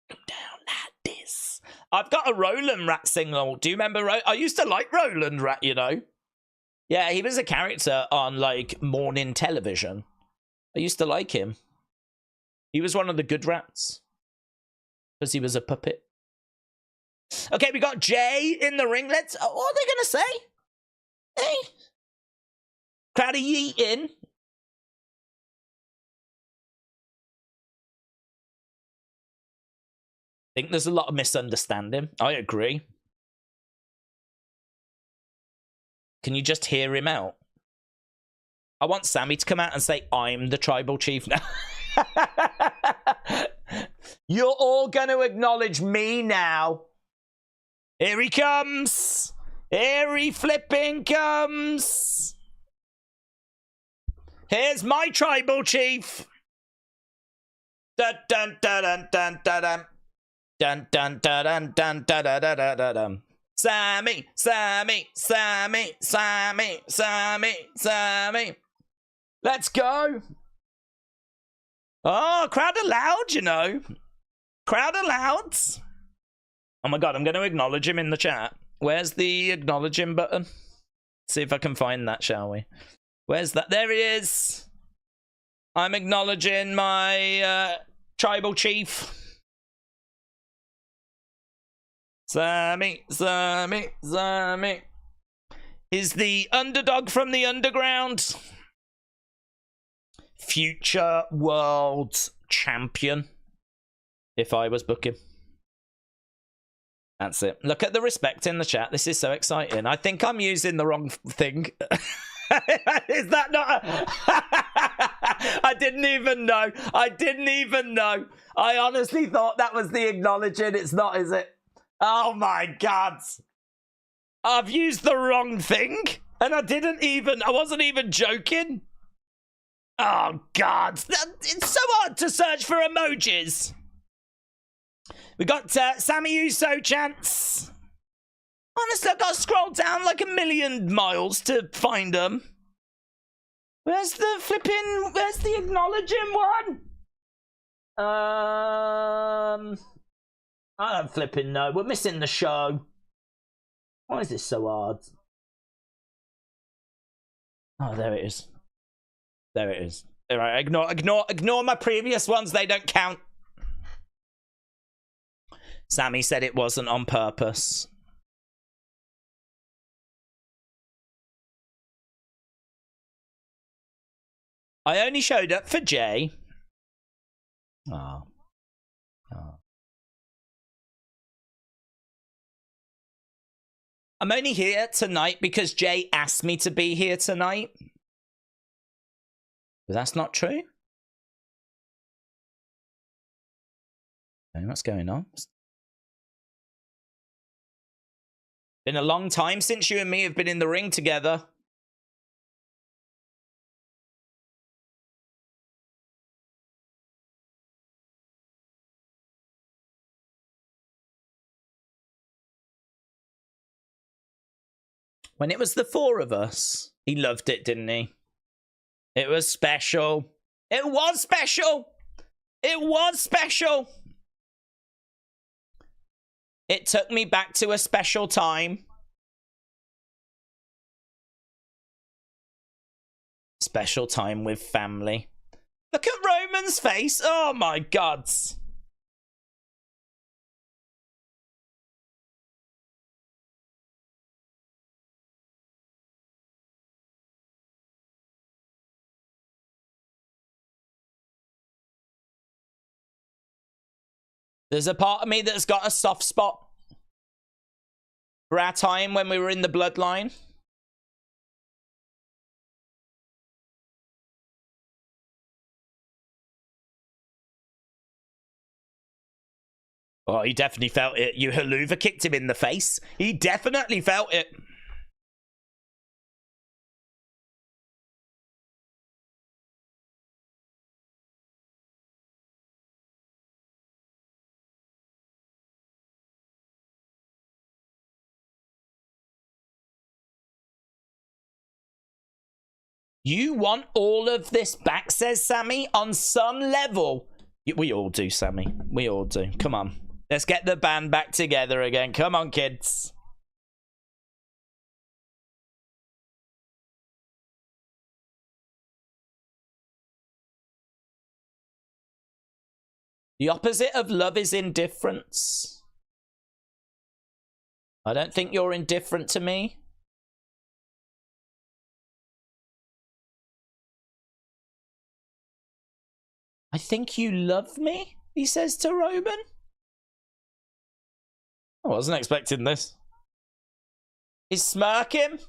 Come down like this. I've got a Roland rat single. Do you remember? I used to like Roland rat, you know. Yeah, he was a character on like morning television. I used to like him. He was one of the good rats because he was a puppet. Okay, we got Jay in the ring. Let's. What are they gonna say? Hey, crowd of yeeting. I think there's a lot of misunderstanding. I agree. Can you just hear him out? I want Sami to come out and say, I'm the tribal chief now. You're all going to acknowledge me now. Here he comes. Here he flipping comes. Here's my tribal chief. Dun dun dun dun dun dun dun. Dun dun dun dun dun dun dun dun dun dun. Sami, Sami, Sami, Sami, Sami, Sami. Let's go. Oh, crowd allowed, you know. Crowd allowed. Oh my god, I'm going to acknowledge him in the chat. Where's the acknowledge him button? See if I can find that, shall we? Where's that? There he is. I'm acknowledging my tribal chief. Sami, Sami, Sami. Is the underdog from the underground. Future world champion. If I was booking. That's it. Look at the respect in the chat. This is so exciting. I think I'm using the wrong thing. Is that not I didn't even know. I didn't even know. I honestly thought that was the acknowledging. It's not, is it? Oh my god. I've used the wrong thing. And I wasn't even joking. Oh god. It's so hard to search for emojis. We got Sami Uso chants. Honestly, I've got to scroll down like 1,000,000 miles to find them. Where's the acknowledging one? I don't flipping know. We're missing the show. Why is this so hard? Oh, there it is. There it is. All right, ignore my previous ones. They don't count. Sami said it wasn't on purpose. I only showed up for Jay. Oh. Oh. I'm only here tonight because Jay asked me to be here tonight. But that's not true. Okay, what's going on? Been a long time since you and me have been in the ring together. When it was the four of us, he loved it, didn't he? It was special. It was special. It was special. It took me back to a special time. Special time with family. Look at Roman's face. Oh my god. There's a part of me that's got a soft spot for our time when we were in the Bloodline. Oh, he definitely felt it. You Haluva kicked him in the face. He definitely felt it. You want all of this back, says Sami, on some level. We all do, Sami. We all do. Come on. Let's get the band back together again. Come on, kids. The opposite of love is indifference. I don't think you're indifferent to me. I think you love me, he says to Roman. I wasn't expecting this. Is smirk him?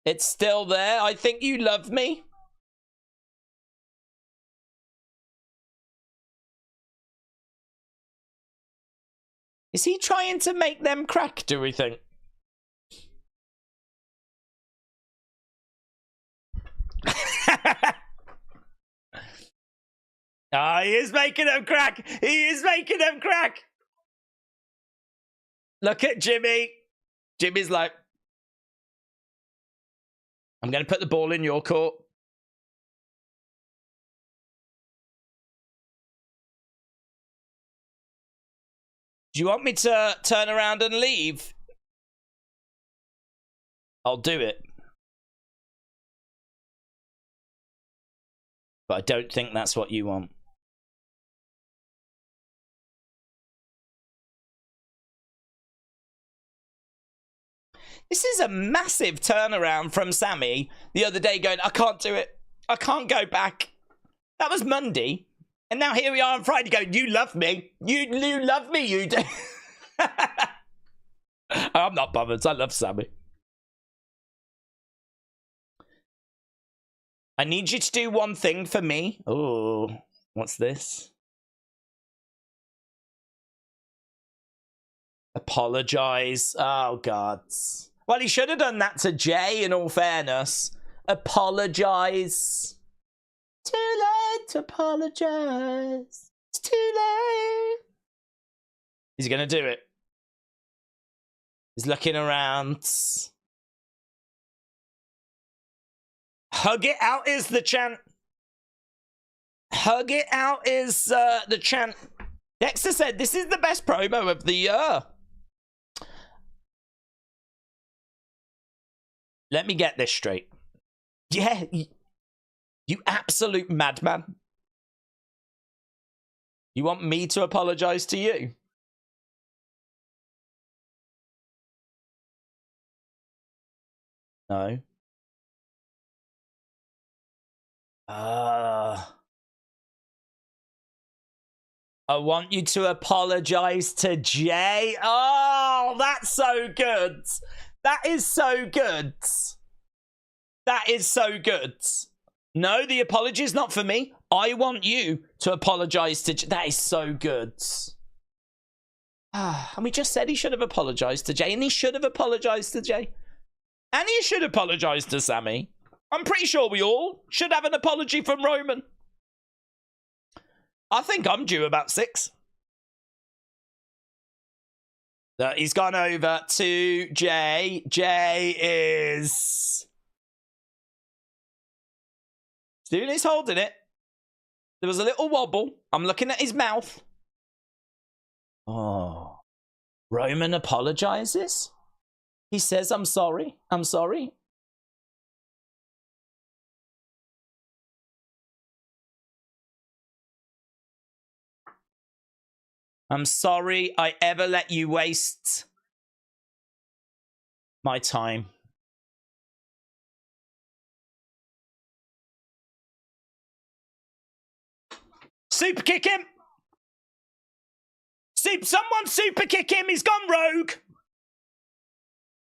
It's still there. I think you love me. Is he trying to make them crack, do we think? Ah, he is making them crack. He is making them crack. Look at Jimmy. Jimmy's like, I'm going to put the ball in your court. Do you want me to turn around and leave? I'll do it. But I don't think that's what you want. This is a massive turnaround from Sami the other day going, I can't do it. I can't go back. That was Monday. And now here we are on Friday going, you love me. You love me, you do. I'm not bothered. I love Sami. I need you to do one thing for me. Oh, what's this? Apologize. Oh, God. Well, he should have done that to Jay, in all fairness. Apologize. Too late to apologize. It's too late. He's going to do it. He's looking around. Hug it out is the chant. Hug it out is the chant. Dexter said, this is the best promo of the year. Let me get this straight. Yeah, you absolute madman. You want me to apologize to you? No. I want you to apologize to Jay. Oh, that's so good. That is so good. That is so good. No, the apology is not for me. I want you to apologize to Jay. That is so good. And we just said he should have apologized to Jay, and he should have apologized to Jay. And he should apologize to Sami. I'm pretty sure we all should have an apology from Roman. I think I'm due about 6. He's gone over to Jay. Jay is doing his holding it. There was a little wobble. I'm looking at his mouth. Oh. Roman apologizes. He says, I'm sorry. I'm sorry. I'm sorry I ever let you waste my time. Super kick him. Someone super kick him. He's gone rogue.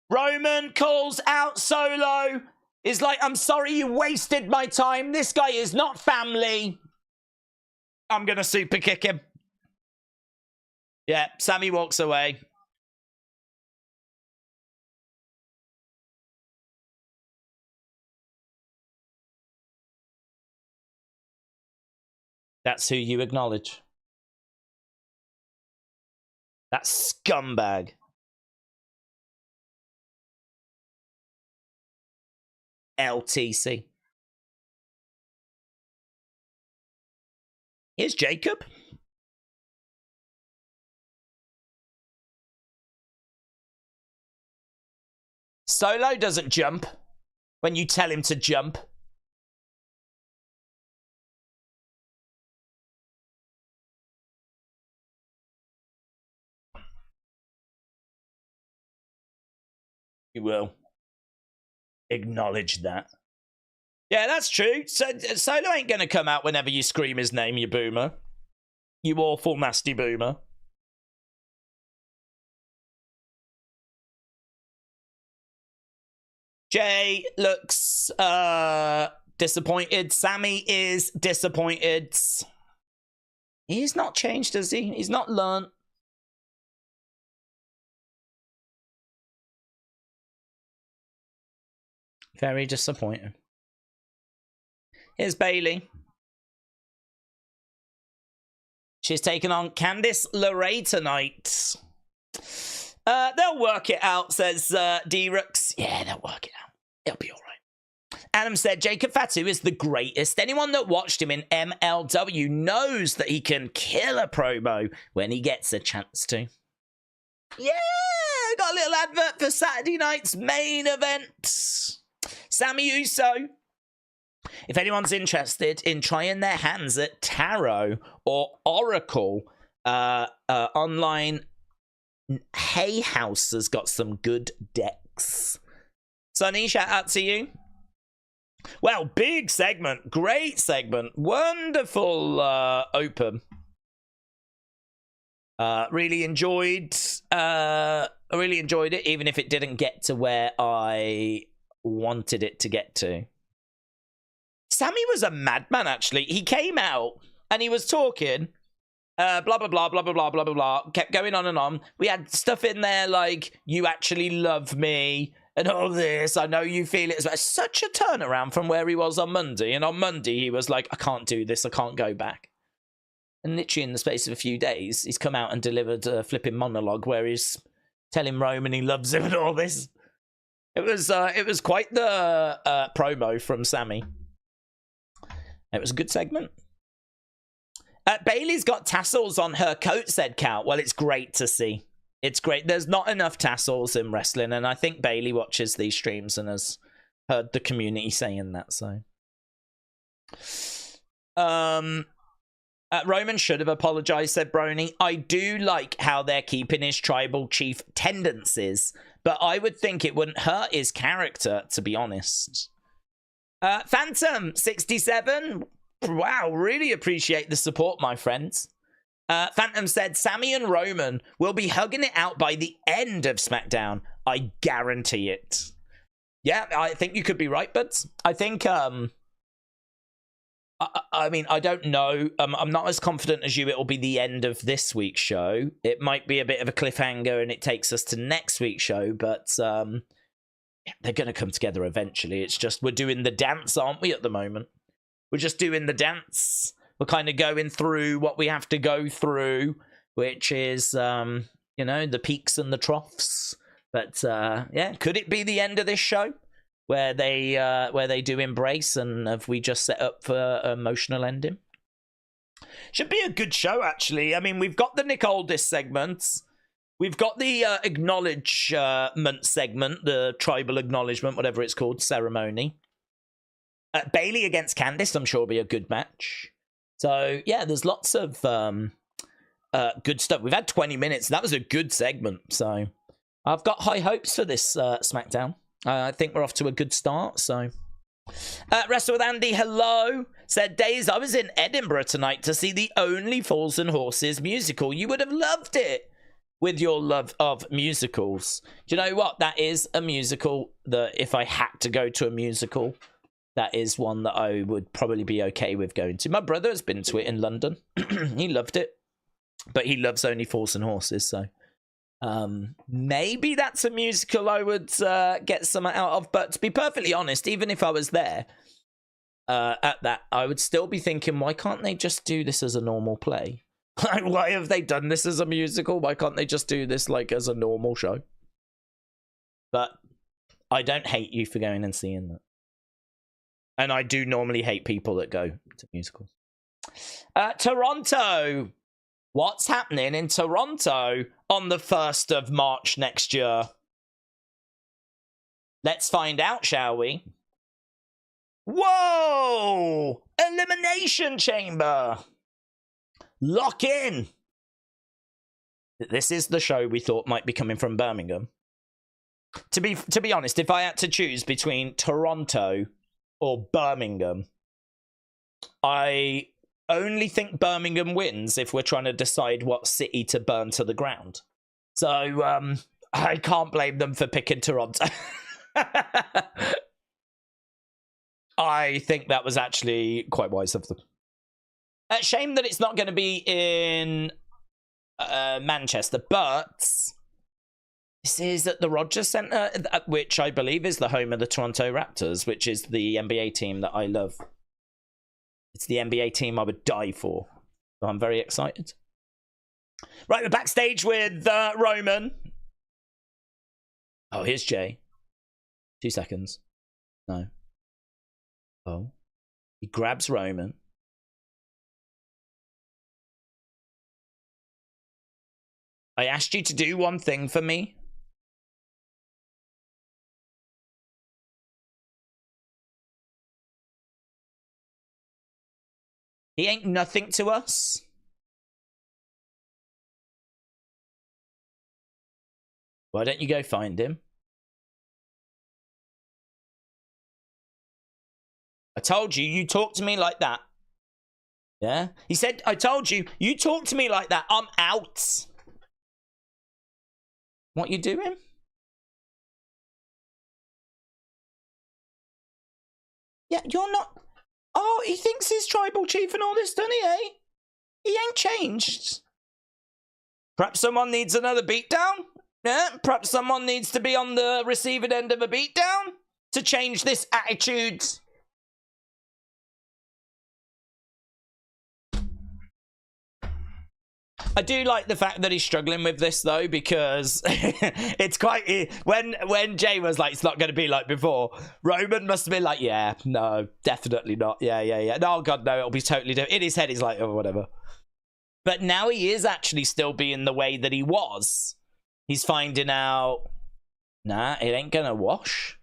Roman calls out Solo. He's like, I'm sorry you wasted my time. This guy is not family. I'm going to super kick him. Yeah, Sami walks away. That's who you acknowledge. That scumbag. LTC. Here's Jacob. Solo doesn't jump when you tell him to jump. You will acknowledge that. Yeah, that's true. So Solo ain't going to come out whenever you scream his name, you boomer. You awful, nasty boomer. Jay looks disappointed. Sami is disappointed. He's not changed, has he? He's not learnt. Very disappointing. Here's Bailey. She's taking on Candice LeRae tonight. They'll work it out, says D-Rux. Yeah, they'll work it out. It'll be all right. Adam said, Jacob Fatu is the greatest. Anyone that watched him in MLW knows that he can kill a promo when he gets a chance to. Yeah, got a little advert for Saturday night's main event. Sami Uso. If anyone's interested in trying their hands at Tarot or Oracle, online Hay House has got some good decks. Sonny, shout out to you. Well, big segment, great segment, wonderful open. Really enjoyed it, even if it didn't get to where I wanted it to get to. Sami was a madman, actually. He came out and he was talking, blah, blah, blah, blah, blah, blah, blah, blah, blah. Kept going on and on. We had stuff in there like, you actually love me and all this. I know you feel it. It's such a turnaround from where he was on Monday. And on Monday, he was like, I can't do this. I can't go back. And literally in the space of a few days, he's come out and delivered a flipping monologue where he's telling Roman he loves him and all this. It was quite the promo from Sami. It was a good segment. Bailey's got tassels on her coat, said Cal. Well, it's great to see. It's great. There's not enough tassels in wrestling, and I think Bailey watches these streams and has heard the community saying that, so. Roman should have apologized, said Brony. I do like how they're keeping his tribal chief tendencies, but I would think it wouldn't hurt his character, to be honest. Phantom 67. Wow, really appreciate the support, my friends. Phantom said Sami and Roman will be hugging it out by the end of SmackDown. I guarantee it. Yeah, I think you could be right, but I think I mean, I don't know. I'm not as confident as you. It will be the end of this week's show. It might be a bit of a cliffhanger and it takes us to next week's show, but they're going to come together eventually. It's just we're doing the dance, aren't we, at the moment? We're just doing the dance. We're kind of going through what we have to go through, which is, you know, the peaks and the troughs. But, yeah, could it be the end of this show where they do embrace and have we just set up for emotional ending? Should be a good show, actually. I mean, we've got the Nick Aldis segments. We've got the acknowledgement segment, the tribal acknowledgement, whatever it's called, ceremony. Bailey against Candice, I'm sure will be a good match. So, yeah, there's lots of good stuff. We've had 20 minutes. That was a good segment. So, I've got high hopes for this SmackDown. I think we're off to a good start. So, Wrestle with Andy, hello. Said, Days, I was in Edinburgh tonight to see the Only Fools and Horses musical. You would have loved it. with your love of musicals, do you know what? That is a musical that if I had to go to a musical, that is one that I would probably be okay with going to. My brother has been to it in London. He loved it. But he loves only Horse and Horses, so maybe that's a musical I would get something out of. But to be perfectly honest, even if I was there at that, I would still be thinking, why can't they just do this as a normal play? Why have they done this as a musical? Why can't they just do this like as a normal show? But I don't hate you for going and seeing that. And I do normally hate people that go to musicals. Toronto. What's happening in Toronto on the 1st of March next year? Let's find out, shall we? Whoa! Elimination Chamber! Lock in! This is the show we thought might be coming from Birmingham. To be honest, if I had to choose between Toronto or Birmingham, I only think Birmingham wins if we're trying to decide what city to burn to the ground. So, I can't blame them for picking Toronto. I think that was actually quite wise of them. Shame that it's not going to be in Manchester, but this is at the Rogers Centre, which I believe is the home of the Toronto Raptors, which is the NBA team that I love. It's the NBA team I would die for. So I'm very excited. Right, we're backstage with Roman. Oh, here's Jay. 2 seconds. No. Oh. He grabs Roman. I asked you to do one thing for me. He ain't nothing to us. Why don't you go find him? I told you, you talk to me like that. Yeah? He said, I told you, you talk to me like that. I'm out. What you doing? Yeah, you're not... Oh, he thinks he's tribal chief and all this, doesn't he, eh? He ain't changed. Perhaps someone needs another beatdown? Yeah, perhaps someone needs to be on the receiving end of a beatdown to change this attitude. I do like the fact that he's struggling with this, though, because it's quite... When Jay was like, it's not going to be like before, Roman must have been like, yeah, no, definitely not. Yeah. No, God, no, it'll be totally different. In his head, he's like, oh, whatever. But now he is actually still being the way that he was. He's finding out, nah, it ain't going to wash.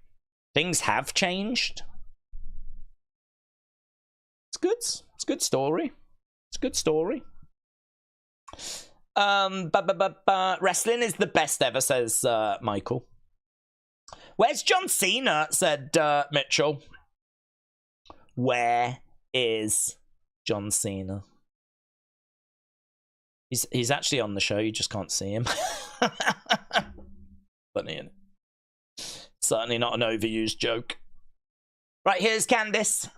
Things have changed. It's good. It's a good story. It's a good story. Wrestling is the best ever, says Michael. Where's John Cena? Said Mitchell. Where is John Cena? He's actually on the show, you just can't see him. Funny, isn't it? Certainly not an overused joke. Right, here's Candice.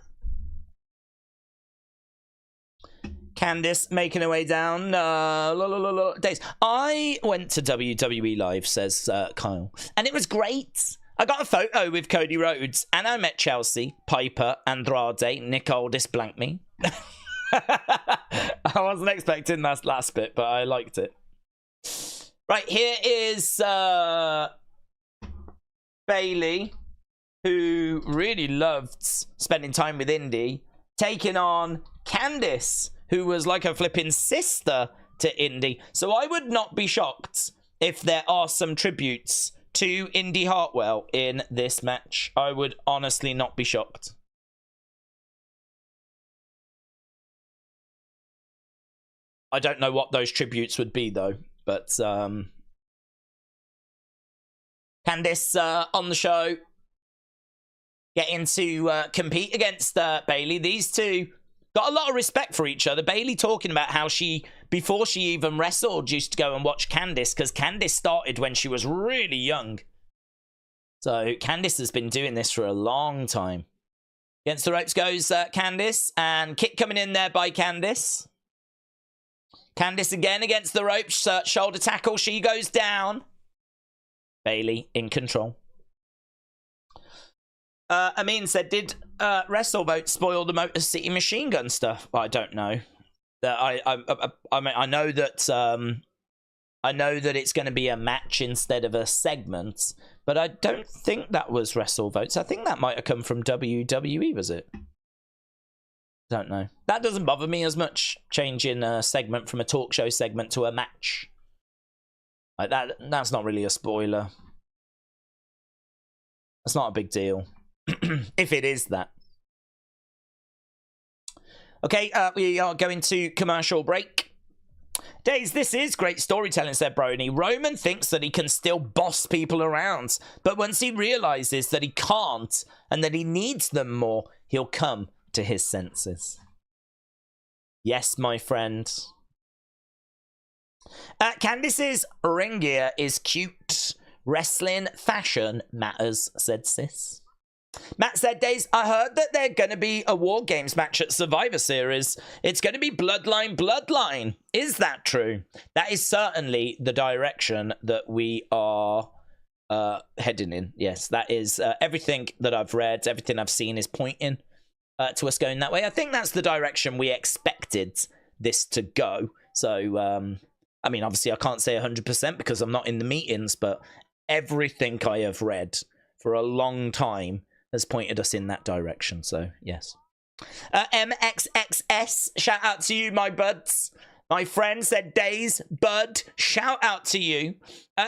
Candice making her way down. Days. I went to WWE Live, says Kyle, and it was great. I got a photo with Cody Rhodes, and I met Chelsea, Piper, Andrade, Nick Aldis blanked me. I wasn't expecting that last bit, but I liked it. Right, here is Bayley, who really loved spending time with Indy, taking on Candice, who was like a flipping sister to Indy. So I would not be shocked if there are some tributes to Indy Hartwell in this match. I would honestly not be shocked. I don't know what those tributes would be, though. But Candice on the show, getting to compete against Bayley. These two got a lot of respect for each other. Bayley talking about how she before she even wrestled, used to go and watch Candice, because Candice started when she was really young. So Candice has been doing this for a long time. Against the ropes goes Candice, and kick coming in there by Candice. Candice again against the ropes, shoulder tackle, she goes down. Bailey in control. Amin said, did WrestleVote spoil the Motor City Machine Gun stuff? Well, I don't know. I mean, I know that it's going to be a match instead of a segment, but I don't think that was WrestleVotes. I think that might have come from WWE, was it? Don't know. That doesn't bother me as much, changing a segment from a talk show segment to a match. Like that's not really a spoiler. That's not a big deal. If it is that. Okay, we are going to commercial break. Days, this is great storytelling, said Brony. Roman thinks that he can still boss people around, but once he realizes that he can't and that he needs them more, he'll come to his senses. Yes, my friend. Candice's ring gear is cute. Wrestling fashion matters, said Sis. Matt said, Days, I heard that they're going to be a War Games match at Survivor Series. It's going to be Bloodline. Is that true? That is certainly the direction that we are heading in. Yes, that is everything that I've read, everything I've seen is pointing to us going that way. I think that's the direction we expected this to go. So, I mean, obviously I can't say 100% because I'm not in the meetings, but everything I have read for a long time has pointed us in that direction. So, yes. MXXS, shout out to you, my buds. My friend said, Days, bud, shout out to you.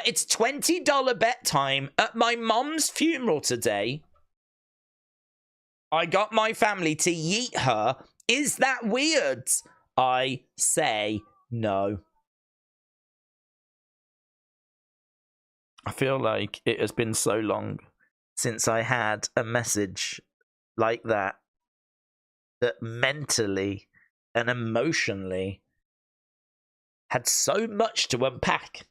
It's $20 bet time at my mom's funeral today. I got my family to yeet her. Is that weird? I say no. I feel like it has been so long since I had a message like that mentally and emotionally had so much to unpack.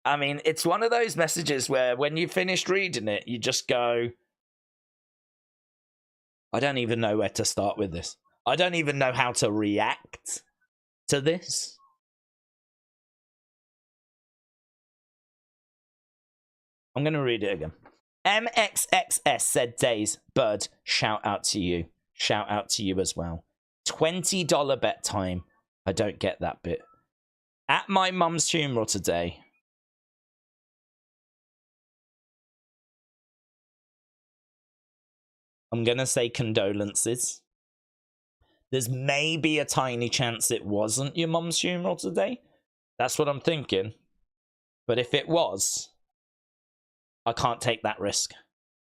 I mean, it's one of those messages where when you finished reading it, you just go, I don't even know where to start with this. I don't even know how to react to this. I'm going to read it again. MXXS said, Days, bud, shout out to you. Shout out to you as well. $20 bet time. I don't get that bit. At my mum's funeral today. I'm going to say condolences. There's maybe a tiny chance it wasn't your mum's funeral today. That's what I'm thinking. But if it was, I can't take that risk.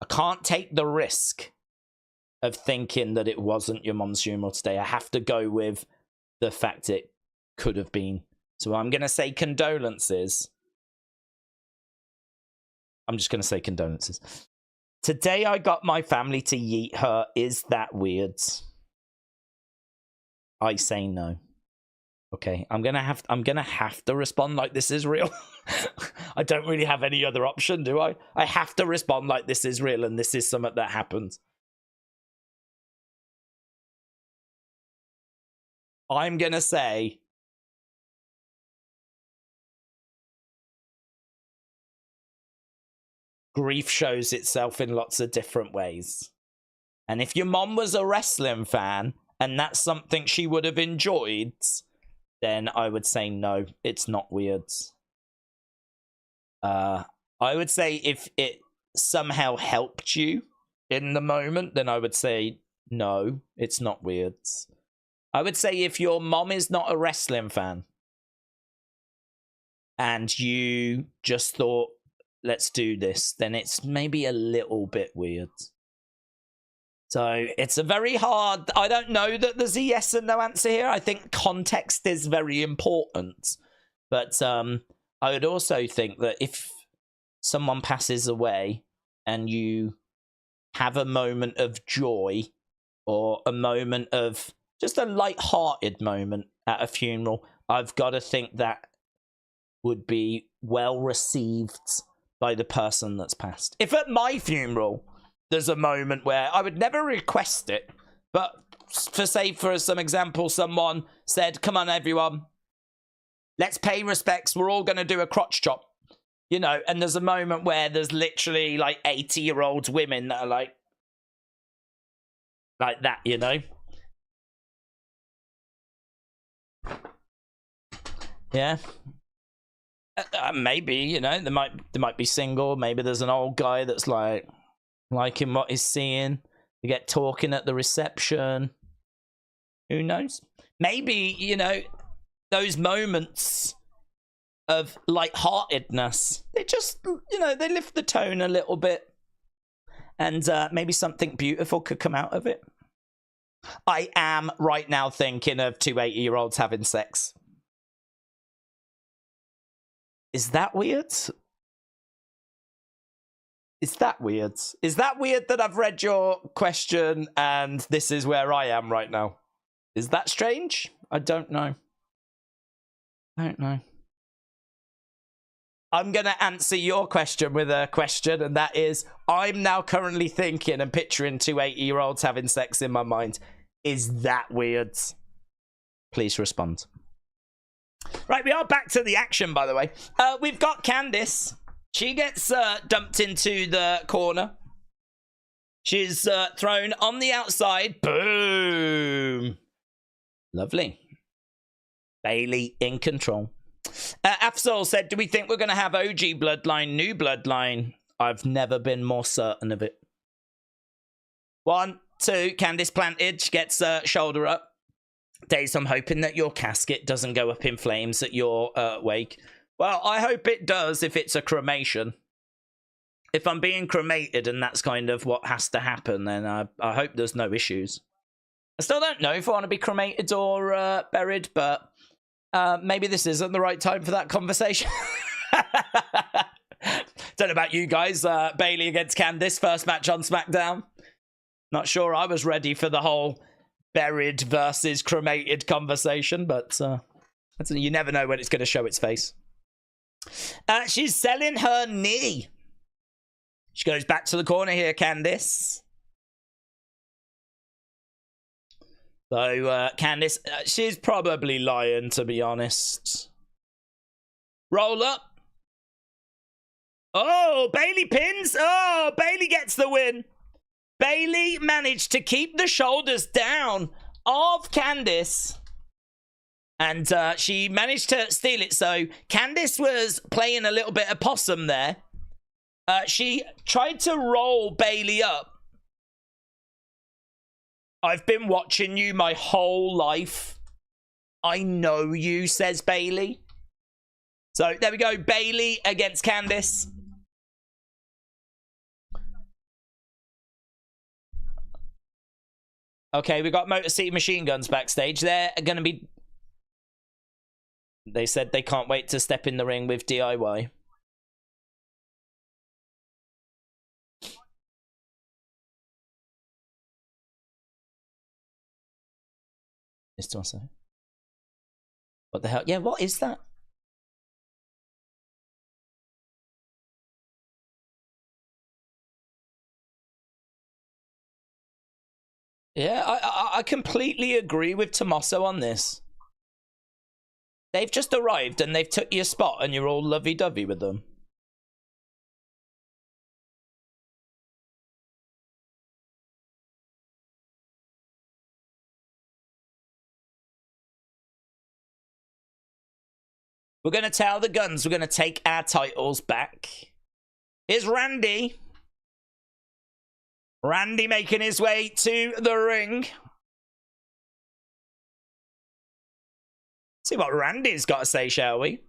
I can't take the risk of thinking that it wasn't your mum's funeral today. I have to go with the fact it could have been. So I'm going to say condolences. I'm just going to say condolences. Today I got my family to yeet her. Is that weird? I say no. Okay, I'm gonna have to respond like this is real. I don't really have any other option, do I? I have to respond like this is real and this is something that happened. I'm gonna say grief shows itself in lots of different ways. And if your mom was a wrestling fan and that's something she would have enjoyed, then I would say no, it's not weird. I would say if it somehow helped you in the moment, then I would say no, it's not weird. I would say if your mom is not a wrestling fan and you just thought, let's do this, then it's maybe a little bit weird. So it's a very hard, I don't know that there's a yes and no answer here. I think context is very important. But I would also think that if someone passes away and you have a moment of joy or a moment of just a light-hearted moment at a funeral, I've got to think that would be well received by the person that's passed. If at my funeral there's a moment where I would never request it, but for some example, someone said, come on everyone, let's pay respects, we're all going to do a crotch chop, you know, and there's a moment where there's literally like 80-year-old women that are like that, you know. Yeah. Maybe, you know, they might be single. Maybe there's an old guy that's like liking what he's seeing. They get talking at the reception. Who knows? Maybe, you know, those moments of lightheartedness, they just, you know, they lift the tone a little bit, and maybe something beautiful could come out of it. I am right now thinking of two 80-year-olds having sex. Is that weird? Is that weird? Is that weird that I've read your question and this is where I am right now? Is that strange? I don't know. I don't know. I'm going to answer your question with a question, and that is, I'm now currently thinking and picturing two 80-year-olds having sex in my mind. Is that weird? Please respond. Right, we are back to the action, by the way. We've got Candice. She gets dumped into the corner. She's thrown on the outside. Boom. Lovely. Bailey in control. Afzal said, do we think we're going to have OG Bloodline, new Bloodline? I've never been more certain of it. 1, 2, Candice planted. She gets shoulder up. Days, I'm hoping that your casket doesn't go up in flames at your wake. Well, I hope it does if it's a cremation. If I'm being cremated and that's kind of what has to happen, then I hope there's no issues. I still don't know if I want to be cremated or buried, but maybe this isn't the right time for that conversation. Don't know about you guys. Bailey against Candice, first match on SmackDown. Not sure I was ready for the whole buried versus cremated conversation, but you never know when it's going to show its face. She's selling her knee. She goes back to the corner here, Candice. So Candice, she's probably lying, to be honest. Roll up. Oh, Bailey pins. Oh, Bailey gets the win. Bailey managed to keep the shoulders down of Candice. And she managed to steal it. So Candice was playing a little bit of possum there. She tried to roll Bailey up. I've been watching you my whole life. I know you, says Bailey. So there we go. Bailey against Candice. Okay, we got Motor City Machine Guns backstage. They're going to be... They said they can't wait to step in the ring with DIY. What the hell? Yeah, what is that? Yeah, I completely agree with Tommaso on this. They've just arrived and they've took your spot and you're all lovey-dovey with them. We're going to tell the Guns we're going to take our titles back. Here's Randy. Randy making his way to the ring. See what Randy's got to say, shall we?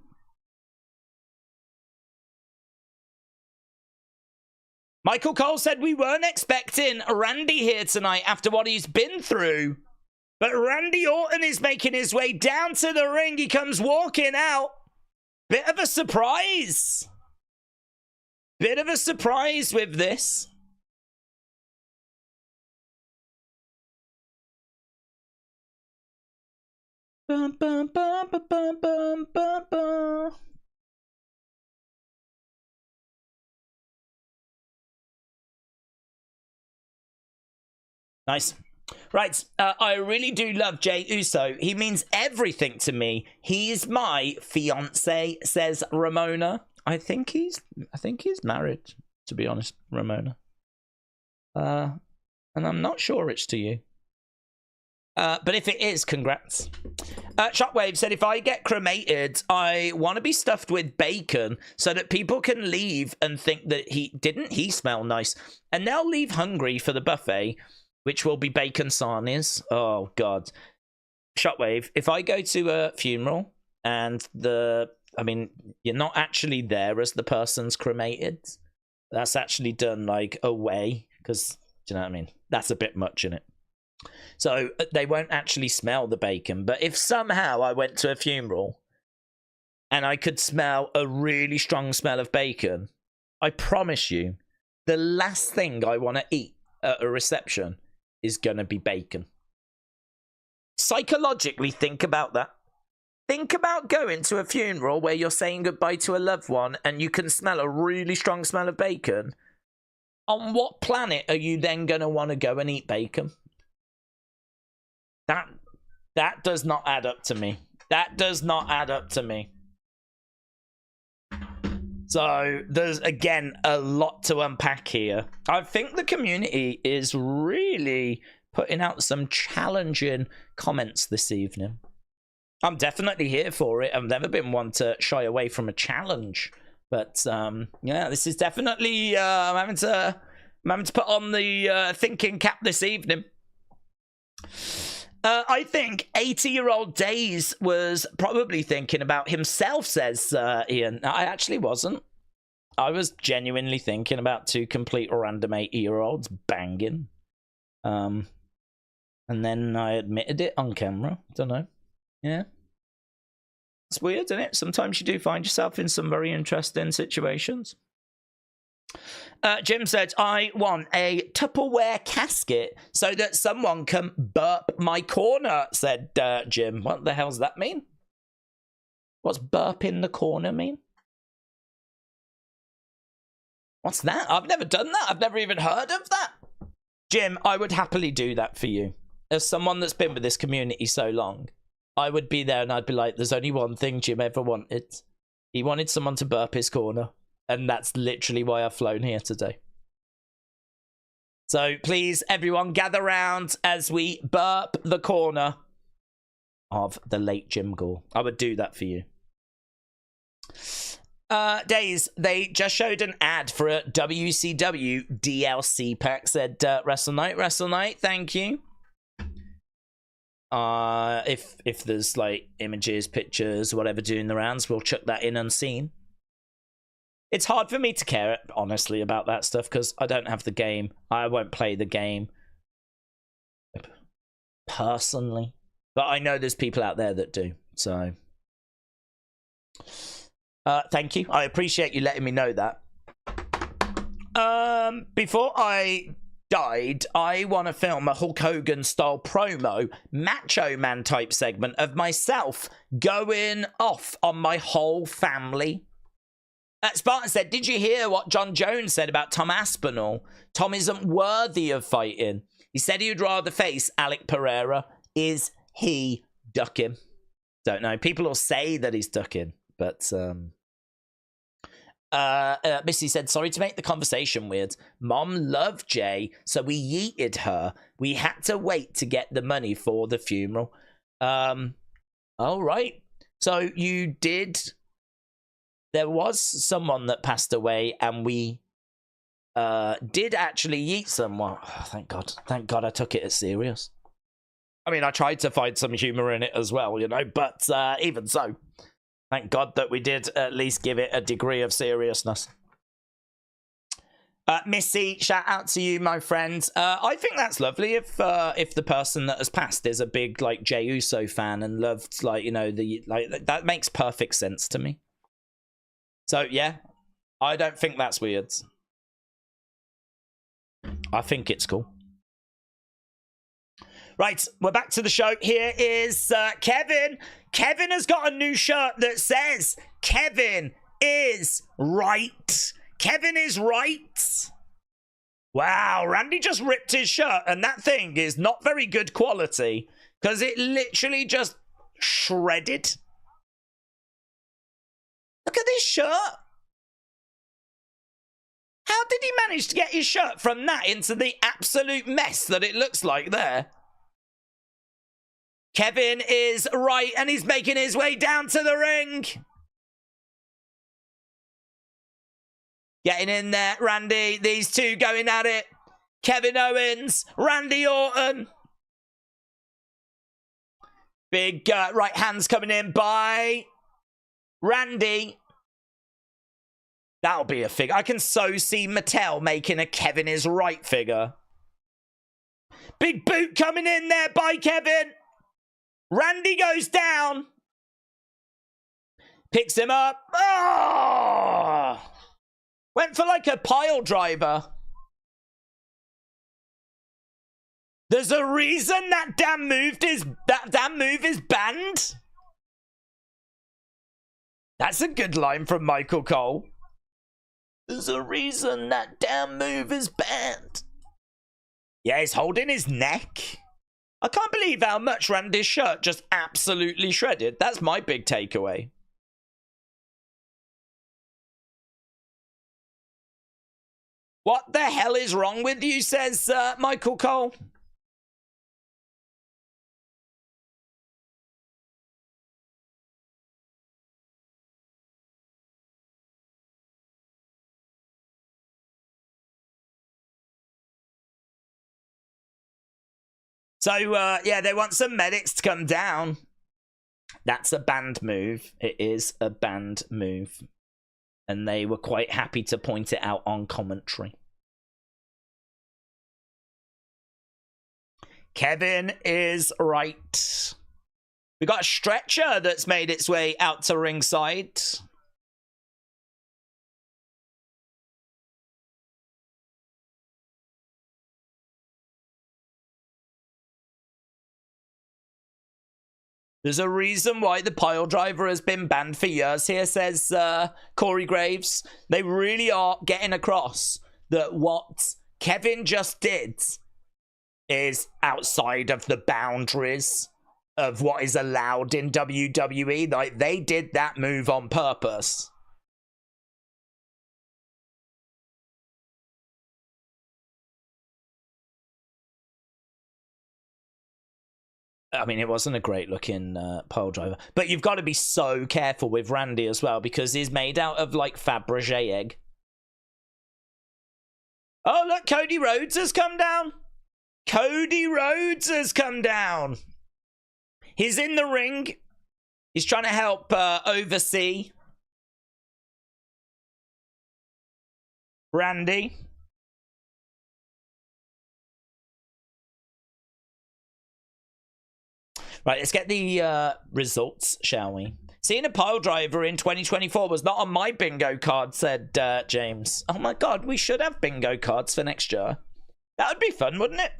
Michael Cole said we weren't expecting Randy here tonight after what he's been through. But Randy Orton is making his way down to the ring. He comes walking out. Bit of a surprise. Bit of a surprise with this. Bum, bum, bum, bum, bum, bum, bum, bum. Nice. Right, I really do love Jey Uso. He means everything to me. He's my fiance, says Ramona. I think he's married, to be honest, Ramona. And I'm not sure it's to you. But if it is, congrats. Shockwave said, if I get cremated, I want to be stuffed with bacon so that people can leave and think that he smell nice. And they'll leave hungry for the buffet, which will be bacon sarnies. Oh, God. Shockwave, if I go to a funeral and you're not actually there as the person's cremated. That's actually done, like, away. Because, do you know what I mean? That's a bit much, innit? So they won't actually smell the bacon. But if somehow I went to a funeral and I could smell a really strong smell of bacon, I promise you, the last thing I want to eat at a reception is going to be bacon. Psychologically, think about that. Think about going to a funeral where you're saying goodbye to a loved one and you can smell a really strong smell of bacon. On what planet are you then going to want to go and eat bacon? That does not add up to me. That does not add up to me. So there's, again, a lot to unpack here. I think the community is really putting out some challenging comments this evening. I'm definitely here for it. I've never been one to shy away from a challenge. But, yeah, this is definitely... I'm having to put on the thinking cap this evening. I think 80-year-old Days was probably thinking about himself, says Ian. I actually wasn't. I was genuinely thinking about two complete random 80-year-olds banging. And then I admitted it on camera. Don't know. Yeah. It's weird, isn't it? Sometimes you do find yourself in some very interesting situations. Jim said, I want a Tupperware casket so that someone can burp my corner, said Jim. What the hell does that mean? What's burp in the corner mean? What's that? I've never done that. I've never even heard of that. Jim, I would happily do that for you. As someone that's been with this community so long, I would be there and I'd be like, there's only one thing Jim ever wanted. He wanted someone to burp his corner. And that's literally why I've flown here today. So please, everyone, gather round as we burp the corner of the late Jim Gore. I would do that for you. Days, they just showed an ad for a WCW DLC pack. Said Wrestle Night, thank you. If there's like images, pictures, whatever doing the rounds, we'll chuck that in unseen. It's hard for me to care, honestly, about that stuff because I don't have the game. I won't play the game personally. But I know there's people out there that do. So, thank you. I appreciate you letting me know that. Before I died, I want to film a Hulk Hogan style promo, Macho Man type segment of myself going off on my whole family. Spartan said, did you hear what John Jones said about Tom Aspinall? Tom isn't worthy of fighting. He said he would rather face Alec Pereira. Is he ducking? Don't know. People will say that he's ducking, but Missy said, sorry to make the conversation weird. Mom loved Jay, so we yeeted her. We had to wait to get the money for the funeral. All right. So you did... There was someone that passed away, and we did actually yeet someone. Oh, thank God. Thank God I took it as serious. I mean, I tried to find some humor in it as well, you know, but even so, thank God that we did at least give it a degree of seriousness. Missy, shout out to you, my friend. I think that's lovely if the person that has passed is a big, like, Jey Uso fan and loved, like, you know, that makes perfect sense to me. So, yeah, I don't think that's weird. I think it's cool. Right, we're back to the show. Here is Kevin. Kevin has got a new shirt that says, Kevin is right. Kevin is right. Wow, Randy just ripped his shirt, and that thing is not very good quality because it literally just shredded. Look at this shirt. How did he manage to get his shirt from that into the absolute mess that it looks like there? Kevin is right, and he's making his way down to the ring. Getting in there, Randy. These two going at it. Kevin Owens, Randy Orton. Big right hands coming in by Randy. That'll be a figure. I can so see Mattel making a Kevin is right figure. Big boot coming in there by Kevin. Randy goes down. Picks him up. Oh! Went for like a pile driver. There's a reason that damn move is banned. That's a good line from Michael Cole. There's a reason that damn move is banned. Yeah, he's holding his neck. I can't believe how much Randy's shirt just absolutely shredded. That's my big takeaway. What the hell is wrong with you, says Michael Cole. So, yeah, they want some medics to come down. That's a banned move. It is a banned move. And they were quite happy to point it out on commentary. Kevin is right. We got a stretcher that's made its way out to ringside. There's a reason why the pile driver has been banned for years here, says Corey Graves. They really are getting across that what Kevin just did is outside of the boundaries of what is allowed in WWE. Like, they did that move on purpose. I mean, it wasn't a great looking pile driver. But you've got to be so careful with Randy as well, because he's made out of, like, Fabergé egg. Oh, look, Cody Rhodes has come down. Cody Rhodes has come down. He's in the ring. He's trying to help oversee Randy. Right, let's get the results, shall we? Seeing a pile driver in 2024 was not on my bingo card, said James. Oh my god, we should have bingo cards for next year. That would be fun, wouldn't it?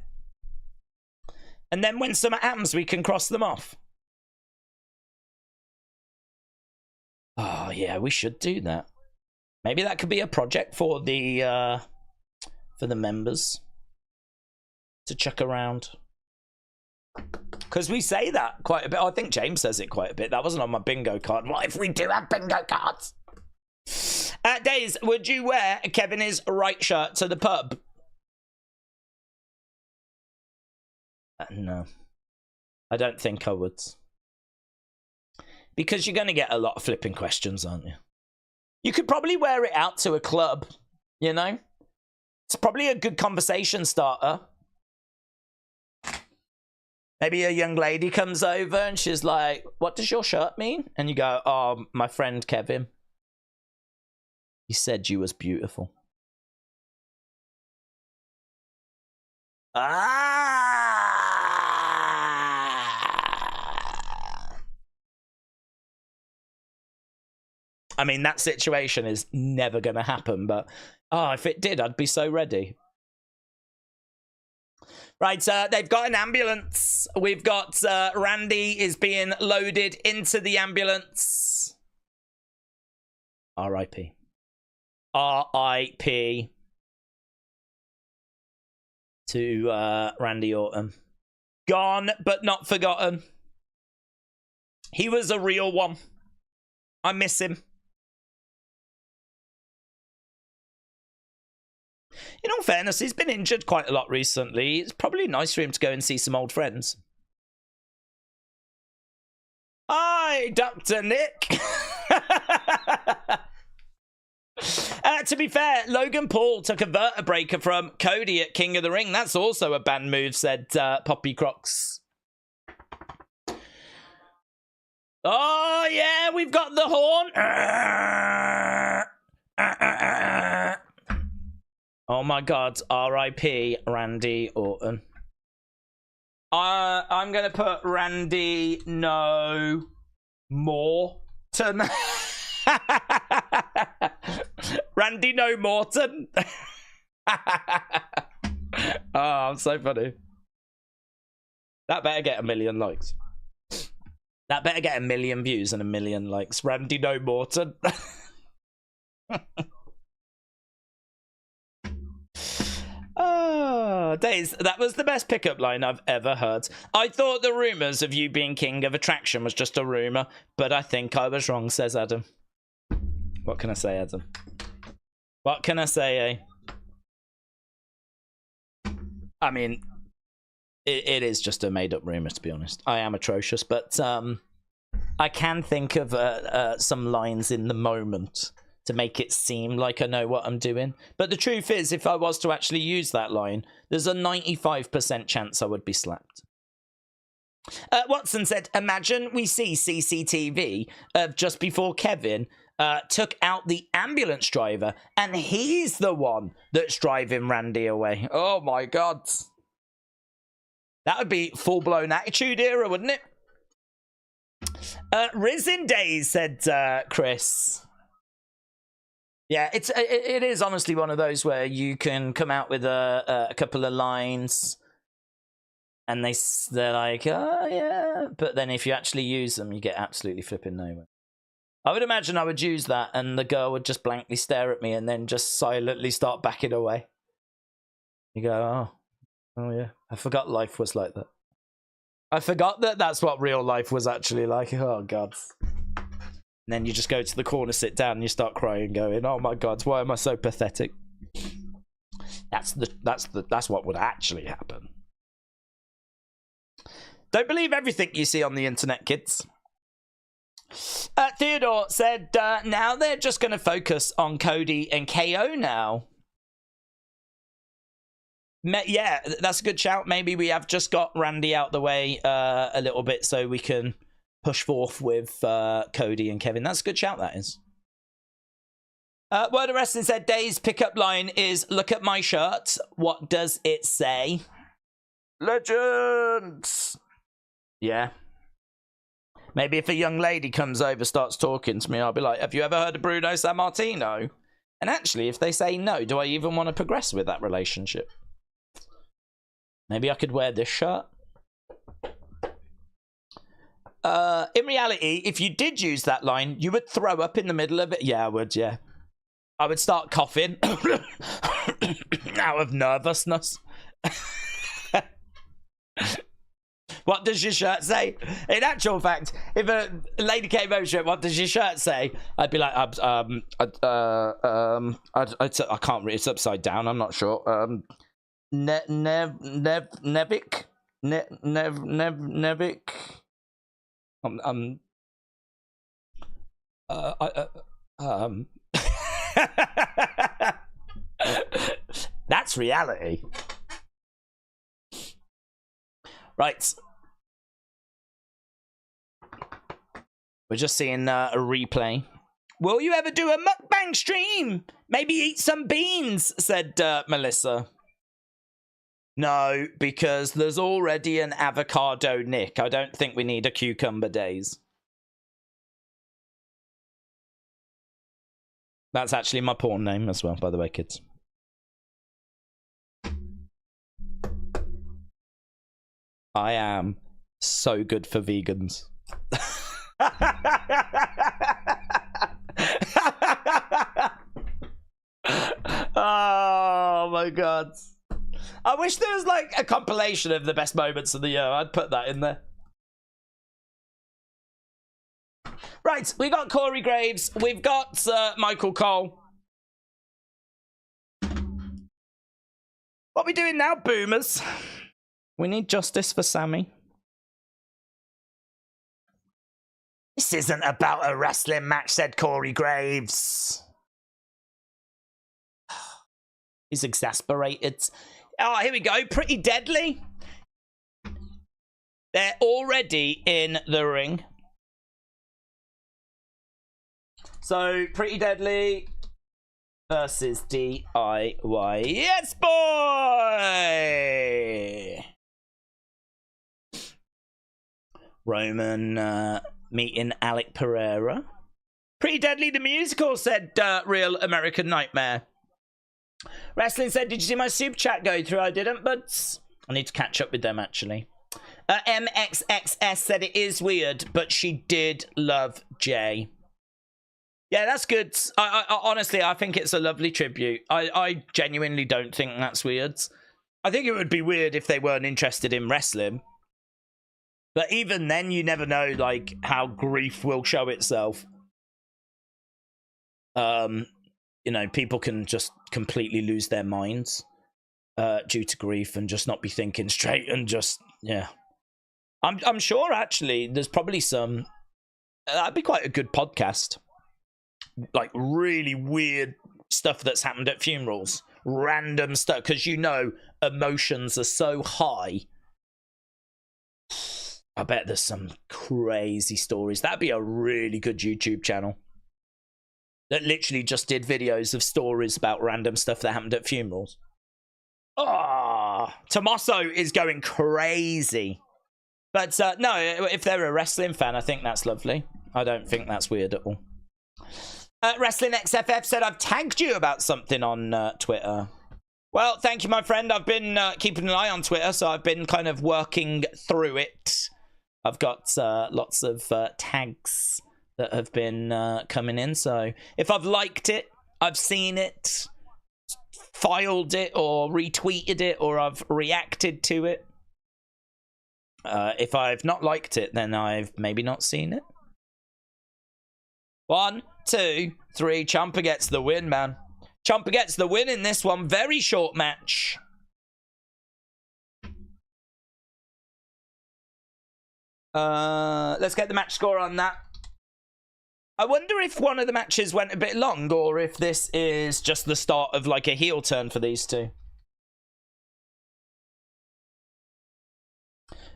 And then when summer happens, we can cross them off. Oh yeah, we should do that. Maybe that could be a project for the members to chuck around. Because we say that quite a bit. I think James says it quite a bit. That wasn't on my bingo card. What if we do have bingo cards? Days, would you wear a Kevin is right shirt to the pub? No. I don't think I would. Because you're going to get a lot of flipping questions, aren't you? You could probably wear it out to a club, you know? It's probably a good conversation starter. Maybe a young lady comes over and she's like, what does your shirt mean? And you go, oh, my friend Kevin. He said you was beautiful. I mean, that situation is never going to happen, but if it did, I'd be so ready. Right, they've got an ambulance. We've got Randy is being loaded into the ambulance. R.I.P. R.I.P. to Randy Orton. Gone, but not forgotten. He was a real one. I miss him. In all fairness, he's been injured quite a lot recently. It's probably nice for him to go and see some old friends. Hi, Dr. Nick. To be fair, Logan Paul took a vertebraker from Cody at King of the Ring. That's also a banned move, said Poppy Crocs. Oh, yeah, we've got the horn. Oh, my God. R.I.P. Randy Orton. I'm going to put Randy No Morton. Randy No Morton. Oh, I'm so funny. That better get 1 million likes. That better get 1 million views and 1 million likes. Randy No Morton. Oh, Days, that was the best pickup line I've ever heard. I thought the rumours of you being king of attraction was just a rumour, but I think I was wrong, says Adam. What can I say, Adam? What can I say, eh? I mean, it is just a made-up rumour, to be honest. I am atrocious, but I can think of some lines in the moment to make it seem like I know what I'm doing. But the truth is, if I was to actually use that line, there's a 95% chance I would be slapped. Watson said, imagine we see CCTV of just before Kevin took out the ambulance driver and he's the one that's driving Randy away. Oh my God. That would be full-blown Attitude Era, wouldn't it? Risen Days, said Chris. Yeah, it is honestly one of those where you can come out with a couple of lines and they're like, oh yeah, but then if you actually use them, you get absolutely flipping nowhere. I would imagine I would use that and the girl would just blankly stare at me and then just silently start backing away. You go, oh yeah, I forgot life was like that. I forgot that that's what real life was actually like. Oh God. And then you just go to the corner, sit down, and you start crying, going, "Oh my God, why am I so pathetic?" That's what would actually happen. Don't believe everything you see on the internet, kids. Theodore said, now they're just going to focus on Cody and KO now. Yeah, that's a good shout. Maybe we have just got Randy out the way a little bit so we can push forth with Cody and Kevin. That's a good shout, that is. Word of Wrestling said, Day's pickup line is, look at my shirt. What does it say? Legends! Yeah. Maybe if a young lady comes over, starts talking to me, I'll be like, have you ever heard of Bruno Sammartino? And actually, if they say no, do I even want to progress with that relationship? Maybe I could wear this shirt. In reality, if you did use that line, you would throw up in the middle of it. Yeah, I would, yeah. I would start coughing out of nervousness. What does your shirt say? In actual fact, if a lady came over to it, what does your shirt say? I'd be like, I can't read. It's upside down. I'm not sure. Nevik. That's reality. Right. We're just seeing a replay. Will you ever do a mukbang stream? Maybe eat some beans, said Melissa. No, because there's already an avocado Nick. I don't think we need a cucumber Days. That's actually my porn name as well, by the way, kids. I am so good for vegans. Oh my god. I wish there was like a compilation of the best moments of the year. I'd put that in there. Right, we got Corey Graves. We've got Michael Cole. What are we doing now, boomers? We need justice for Sami. This isn't about a wrestling match, said Corey Graves. He's exasperated. Oh, here we go. Pretty Deadly. They're already in the ring. So, Pretty Deadly versus DIY. Yes, boy! Roman meeting Alec Pereira. Pretty Deadly the musical, said Real American Nightmare. Wrestling said, did you see my super chat go through? I didn't, but I need to catch up with them, actually. MXXS said it is weird, but she did love Jay. Yeah, that's good. I honestly, I think it's a lovely tribute. I genuinely don't think that's weird. I think it would be weird if they weren't interested in wrestling. But even then, you never know, like, how grief will show itself. You know, people can just completely lose their minds due to grief and just not be thinking straight and just, yeah. I'm sure, actually, there's probably some... that'd be quite a good podcast. Like, really weird stuff that's happened at funerals. Random stuff, because, you know, emotions are so high. I bet there's some crazy stories. That'd be a really good YouTube channel. That literally just did videos of stories about random stuff that happened at funerals. Oh, Tommaso is going crazy. But no, if they're a wrestling fan, I think that's lovely. I don't think that's weird at all. Wrestling XFF said, I've tagged you about something on Twitter. Well, thank you, my friend. I've been keeping an eye on Twitter, so I've been kind of working through it. I've got lots of tags that have been coming in, so if I've liked it, I've seen it, filed it, or retweeted it, or I've reacted to it. If I've not liked it, then I've maybe not seen it. 1, 2, 3, Ciampa gets the win, man. Ciampa gets the win in this one. Very short match. Let's get the match score on that. I wonder if one of the matches went a bit long, or if this is just the start of like a heel turn for these two.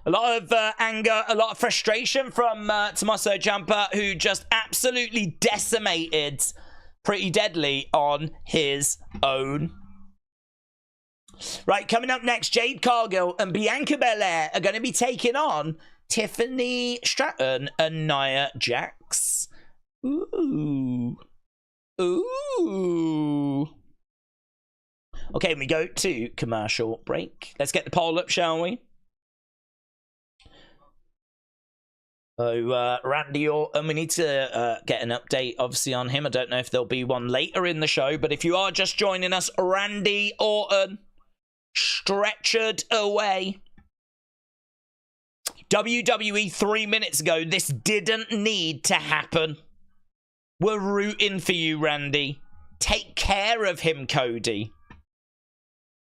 A lot of anger, a lot of frustration from Tommaso Ciampa, who just absolutely decimated Pretty Deadly on his own. Right, coming up next, Jade Cargill and Bianca Belair are going to be taking on Tiffany Stratton and Nia Jax. Ooh. Ooh. Okay, we go to commercial break. Let's get the poll up, shall we? So, Randy Orton, we need to get an update, obviously, on him. I don't know if there'll be one later in the show, but if you are just joining us, Randy Orton, stretchered away. WWE 3 minutes ago, this didn't need to happen. We're rooting for you, Randy. Take care of him, Cody.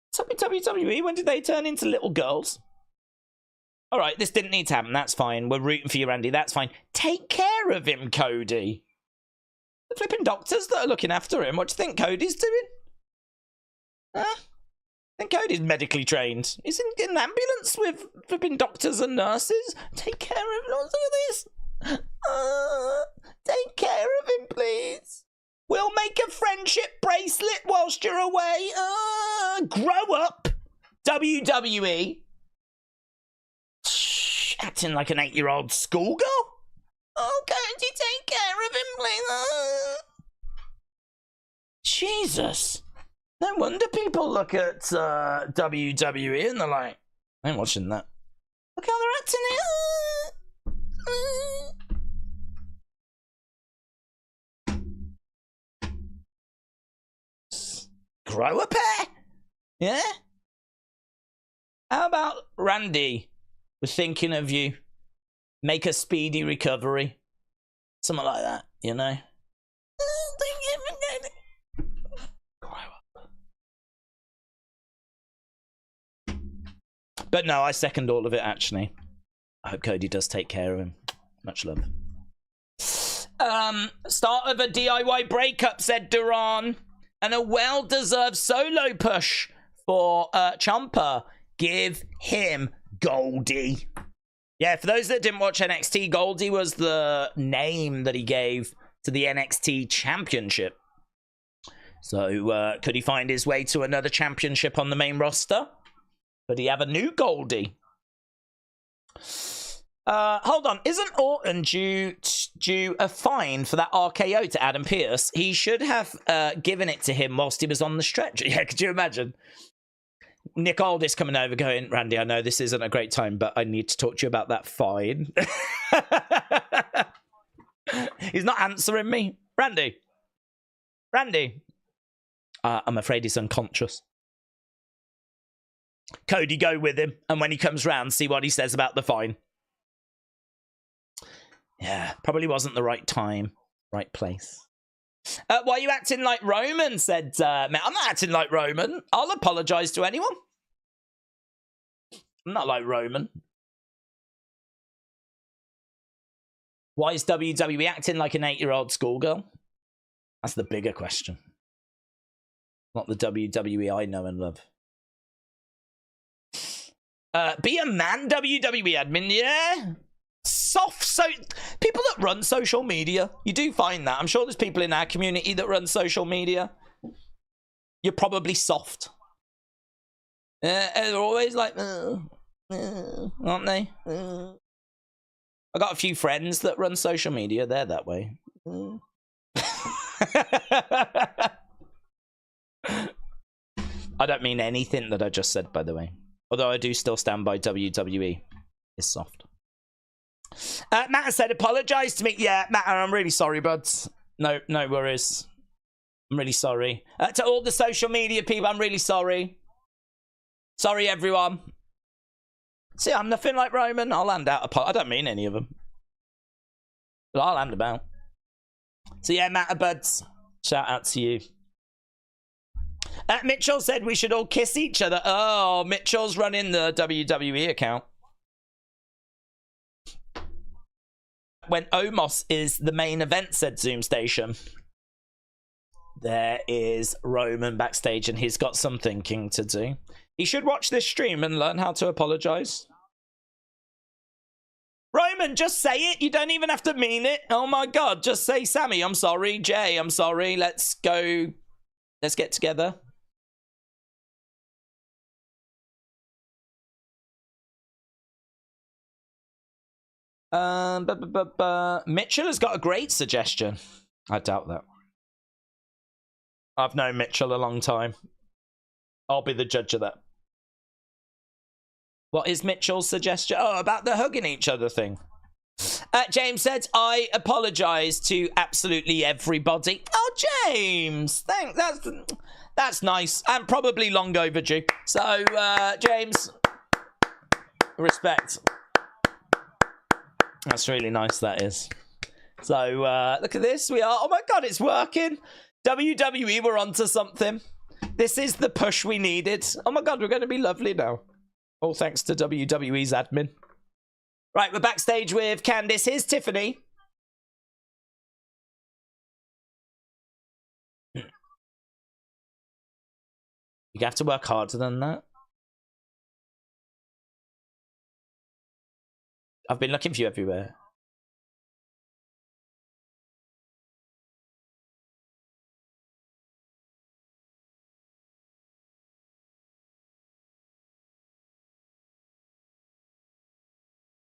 What's up with WWE? When did they turn into little girls? All right, this didn't need to happen. That's fine. We're rooting for you, Randy. That's fine. Take care of him, Cody. The flipping doctors that are looking after him. What do you think Cody's doing? Huh? I think Cody's medically trained. He's in an ambulance with flipping doctors and nurses. Take care of him. Look at this. Take care of him, please. We'll make a friendship bracelet whilst you're away. Grow up, WWE. Acting like an 8-year-old schoolgirl. Oh, Cody, take care of him, please. Jesus. No wonder people look at WWE and they're like, I ain't watching that. Look how they're acting it. Grow a pair. Yeah? How about Randy? We're thinking of you. Make a speedy recovery. Something like that, you know? But no, I second all of it, actually. I hope Cody does take care of him. Much love. Start of a DIY breakup, said Duran. And a well-deserved solo push for Ciampa. Give him Goldie. Yeah, for those that didn't watch NXT, Goldie was the name that he gave to the NXT Championship. So, could he find his way to another championship on the main roster? Could he have a new Goldie? Hold on. Isn't Orton due a fine for that RKO to Adam Pearce? He should have given it to him whilst he was on the stretcher. Yeah, could you imagine? Nick Aldis coming over going, Randy, I know this isn't a great time, but I need to talk to you about that fine. He's not answering me. Randy. I'm afraid he's unconscious. Cody, go with him. And when he comes round, see what he says about the fine. Yeah, probably wasn't the right time, right place. Why are you acting like Roman, said Matt. I'm not acting like Roman. I'll apologise to anyone. I'm not like Roman. Why is WWE acting like an 8-year-old schoolgirl? That's the bigger question. Not the WWE I know and love. Be a man, WWE admin, yeah? Soft, so people that run social media, you do find that. I'm sure there's people in our community that run social media. You're probably soft. They're always like, aren't they? I got a few friends that run social media. They're that way. I don't mean anything that I just said, by the way. Although I do still stand by WWE is soft. Matt said, apologise to me. Yeah, Matt, I'm really sorry, bud. No worries. I'm really sorry. To all the social media people, I'm really sorry. Sorry, everyone. See, I'm nothing like Roman. I'll hand out I don't mean any of them. But I'll hand them out. So yeah, Matt, buds. Shout out to you. Mitchell said we should all kiss each other. Oh, Mitchell's running the WWE account. When Omos is the main event, said Zoom Station. There is Roman backstage and he's got some thinking to do. He should watch this stream and learn how to apologize. Roman, just say it. You don't even have to mean it. Oh my God, just say, Sammy, I'm sorry. Jay, I'm sorry. Let's go. Let's get together. Mitchell has got a great suggestion. I doubt that. I've known Mitchell a long time. I'll be the judge of that. What is Mitchell's suggestion? Oh, about the hugging each other thing. James said, I apologise to absolutely everybody. Oh, James. Thanks. That's nice. And probably long overdue. So, James, respect. That's really nice, that is. So, look at this. We are... Oh, my God, it's working. WWE, we're onto something. This is the push we needed. Oh, my God, we're going to be lovely now. All thanks to WWE's admin. Right, we're backstage with Candice. Here's Tiffany. You have to work harder than that. I've been looking for you everywhere.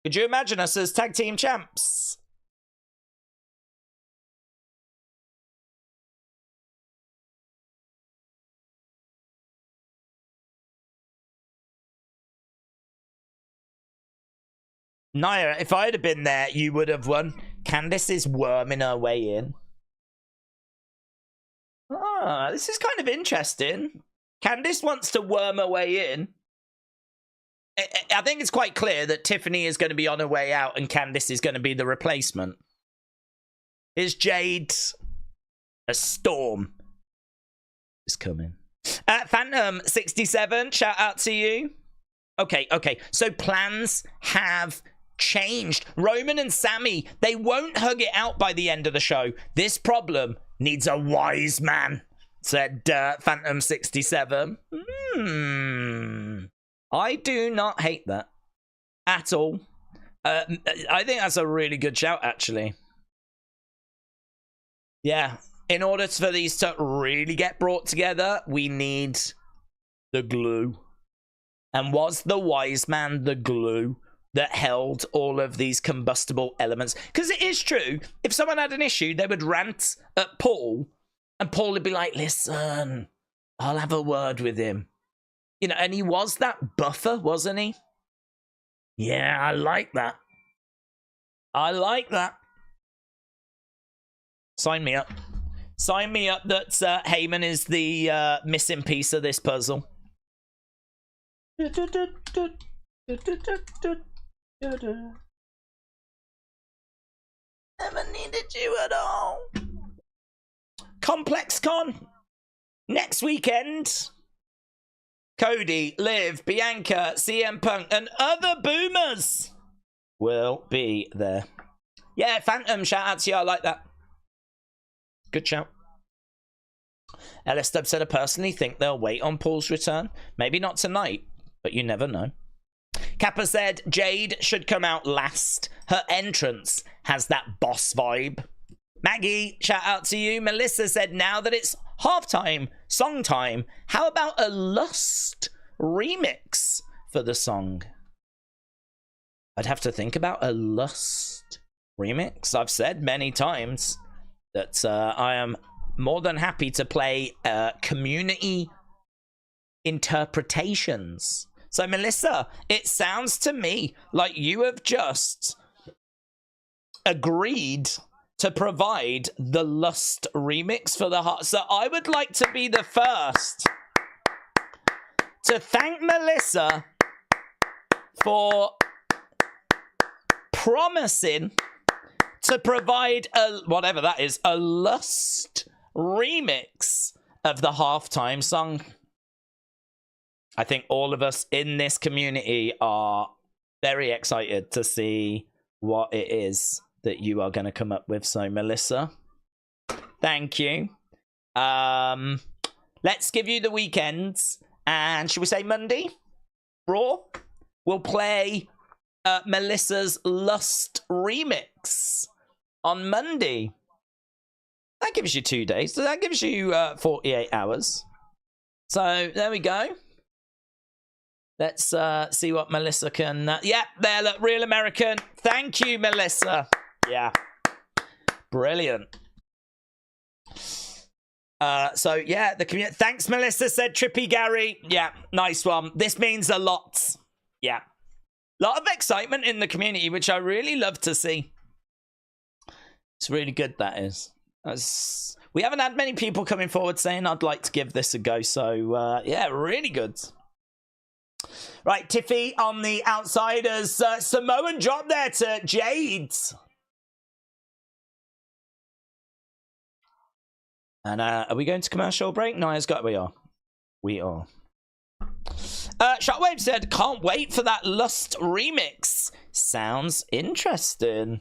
Could you imagine us as tag team champs? Nia, if I'd have been there, you would have won. Candice is worming her way in. Ah, this is kind of interesting. Candice wants to worm her way in. I think it's quite clear that Tiffany is going to be on her way out and Candice is going to be the replacement. Is Jade a storm is coming? Phantom 67, shout out to you. Okay. So plans have changed. Roman and Sami, they won't hug it out by the end of the show. This problem needs a wise man, said Phantom 67. I do not hate that at all. I think that's a really good shout, actually. Yeah, in order for these to really get brought together, we need the glue. And was the wise man the glue that held all of these combustible elements? Because it is true, if someone had an issue, they would rant at Paul, and Paul would be like, listen, I'll have a word with him. You know, and he was that buffer, wasn't he? Yeah, I like that. I like that. Sign me up. Sign me up that Heyman is the missing piece of this puzzle. Never needed you at all. Complex Con. Next weekend. Cody, Liv, Bianca, CM Punk, and other boomers will be there. Yeah, Phantom, shout out to you. I like that. Good shout. LS Dub said, I personally think they'll wait on Paul's return. Maybe not tonight, but you never know. Kappa said, Jade should come out last. Her entrance has that boss vibe. Maggie, shout out to you. Melissa said, now that it's halftime, song time, how about a Lust remix for the song? I'd have to think about a Lust remix. I've said many times that I am more than happy to play community interpretations. So, Melissa, it sounds to me like you have just agreed to provide the Lust remix for the heart. So I would like to be the first to thank Melissa for promising to provide a, whatever that is, a Lust remix of the halftime song. I think all of us in this community are very excited to see what it is that you are going to come up with. So, Melissa, thank you. Let's give you the weekends. And should we say Monday? Raw? We'll play Melissa's Lust remix on Monday. That gives you 2 days. So that gives you 48 hours. So, there we go. Let's see what Melissa can... yeah, there, look, Real American. Thank you, Melissa. Yeah. Brilliant. So, yeah, the community... Thanks, Melissa, said Trippy Gary. Yeah, nice one. This means a lot. Yeah. A lot of excitement in the community, which I really love to see. It's really good, that is. We haven't had many people coming forward saying, I'd like to give this a go. So, yeah, really good. Right, Tiffy on the Outsiders. Samoan drop there to Jade. And are we going to commercial break? No, we are. We are. Shotwave said, can't wait for that Lust remix. Sounds interesting.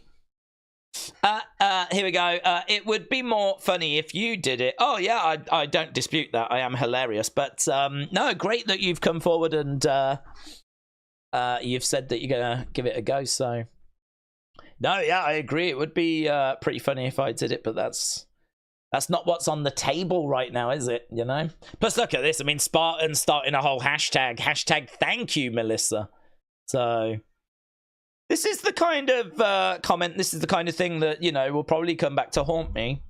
Here we go. It would be more funny if you did it. Oh, yeah, I don't dispute that. I am hilarious. But no, great that you've come forward and you've said that you're going to give it a go. So, no, yeah, I agree. It would be pretty funny if I did it, but that's not what's on the table right now, is it? You know? Plus, look at this. I mean, Spartan starting a whole hashtag. Hashtag thank you, Melissa. So... this is the kind of comment, this is the kind of thing that, you know, will probably come back to haunt me.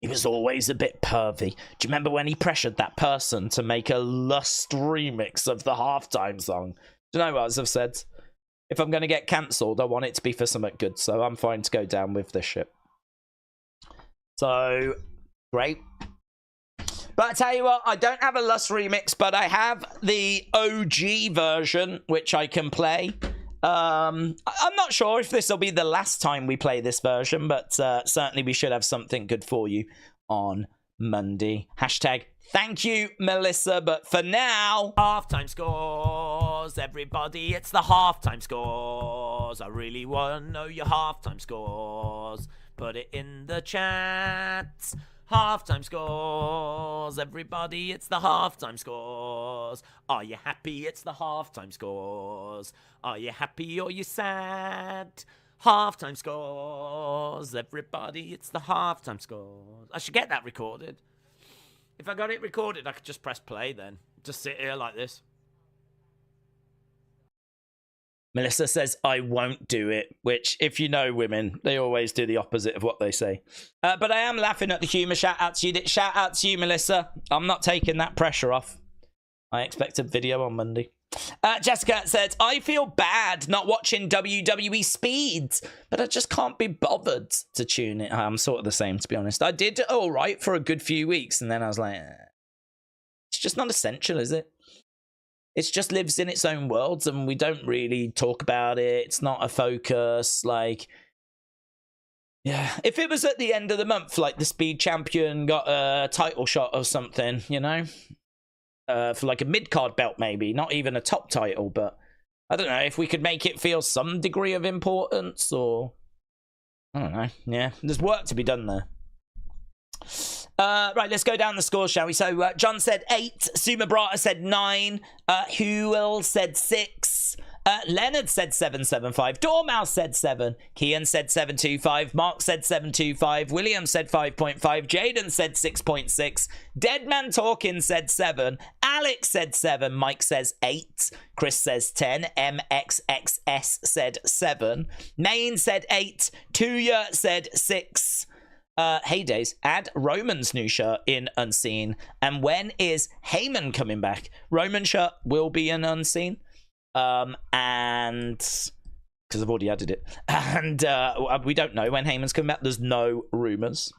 He was always a bit pervy. Do you remember when he pressured that person to make a Lust remix of the halftime song? Do you know what I've said? if I'm going to get cancelled, I want it to be for something good. So I'm fine to go down with this shit. So, great. But I tell you what, I don't have a Lust remix, but I have the OG version, which I can play. I'm not sure if this will be the last time we play this version, but certainly we should have something good for you on Monday. Hashtag thank you, Melissa, but for now... Halftime scores, everybody, it's the halftime scores. I really want to know your halftime scores. Put it in the chat. Halftime scores, everybody, it's the halftime scores. Are you happy? It's the halftime scores. Are you happy or you sad? Halftime scores, everybody, it's the halftime scores. I should get that recorded. If I got it recorded, I could just press play then. Just sit here like this. Melissa says, I won't do it, which, if you know women, they always do the opposite of what they say. But I am laughing at the humour. Shout out to you. Shout out to you, Melissa. I'm not taking that pressure off. I expect a video on Monday. Jessica says, I feel bad not watching WWE Speeds, but I just can't be bothered to tune it. I'm sort of the same, to be honest. I did all right for a good few weeks, and then I was like, it's just not essential, is it? It just lives in its own worlds, and we don't really talk about it. It's not a focus. Like, yeah, if it was at the end of the month, like the Speed Champion got a title shot or something, you know, for like a mid-card belt maybe, not even a top title, but I don't know, if we could make it feel some degree of importance, or I don't know. Yeah, there's work to be done there. Right, let's go down the scores, shall we? So, John said 8. Suma Brata said 9. Huel said 6. Leonard said 775. Dormouse said 7. Kian said 725. Mark said 725. William said 5.5. Jaden said 6.6. Deadman Talking said 7. Alex said 7. Mike says 8. Chris says 10. MXXS said 7. Main said 8. Tuya said 6. Heydays, add Roman's new shirt in Unseen. And when is Heyman coming back? Roman shirt will be in Unseen. And because I've already added it. And we don't know when Heyman's coming back. There's no rumors.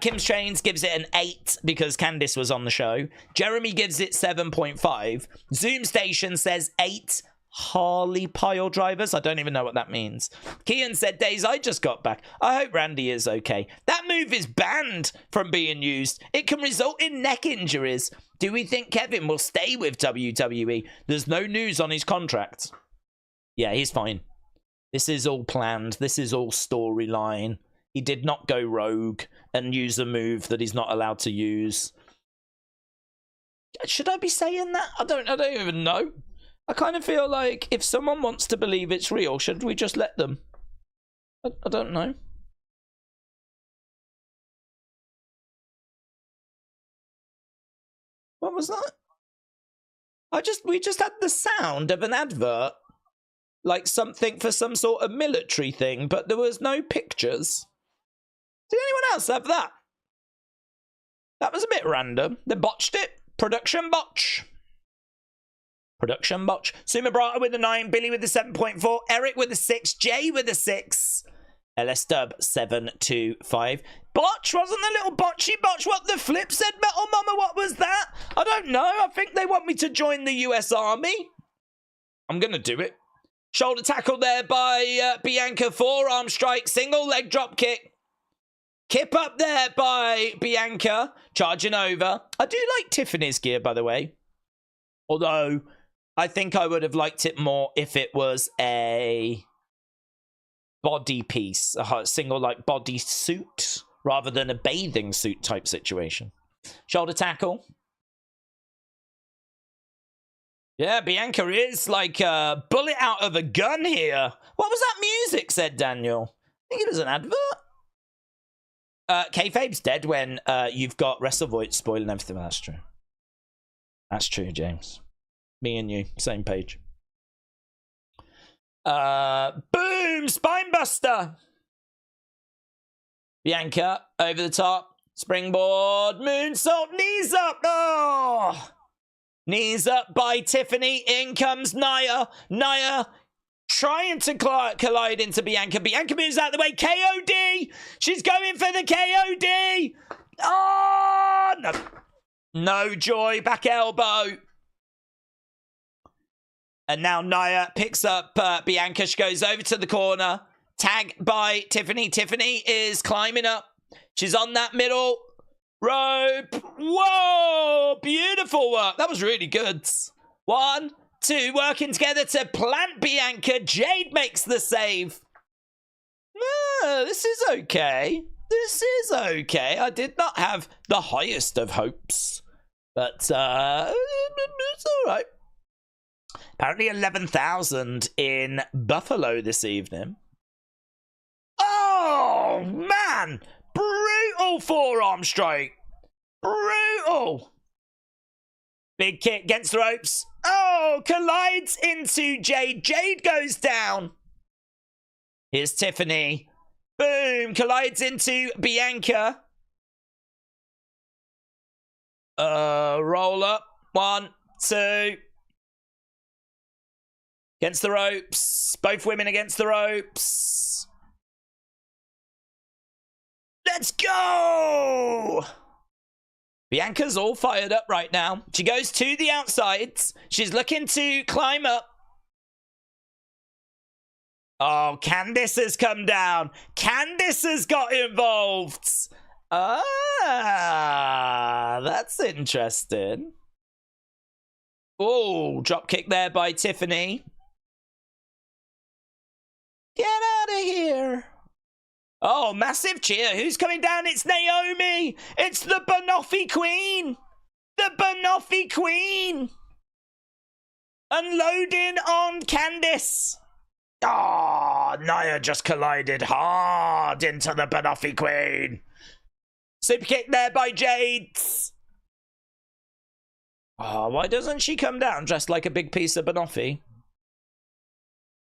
Kim's Chains gives it an 8 because Candice was on the show. Jeremy gives it 7.5. Zoom Station says 8. Harley pile drivers. I don't even know what that means. Kian said, Days, I just got back. I hope Randy is okay. That move is banned from being used. It can result in neck injuries. Do we think Kevin will stay with WWE? There's no news on his contract. Yeah, he's fine. This is all planned. This is all storyline. He did not go rogue and use a move that he's not allowed to use. Should I be saying that? I don't even know. I kind of feel like if someone wants to believe it's real, should we just let them? I don't know. What was that? We just had the sound of an advert. Like something for some sort of military thing, but there was no pictures. Did anyone else have that? That was a bit random. They botched it. Production botch. Production botch. Suma Brata with a 9. Billy with a 7.4. Eric with a 6. Jay with a 6. LS Dub 725. Botch? Wasn't the little botchy botch what the flip said, Metal Mama? What was that? I don't know. I think they want me to join the US Army. I'm going to do it. Shoulder tackle there by Bianca. Forearm strike. Single leg drop kick. Kip up there by Bianca. Charging over. I do like Tiffany's gear, by the way. Although, I think I would have liked it more if it was a body piece. A single, like, body suit. Rather than a bathing suit type situation. Shoulder tackle. Yeah, Bianca is like a bullet out of a gun here. What was that music, said Daniel? I think it was an advert. Kayfabe's dead when you've got WrestleVoid spoiling everything. That's true. That's true, James. Me and you, same page. Boom! Spinebuster! Bianca, over the top. Springboard, moonsault, knees up! Oh! Knees up by Tiffany. In comes Nia. Nia trying to collide into Bianca. Bianca moves out of the way. KOD! She's going for the KOD! Oh, no. No joy. Back elbow. And now Nia picks up Bianca. She goes over to the corner. Tag by Tiffany. Tiffany is climbing up. She's on that middle rope. Whoa! Beautiful work. That was really good. 1, 2, working together to plant Bianca. Jade makes the save. This is okay. This is okay. I did not have the highest of hopes. But it's all right. Apparently 11,000 in Buffalo this evening. Oh, man. Brutal forearm strike. Brutal. Big kick against the ropes. Oh, collides into Jade. Jade goes down. Here's Tiffany. Boom. Collides into Bianca. Roll up. 1, 2. Against the ropes. Both women against the ropes. Let's go! Bianca's all fired up right now. She goes to the outsides. She's looking to climb up. Oh, Candice has come down. Candice has got involved. Ah, that's interesting. Oh, drop kick there by Tiffany. Get out of here. Oh, massive cheer. Who's coming down? It's Naomi. It's the Banoffee Queen. The Banoffee Queen. Unloading on Candice. Oh, Nia just collided hard into the Banoffee Queen. Super kick there by Jade. Oh, why doesn't she come down dressed like a big piece of banoffee?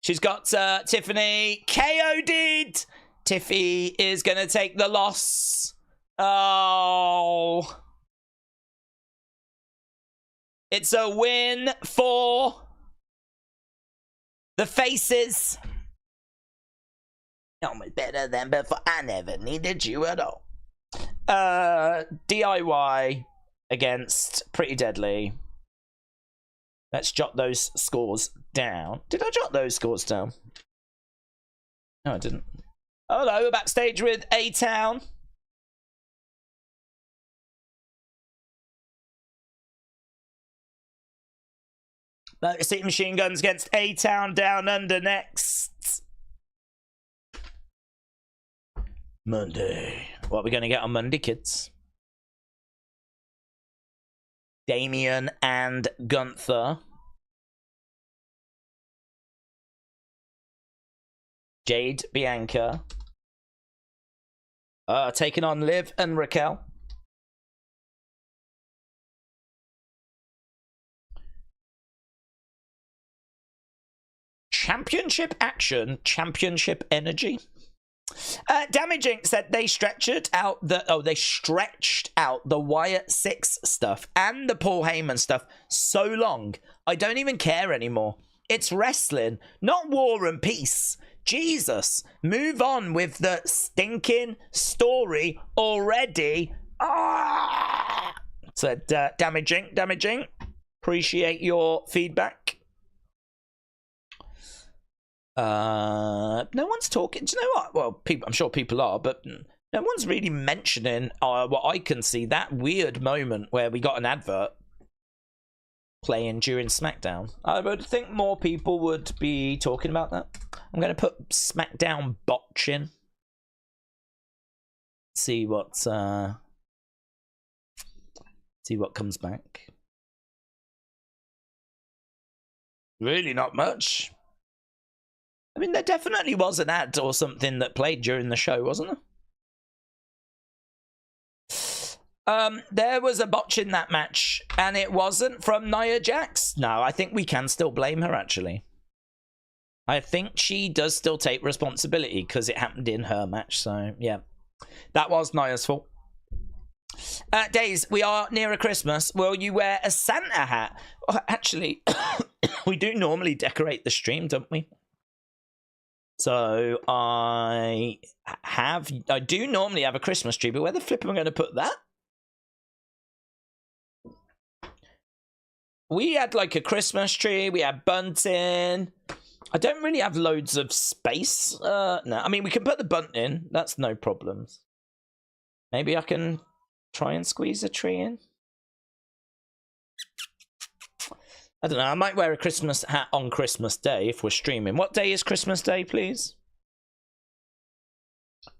She's got Tiffany KO'd. Tiffy is going to take the loss. Oh. It's a win for the faces. Almost better than before. I never needed you at all. DIY against Pretty Deadly. Let's jot those scores down. Did I jot those scores down? No, I didn't. Hello, we're backstage with A-Town. Motor City Machine Guns against A-Town Down Under next. Monday. What are we going to get on Monday, kids? Damien and Gunther. Jade, Bianca. Taking on Liv and Raquel. Championship action, championship energy. Damaging said they stretched out the Wyatt 6 stuff and the Paul Heyman stuff so long. I don't even care anymore. It's wrestling, not war and peace. Jesus, move on with the stinking story already. Said damaging. Appreciate your feedback. No one's talking. Do you know what? Well, I'm sure people are, but no one's really mentioning what I can see, that weird moment where we got an advert playing during Smackdown. I would think more people would be talking about that. I'm going to put Smackdown botching. See what comes back. Really not much. I mean, there definitely was an ad or something that played during the show, wasn't there? There was a botch in that match, and it wasn't from Nia Jax. No, I think we can still blame her, actually. I think she does still take responsibility because it happened in her match, so yeah. That was Nia's fault. Days, we are nearer Christmas. Will you wear a Santa hat? Actually, we do normally decorate the stream, don't we? So I do normally have a Christmas tree, but where the flip am I going to put that? We had like a Christmas tree, we had bunting. I don't really have loads of space. No, I mean, we can put the bunting, that's no problems. Maybe I can try and squeeze a tree in. I don't know, I might wear a Christmas hat on Christmas Day if we're streaming. What day is Christmas Day, please?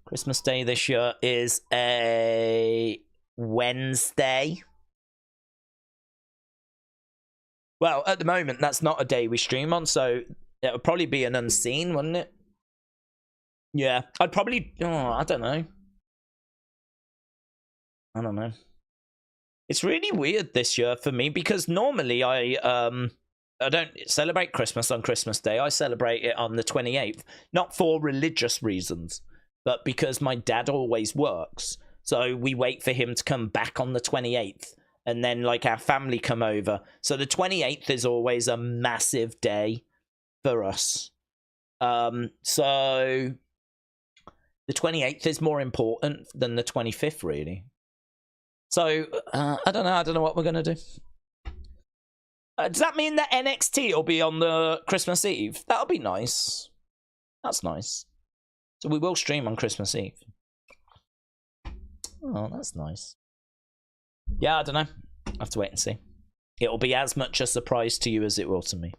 Christmas Day this year is a Wednesday. Well, at the moment, that's not a day we stream on, so it would probably be an unseen, wouldn't it? Yeah, I'd probably... Oh, I don't know. It's really weird this year for me because normally I don't celebrate Christmas on Christmas Day. I celebrate it on the 28th, not for religious reasons, but because my dad always works. So we wait for him to come back on the 28th, and then like our family come over. So the 28th is always a massive day for us. So the 28th is more important than the 25th, really. So, I don't know what we're going to do. Does that mean that NXT will be on the Christmas Eve? That'll be nice. That's nice. So we will stream on Christmas Eve. Oh, that's nice. Yeah, I don't know. I have to wait and see. It'll be as much a surprise to you as it will to me.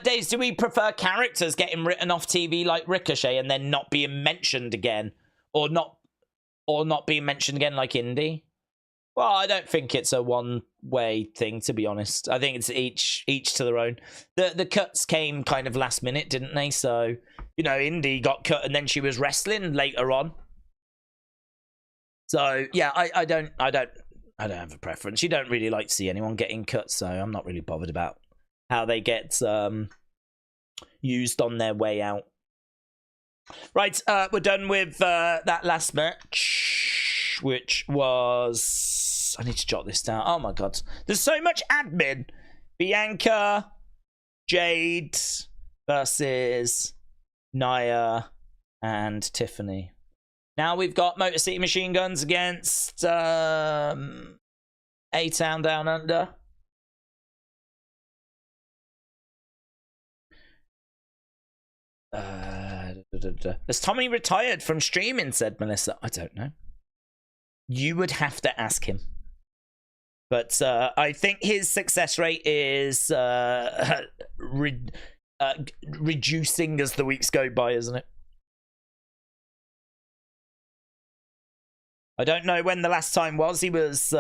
Days, do we prefer characters getting written off TV like Ricochet and then not being mentioned again? Or not being mentioned again like Indy? Well, I don't think it's a one-way thing, to be honest. I think it's each to their own. The cuts came kind of last minute, didn't they? So, you know, Indy got cut and then she was wrestling later on. So, yeah, I don't have a preference. You don't really like to see anyone getting cut, so I'm not really bothered about how they get used on their way out. Right, we're done with that last match, which was... I need to jot this down. Oh my god. There's so much admin. Bianca, Jade versus Nia and Tiffany. Now we've got Motor City Machine Guns against A-Town Down Under. Has Tommy retired from streaming, said Melissa. I don't know. You would have to ask him. But I think his success rate is reducing as the weeks go by, isn't it? I don't know when the last time was he was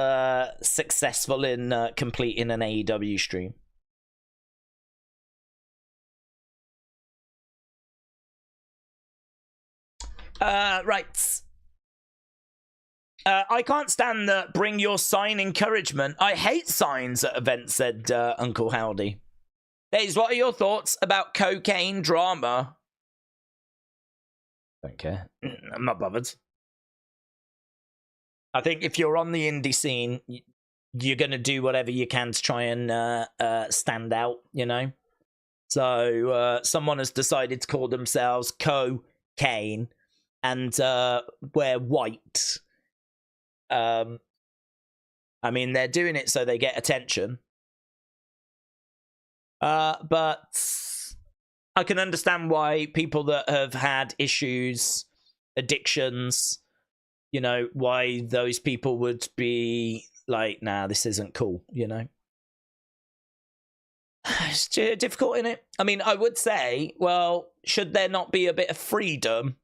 successful in completing an AEW stream. Right. I can't stand the bring your sign encouragement. I hate signs at events, said Uncle Howdy. Days, what are your thoughts about cocaine drama? Don't care. I'm not bothered. I think if you're on the indie scene, you're going to do whatever you can to try and stand out, you know? So someone has decided to call themselves cocaine and wear white. I mean, they're doing it so they get attention. But I can understand why people that have had issues, addictions, you know, why those people would be like, nah, this isn't cool, you know? It's difficult, isn't it? I mean, I would say, well, should there not be a bit of freedom?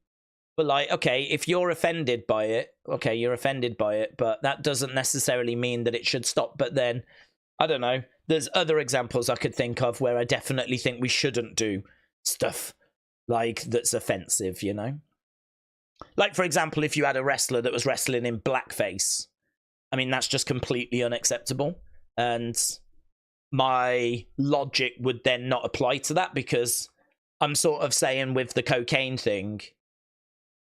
But like, okay, if you're offended by it, okay, you're offended by it, but that doesn't necessarily mean that it should stop. But then, I don't know, there's other examples I could think of where I definitely think we shouldn't do stuff like that's offensive, you know? Like, for example, if you had a wrestler that was wrestling in blackface, I mean, that's just completely unacceptable. And my logic would then not apply to that because I'm sort of saying with the cocaine thing,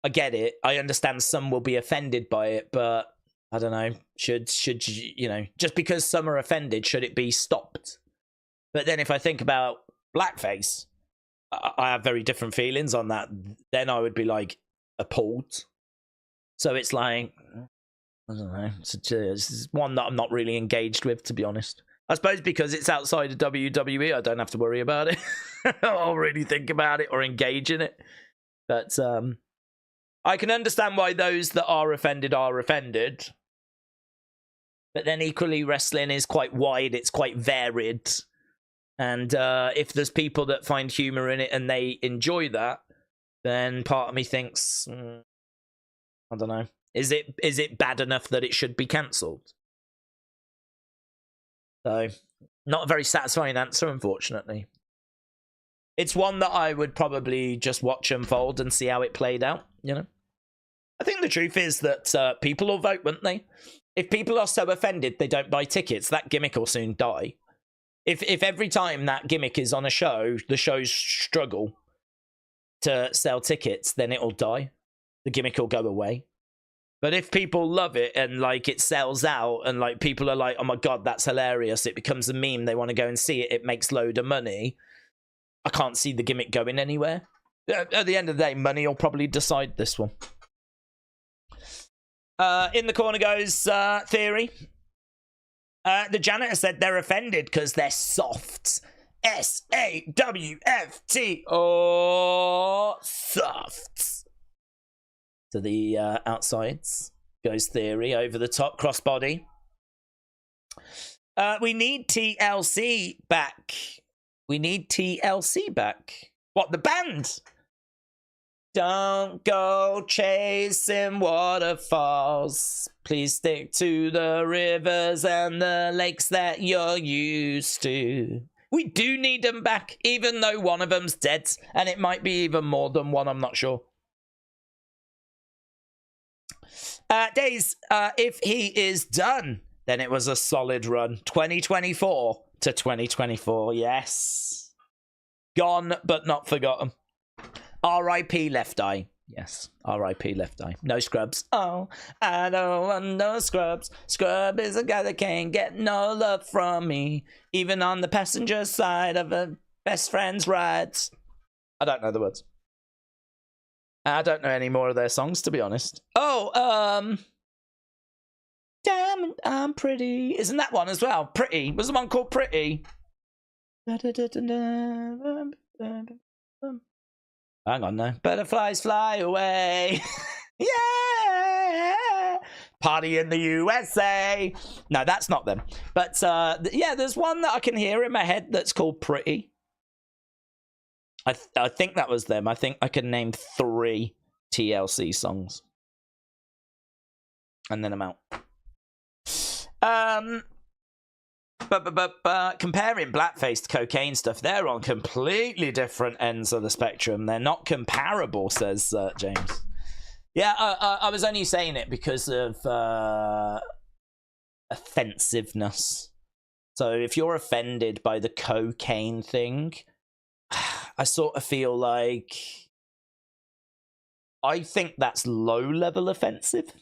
I get it. I understand some will be offended by it, but I don't know. Should you know, just because some are offended, should it be stopped? But then if I think about blackface, I have very different feelings on that. Then I would be like appalled. So it's like, I don't know. It's one that I'm not really engaged with, to be honest. I suppose because it's outside of WWE, I don't have to worry about it or really think about it or engage in it. But I can understand why those that are offended are offended. But then equally, wrestling is quite wide. It's quite varied. And if there's people that find humor in it and they enjoy that, then part of me thinks, I don't know. Is it bad enough that it should be cancelled? So, not a very satisfying answer, unfortunately. It's one that I would probably just watch unfold and see how it played out, you know? I think the truth is that people will vote, won't they? If people are so offended they don't buy tickets, that gimmick will soon die. If every time that gimmick is on a show, the shows struggle to sell tickets, then it'll die. The gimmick will go away. But if people love it and like it sells out and like people are like, oh my God, that's hilarious. It becomes a meme. They want to go and see it. It makes load of money. I can't see the gimmick going anywhere. At the end of the day, money will probably decide this one. In the corner goes Theory. The janitor said they're offended because they're softs. S-A-W-F-T. Oh, softs. To the outsides goes Theory over the top crossbody. We need TLC back. We need TLC back. What, the band? Don't go chasing waterfalls. Please stick to the rivers and the lakes that you're used to. We do need them back, even though one of them's dead, and it might be even more than one, I'm not sure. Days, if he is done, then it was a solid run. 2024 to 2024, yes. Gone, but not forgotten. R.I.P. Left Eye. Yes, R.I.P. Left Eye. No scrubs. Oh, I don't want no scrubs. Scrub is a guy that can't get no love from me, even on the passenger side of a best friend's rides. I don't know the words. I don't know any more of their songs, to be honest. Oh, Damn, I'm Pretty. Isn't that one as well? Pretty. Was the one called Pretty? Hang on now. Butterflies fly away. Yeah. Party in the USA. No, that's not them. But yeah, there's one that I can hear in my head that's called Pretty. I think that was them. I think I can name 3 TLC songs. And then I'm out. But comparing blackface to cocaine stuff, they're on completely different ends of the spectrum. They're not comparable, says James. Yeah, I was only saying it because of offensiveness. So if you're offended by the cocaine thing, I sort of feel like I think that's low-level offensive.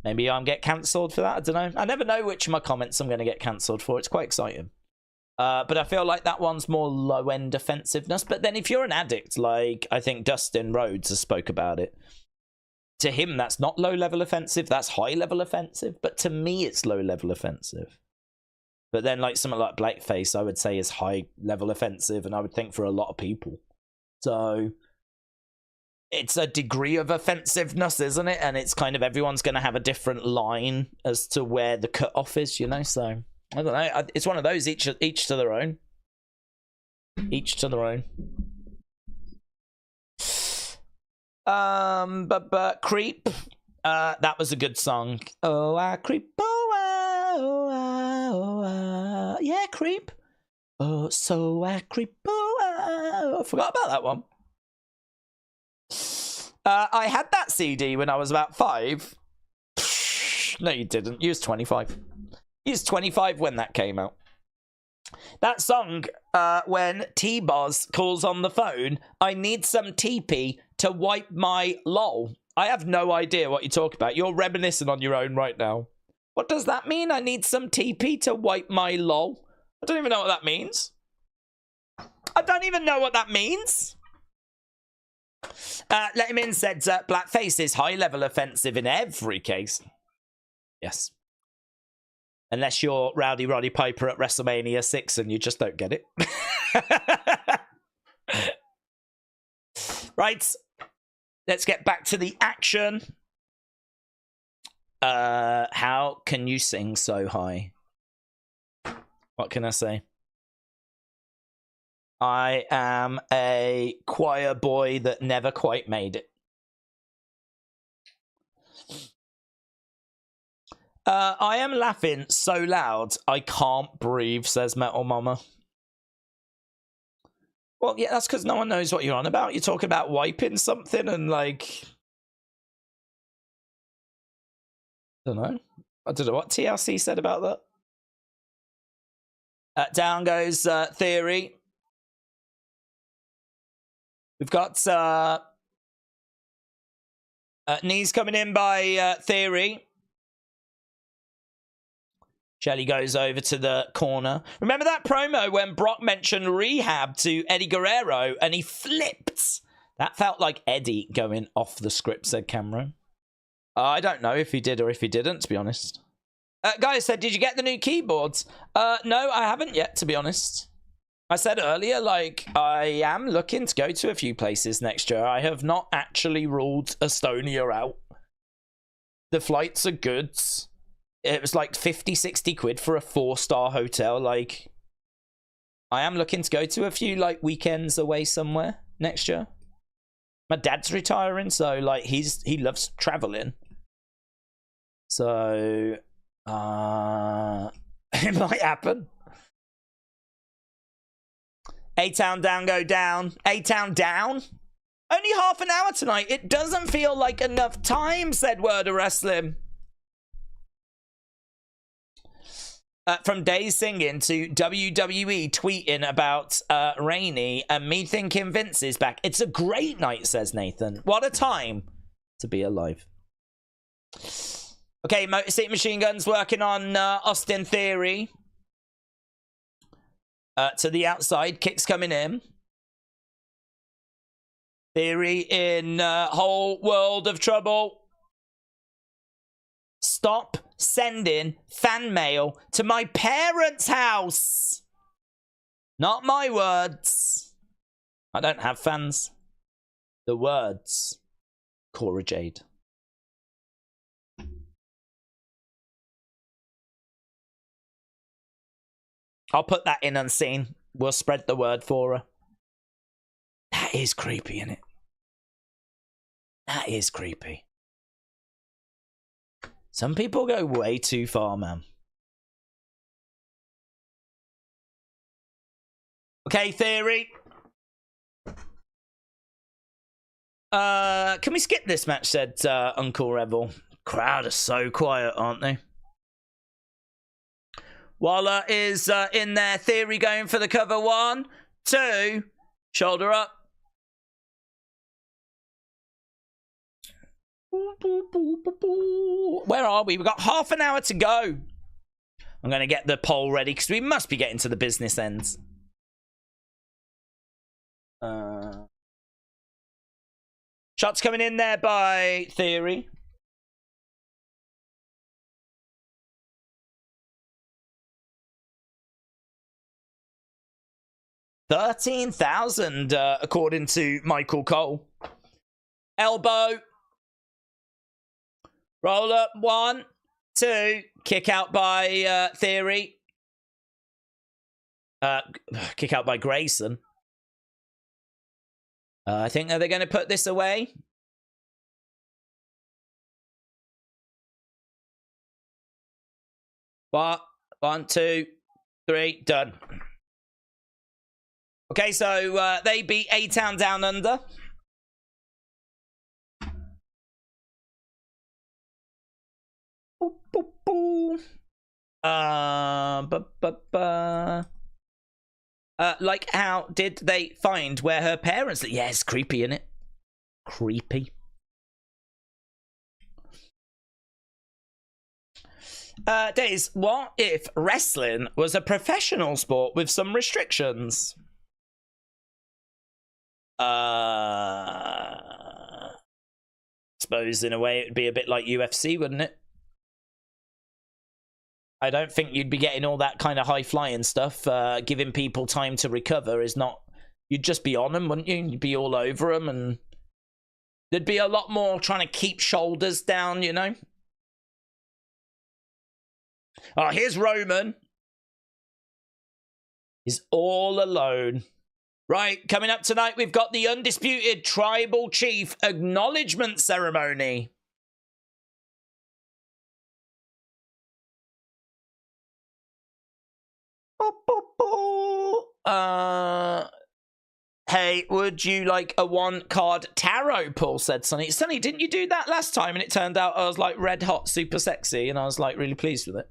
Maybe I'm get cancelled for that. I don't know. I never know which of my comments I'm going to get cancelled for. It's quite exciting. But I feel like that one's more low-end offensiveness. But then if you're an addict, like I think Dustin Rhodes has spoke about it, to him that's not low-level offensive. That's high-level offensive. But to me, it's low-level offensive. But then like something like blackface, I would say is high-level offensive. And I would think for a lot of people. So it's a degree of offensiveness, isn't it? And it's kind of everyone's going to have a different line as to where the cutoff is, you know? So, I don't know. It's one of those, each to their own. Each to their own. But Creep. That was a good song. Oh, I creep. Oh, yeah, Creep. Oh, so I creep. Oh, I forgot about that one. I had that CD when I was about 5. No, you didn't. You was 25. You was 25 when that came out. That song, when T-Boz calls on the phone, I need some TP to wipe my lol. I have no idea what you talk about. You're reminiscing on your own right now. What does that mean? I need some TP to wipe my lol. I don't even know what that means. I don't even know what that means. Let him in said blackface is high-level offensive in every case. Yes. Unless you're Rowdy Roddy Piper at WrestleMania 6 and you just don't get it. Right. Let's get back to the action. How can you sing so high? What can I say? I am a choir boy that never quite made it. I am laughing so loud I can't breathe, says Metal Mama. Well, yeah, that's because no one knows what you're on about. You're talking about wiping something and, like... I don't know what TLC said about that. Down goes Theory. We've got knees coming in by Theory. Shelly goes over to the corner. Remember that promo when Brock mentioned rehab to Eddie Guerrero and he flipped? That felt like Eddie going off the script, said Cameron. I don't know if he did or if he didn't, to be honest. Guys said, did you get the new keyboards? No, I haven't yet, to be honest. I said earlier, like, I am looking to go to a few places next year. I have not actually ruled Estonia out. The flights are good. It was like 50, 60 quid for a 4-star hotel. Like, I am looking to go to a few, like, weekends away somewhere next year. My dad's retiring, so, like, he loves traveling. So, it might happen. A-Town down, go down. A-Town down? Only half an hour tonight. It doesn't feel like enough time, said Word of Wrestling. From Days singing to WWE tweeting about Rainey and me thinking Vince is back. It's a great night, says Nathan. What a time to be alive. Okay, Motor City Machine Guns working on Austin Theory. To the outside, kicks coming in. Theory in whole world of trouble. Stop sending fan mail to my parents' house. Not my words. I don't have fans. The words. Cora Jade. I'll put that in unseen. We'll spread the word for her. That is creepy, isn't it? That is creepy. Some people go way too far, man. Okay, Theory. Can we skip this match, said Uncle Rebel. Crowd are so quiet, aren't they? Waller is in there. Theory going for the cover. 1, 2. Shoulder up. Where are we? We've got half an hour to go. I'm going to get the poll ready because we must be getting to the business ends. Shots coming in there by Theory. $13,000 according to Michael Cole. Elbow. Roll up. 1, 2. Kick out by Theory. Kick out by Grayson. I think they're going to put this away. But 1, 2, 3. Done. Okay, so they beat A-Town Down Under. Like, how did they find where her parents live? Yeah, it's creepy, isn't it? Creepy. Days, what if wrestling was a professional sport with some restrictions? Suppose in a way it would be a bit like UFC, wouldn't it? I don't think you'd be getting all that kind of high-flying stuff. Giving people time to recover is not... You'd just be on them, wouldn't you? You'd be all over them, and there'd be a lot more trying to keep shoulders down, you know? Oh, here's Roman. He's all alone. Right, coming up tonight, we've got the Undisputed Tribal Chief Acknowledgement Ceremony. Hey, would you like a one-card tarot, Paul said. Sonny, didn't you do that last time? And it turned out I was like red hot, super sexy, and I was like really pleased with it.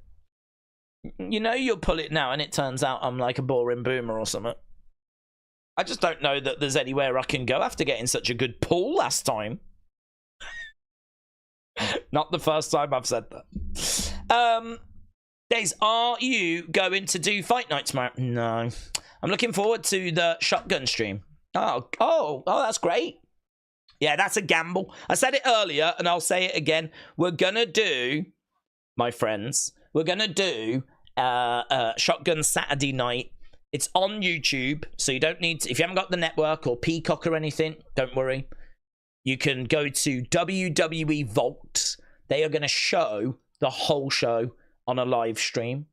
You know you'll pull it now, and it turns out I'm like a boring boomer or something. I just don't know that there's anywhere I can go after getting such a good pull last time. Not the first time I've said that. Days, are you going to do Fight Night tomorrow? No. I'm looking forward to the shotgun stream. Oh, that's great. Yeah, that's a gamble. I said it earlier, and I'll say it again. We're going to do, my friends, we're going to do Shotgun Saturday night. It's on YouTube, so you don't need to, if you haven't got the network or Peacock or anything, don't worry. You can go to WWE Vault. They are going to show the whole show on a live stream.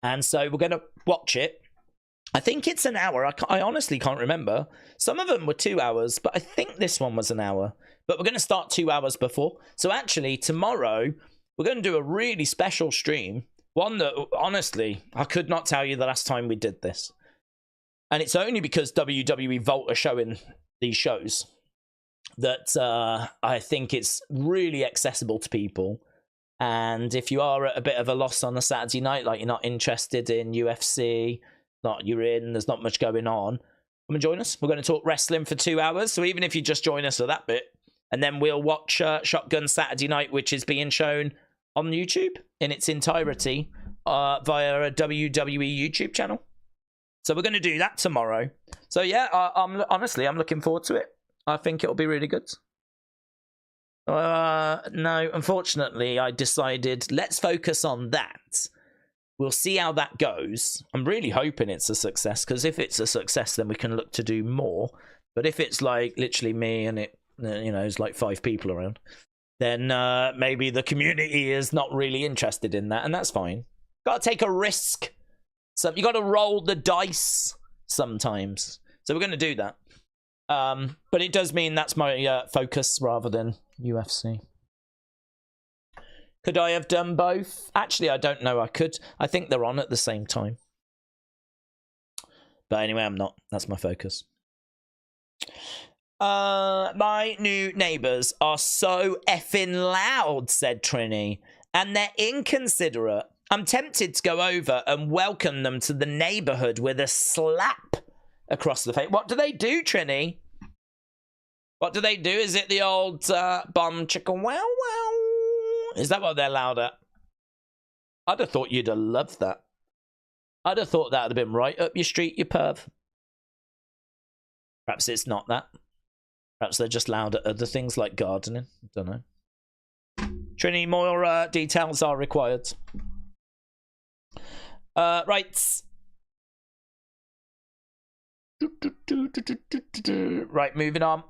And so we're going to watch it. I think it's an hour. I honestly can't remember. Some of them were 2 hours, but I think this one was an hour. But we're going to start 2 hours before. So actually, tomorrow, we're going to do a really special stream. One that, honestly, I could not tell you the last time we did this. And it's only because WWE Vault are showing these shows that I think it's really accessible to people. And if you are at a bit of a loss on a Saturday night, like you're not interested in UFC, there's not much going on, come and join us. We're going to talk wrestling for 2 hours. So even if you just join us for that bit, and then we'll watch Shotgun Saturday night, which is being shown on YouTube in its entirety via a WWE YouTube channel. So we're going to do that tomorrow. So yeah, I'm looking forward to it. I think it'll be really good. No, unfortunately, I decided let's focus on that. We'll see how that goes. I'm really hoping it's a success, because if it's a success, then we can look to do more. But if it's like literally me and it, it's like 5 people around, then maybe the community is not really interested in that, and that's fine. Got to take a risk. So you got to roll the dice sometimes. So we're going to do that. But it does mean that's my focus rather than UFC. Could I have done both? Actually, I don't know. I could. I think they're on at the same time. But anyway, I'm not. That's my focus. My new neighbours are so effing loud, said Trini. And they're inconsiderate. I'm tempted to go over and welcome them to the neighbourhood with a slap across the face. What do they do, Trini? What do they do? Is it the old bum chicka wow wow? Is that what they're loud at? I'd have thought you'd have loved that. I'd have thought that would have been right up your street, you perv. Perhaps it's not that. Perhaps they're just loud at other things like gardening. I don't know. Trini, more details are required. Right. Right, moving on.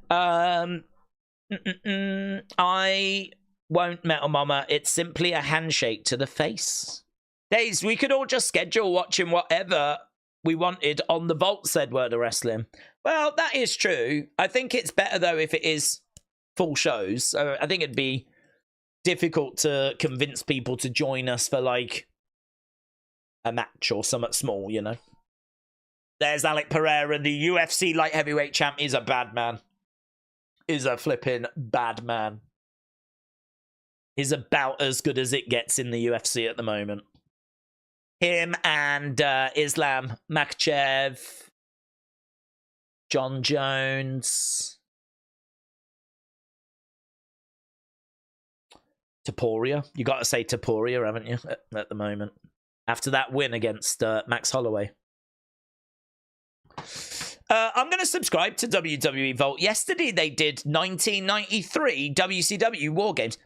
I won't, Metal Mama. It's simply a handshake to the face. Days, we could all just schedule watching whatever we wanted on the Vault, said Word of Wrestling. Well, that is true. I think it's better, though, if it is full shows. I think it'd be difficult to convince people to join us for, like, a match or something small, you know? There's Alec Pereira, the UFC light heavyweight champ. Is a bad man. Is a flipping bad man. Is about as good as it gets in the UFC at the moment. Him and Islam Makhachev, John Jones, Taporia. You got to say Taporia, haven't you, at the moment? after that win against Max Holloway. I'm going to subscribe to WWE Vault. Yesterday they did 1993 WCW War Games.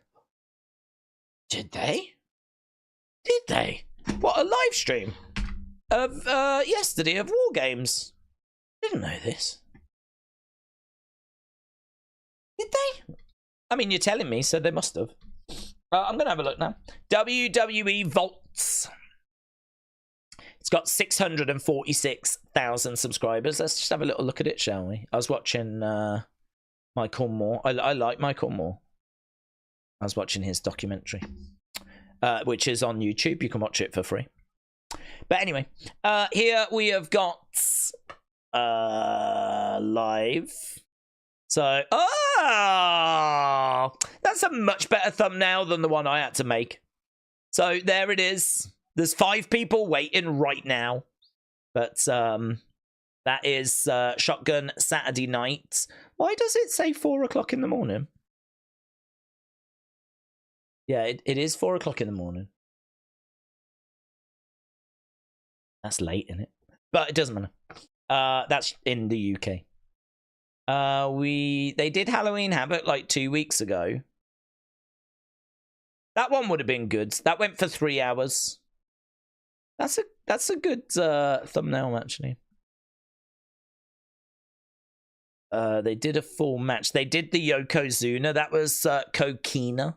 Did they? Did they? What, a live stream of yesterday of War Games? Didn't know this. Did they? I mean, you're telling me, so they must have. I'm going to have a look now. WWE Vaults. It's got 646,000 subscribers. Let's just have a little look at it, shall we? I was watching Michael Moore. I like Michael Moore. I was watching his documentary, which is on YouTube. You can watch it for free. But anyway, here we have got live. So, that's a much better thumbnail than the one I had to make. So there it is. There's 5 people waiting right now. But that is Shotgun Saturday night. Why does it say 4 o'clock in the morning? Yeah, it is 4 o'clock in the morning. That's late, isn't it? But it doesn't matter. That's in the UK. They did Halloween Havoc like 2 weeks ago. That one would have been good. That went for 3 hours. That's a good thumbnail, actually. They did a full match. They did the Yokozuna. That was Kokina.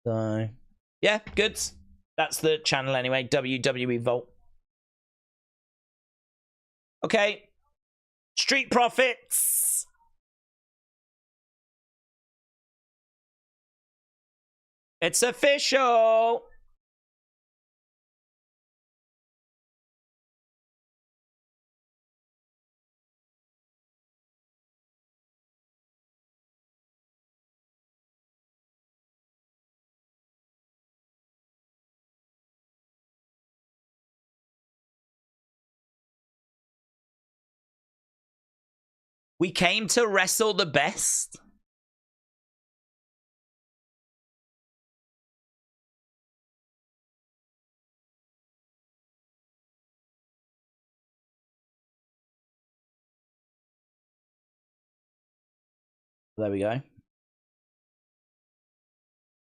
So, yeah, good. That's the channel anyway. WWE Vault. Okay. Street Profits. It's official. We came to wrestle the best. There we go.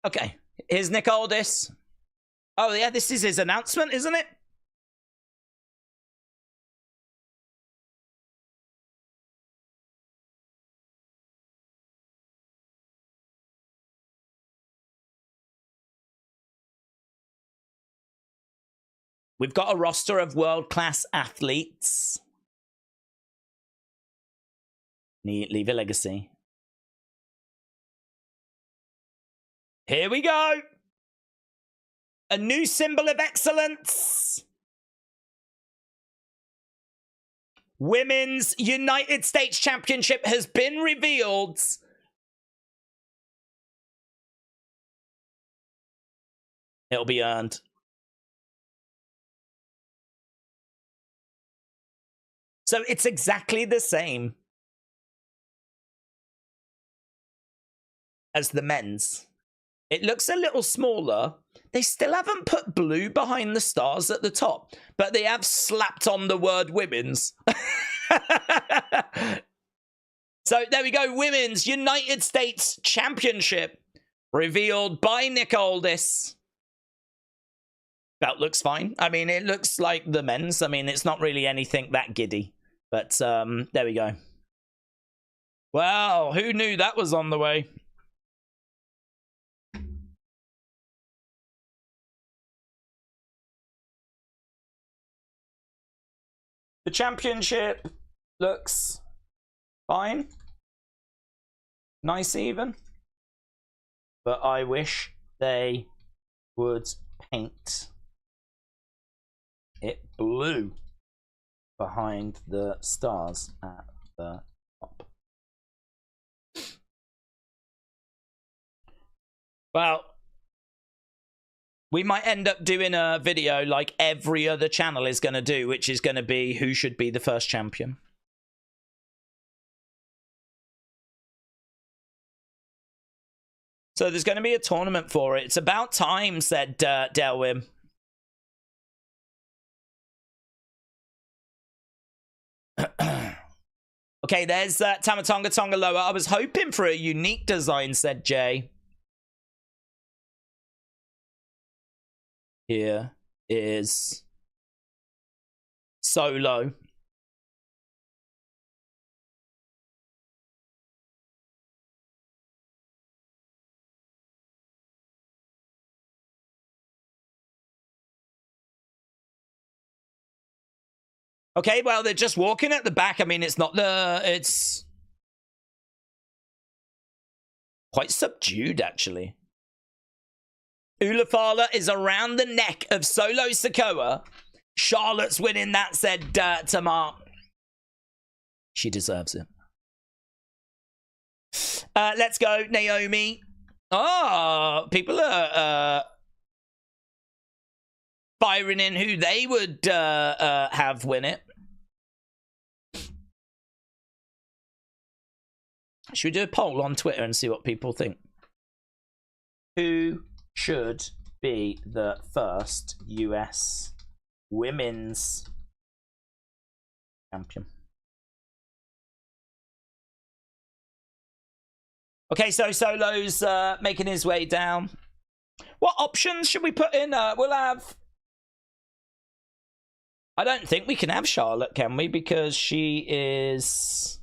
Okay, here's Nick Aldis. Oh, yeah, this is his announcement, isn't it? We've got a roster of world-class athletes. Leave a legacy. Here we go. A new symbol of excellence. Women's United States Championship has been revealed. It'll be earned. So it's exactly the same as the men's. It looks a little smaller. They still haven't put blue behind the stars at the top, but they have slapped on the word women's. So there we go. Women's United States Championship revealed by Nick Aldis. Belt looks fine. I mean, it looks like the men's. I mean, it's not really anything that giddy. But there we go. Wow, who knew that was on the way? The championship looks fine. Nice even. But I wish they would paint it blue behind the stars at the top. Well, we might end up doing a video like every other channel is going to do, which is going to be who should be the first champion. So there's going to be a tournament for it. It's about time, said Delwyn. Okay, there's Tamatonga Tongaloa. I was hoping for a unique design, said Jay. Here is Solo. Okay, well, they're just walking at the back. I mean, it's not the... It's quite subdued, actually. Ulafala is around the neck of Solo Sikoa. Charlotte's winning that, said Tamar. She deserves it. Let's go, Naomi. Oh, people are... firing in who they would have win it. Should we do a poll on Twitter and see what people think? Who should be the first US women's champion? Okay, so Solo's making his way down. What options should we put in? We'll have... I don't think we can have Charlotte, can we? Because she is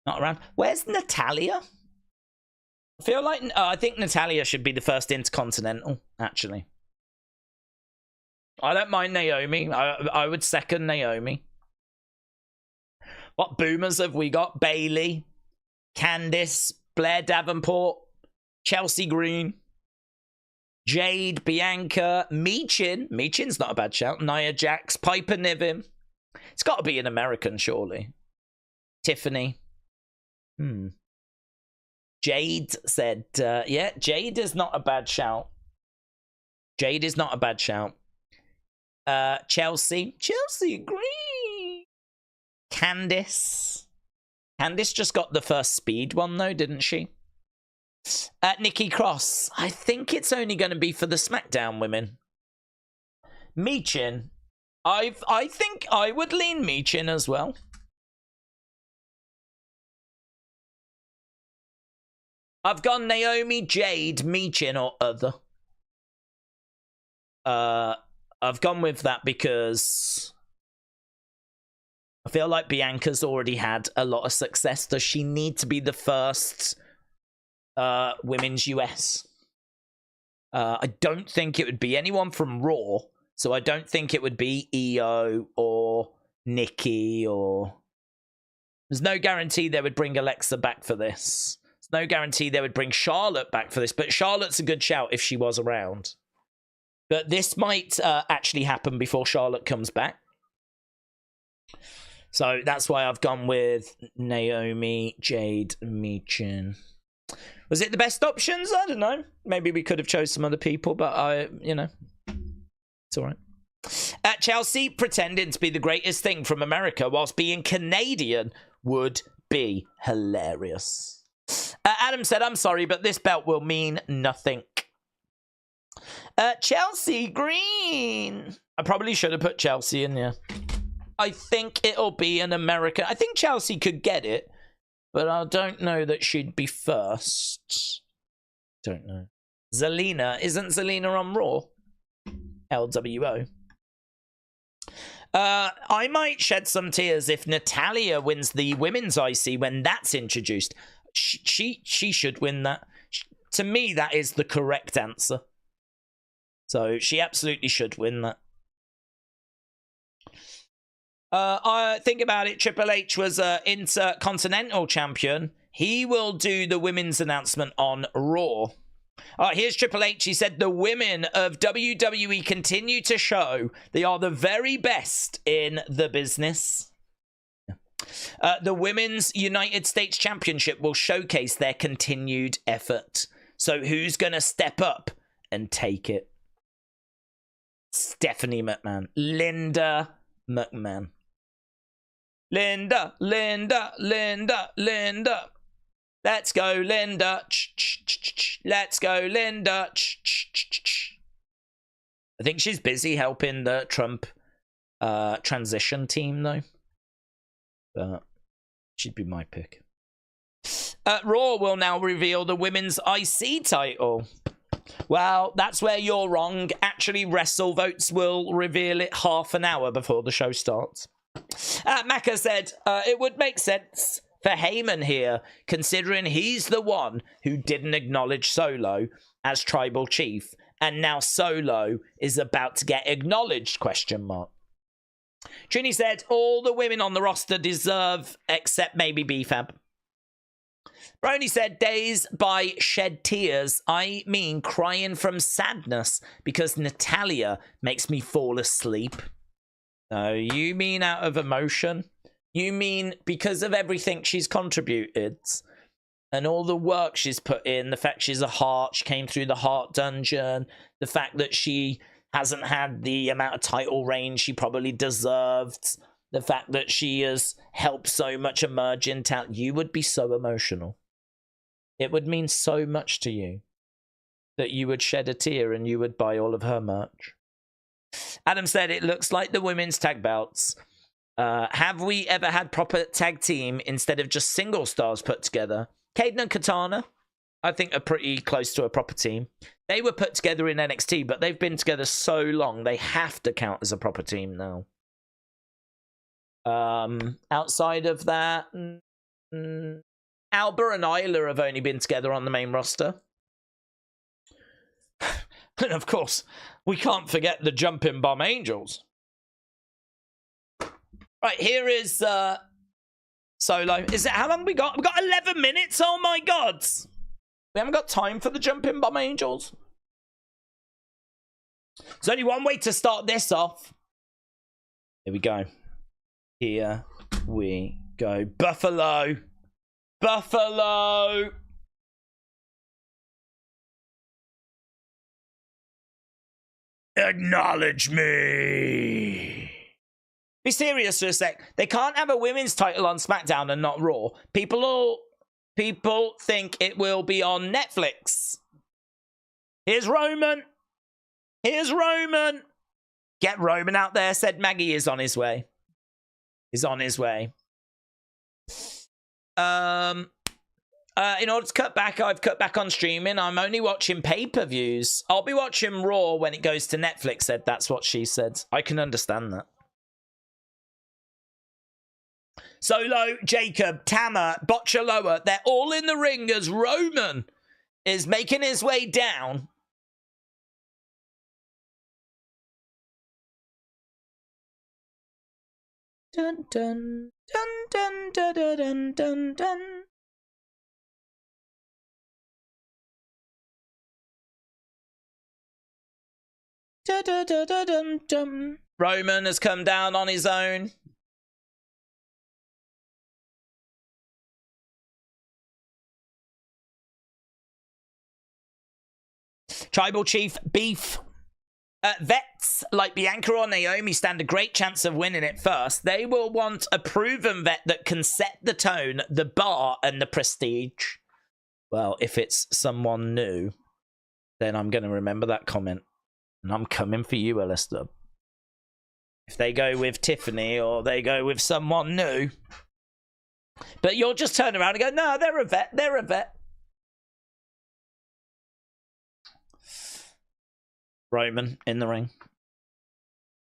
not around. Where's Natalia? I feel like... I think Natalia should be the first Intercontinental, actually. I don't mind Naomi. I would second Naomi. What boomers have we got? Bailey, Candice, Blair Davenport, Chelsea Green, Jade, Bianca, Meechin. Meechin's not a bad shout. Nia Jax, Piper Niven. It's got to be an American, surely. Tiffany. Jade said, yeah, Jade is not a bad shout. Jade is not a bad shout. Chelsea. Chelsea Green. Candice. Candice just got the first speed one, though, didn't she? Nikki Cross. I think it's only going to be for the SmackDown women. Meechin. I think I would lean Meechin as well. I've gone Naomi, Jade, Meechin, or other. I've gone with that because I feel like Bianca's already had a lot of success. Does she need to be the first women's US? I don't think it would be anyone from Raw, so I don't think it would be Io or Nikki or... There's no guarantee they would bring Alexa back for this. There's no guarantee they would bring Charlotte back for this, but Charlotte's a good shout if she was around. But this might actually happen before Charlotte comes back. So that's why I've gone with Naomi, Jade, Meechin. Was it the best options? I don't know. Maybe we could have chose some other people, but it's all right. Chelsea pretending to be the greatest thing from America whilst being Canadian would be hilarious. Adam said, I'm sorry, but this belt will mean nothing. Chelsea Green. I probably should have put Chelsea in there. I think it'll be an American. I think Chelsea could get it, but I don't know that she'd be first. Don't know. Zelina. Isn't Zelina on Raw? LWO. I might shed some tears if Natalia wins the women's IC when that's introduced. She should win that. To me, that is the correct answer. So she absolutely should win that. I think about it. Triple H was Intercontinental Champion. He will do the women's announcement on Raw. Here's Triple H. He said, the women of WWE continue to show they are the very best in the business. The Women's United States Championship will showcase their continued effort. So who's going to step up and take it? Stephanie McMahon. Linda McMahon. Linda. Let's go, Linda. Let's go, Linda. I think she's busy helping the Trump transition team, though. But she'd be my pick. Raw will now reveal the women's IC title. Well, that's where you're wrong. Actually, WrestleVotes will reveal it half an hour before the show starts. Macca said, it would make sense for Heyman here, considering he's the one who didn't acknowledge Solo as tribal chief, and now Solo is about to get acknowledged, ? Trini said, all the women on the roster deserve, except maybe BFAB. Brony said, days by shed tears. I mean crying from sadness because Natalia makes me fall asleep. No, you mean out of emotion? You mean because of everything she's contributed and all the work she's put in, the fact she's a heart, she came through the heart dungeon, the fact that she hasn't had the amount of title reign she probably deserved, the fact that she has helped so much emerging talent. You would be so emotional. It would mean so much to you that you would shed a tear and you would buy all of her merch. Adam said, it looks like the women's tag belts. Have we ever had proper tag team instead of just single stars put together? Caden and Katana, I think, are pretty close to a proper team. They were put together in NXT, but they've been together so long, they have to count as a proper team now. Outside of that, Alba and Isla have only been together on the main roster. And of course, we can't forget the Jumping Bomb Angels. Right, here is Solo. Is it, how long we got? We got 11 minutes. Oh my god. We haven't got time for the Jumping Bomb Angels. There's only one way to start this off. Here we go. Here we go. Buffalo. Buffalo. Acknowledge me. Be serious for a sec. They can't have a women's title on SmackDown and not Raw. People think it will be on Netflix. Here's Roman. Here's Roman. Get Roman out there, said Maggie. Is on his way. Is on his way. In order to cut back, I've cut back on streaming. I'm only watching pay-per-views. I'll be watching Raw when it goes to Netflix, said. That's what she said. I can understand that. Solo, Jacob, Tama, Botchaloa, they're all in the ring as Roman is making his way down. Dun, dun, dun, dun, dun, dun, dun, dun. Dun, dun, dun, dun, dun, dun. Roman has come down on his own. Tribal Chief beef. Vets like Bianca or Naomi stand a great chance of winning it first. They will want a proven vet that can set the tone, the bar, and the prestige. Well, if it's someone new, then I'm going to remember that comment. And I'm coming for you, Alistair. If they go with Tiffany or they go with someone new. But you'll just turn around and go, no, they're a vet. They're a vet. Roman in the ring.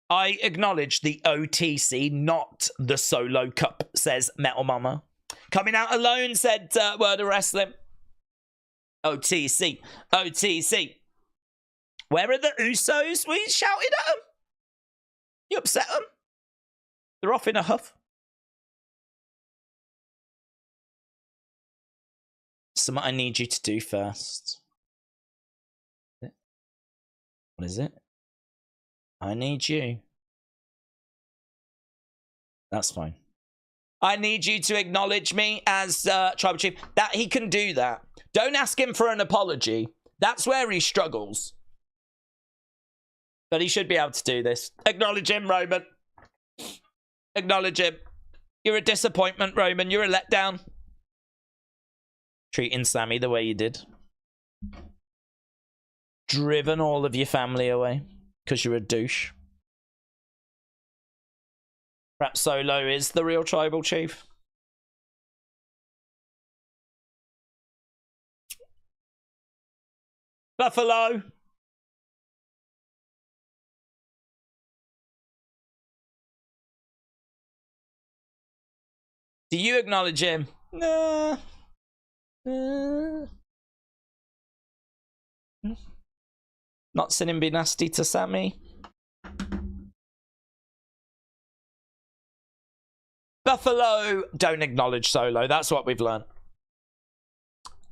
I acknowledge the OTC, not the Solo Cup, says Metal Mama. Coming out alone, said Word of Wrestling. OTC. OTC. Where are the Usos? We shouted at them. You upset them? They're off in a huff. Something I need you to do first. What is it? I need you. That's fine. I need you to acknowledge me as Tribal Chief. That he can do that. Don't ask him for an apology. That's where he struggles. But he should be able to do this. Acknowledge him, Roman. Acknowledge him. You're a disappointment, Roman. You're a letdown. Treating Sami the way you did. Driven all of your family away because you're a douche. Perhaps Solo is the real tribal chief. Buffalo. Do you acknowledge him? Nah. Not seen him be nasty to Sami. Buffalo don't acknowledge Solo. That's what we've learned.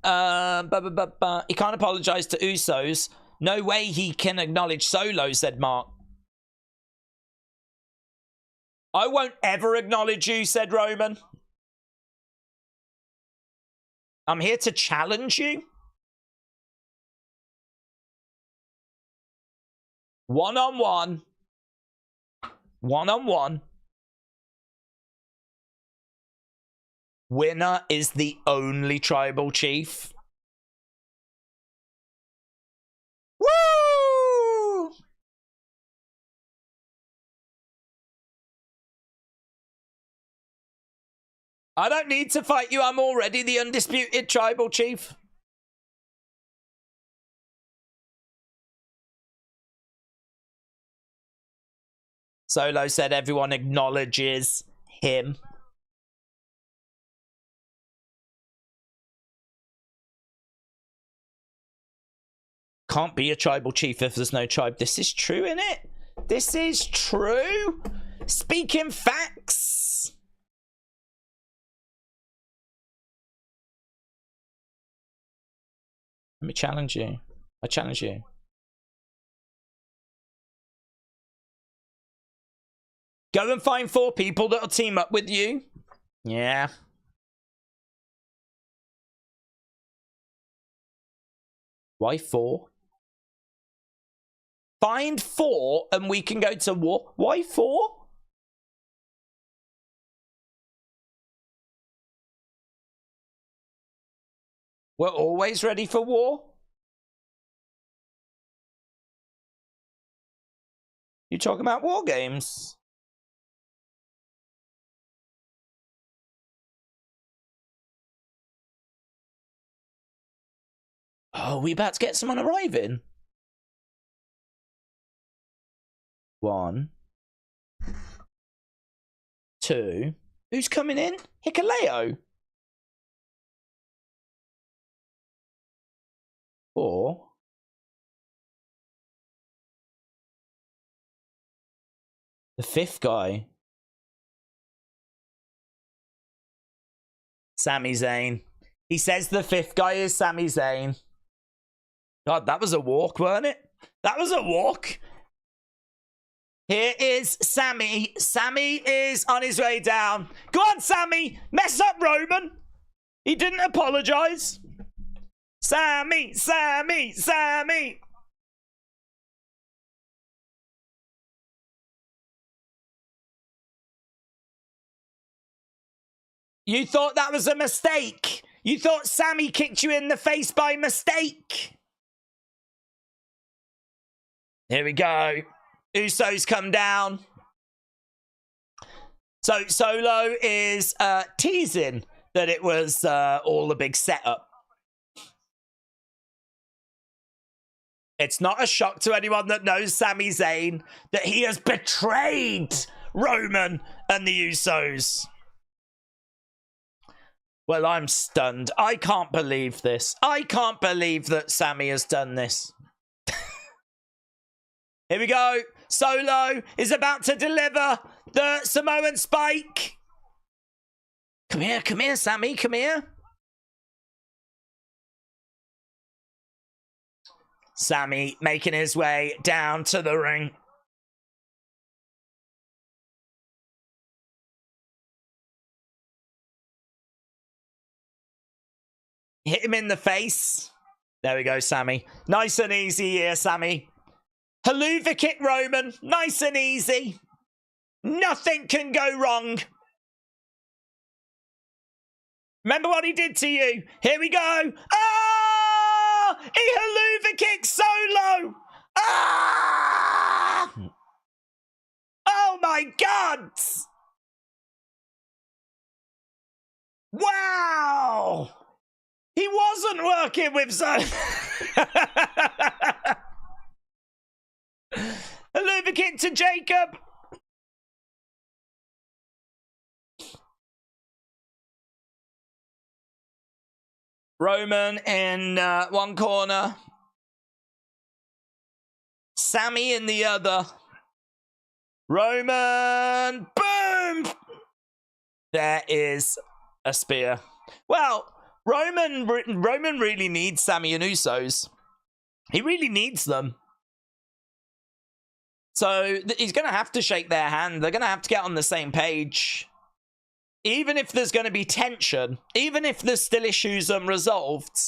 He can't apologize to Usos. No way he can acknowledge Solo, said Mark. I won't ever acknowledge you, said Roman. I'm here to challenge you. One-on-one. One-on-one. Winner is the only tribal chief. Woo! I don't need to fight you. I'm already the undisputed tribal chief. Solo said everyone acknowledges him. Can't be a tribal chief if there's no tribe. This is true, innit? This is true. Speaking facts. Let me challenge you. I challenge you. Go and find 4 people that'll team up with you. Yeah. Why 4? Find 4 and we can go to war. Why 4? We're always ready for war. You talking about war games? Oh, we about to get someone arriving. 1, 2. Who's coming in? Hikaleo. 4. The 5th guy. Sami Zayn. He says the 5th guy is Sami Zayn. God, that was a walk, weren't it? That was a walk. Here is Sami. Sami is on his way down. Go on, Sami. Mess up Roman. He didn't apologize. Sami, Sami, Sami. You thought that was a mistake. You thought Sami kicked you in the face by mistake. Here we go. Usos come down. So Solo is teasing that it was all a big setup. It's not a shock to anyone that knows Sami Zayn that he has betrayed Roman and the Usos. Well, I'm stunned. I can't believe this. I can't believe that Sami has done this. Here we go. Solo is about to deliver the Samoan spike. Come here, Sami, come here. Sami making his way down to the ring. Hit him in the face. There we go, Sami. Nice and easy here, Sami. Haluva kick Roman. Nice and easy. Nothing can go wrong. Remember what he did to you. Here we go. Ah! He haluva kicked Solo. Ah! Oh my God. Wow. He wasn't working with Solo. Haluva kick to Jacob. Roman in one corner. Sami in the other. Roman. Boom! There is a spear. Well, Roman really needs Sami and Usos. He really needs them. So he's going to have to shake their hand. They're going to have to get on the same page. Even if there's going to be tension, even if there's still issues unresolved,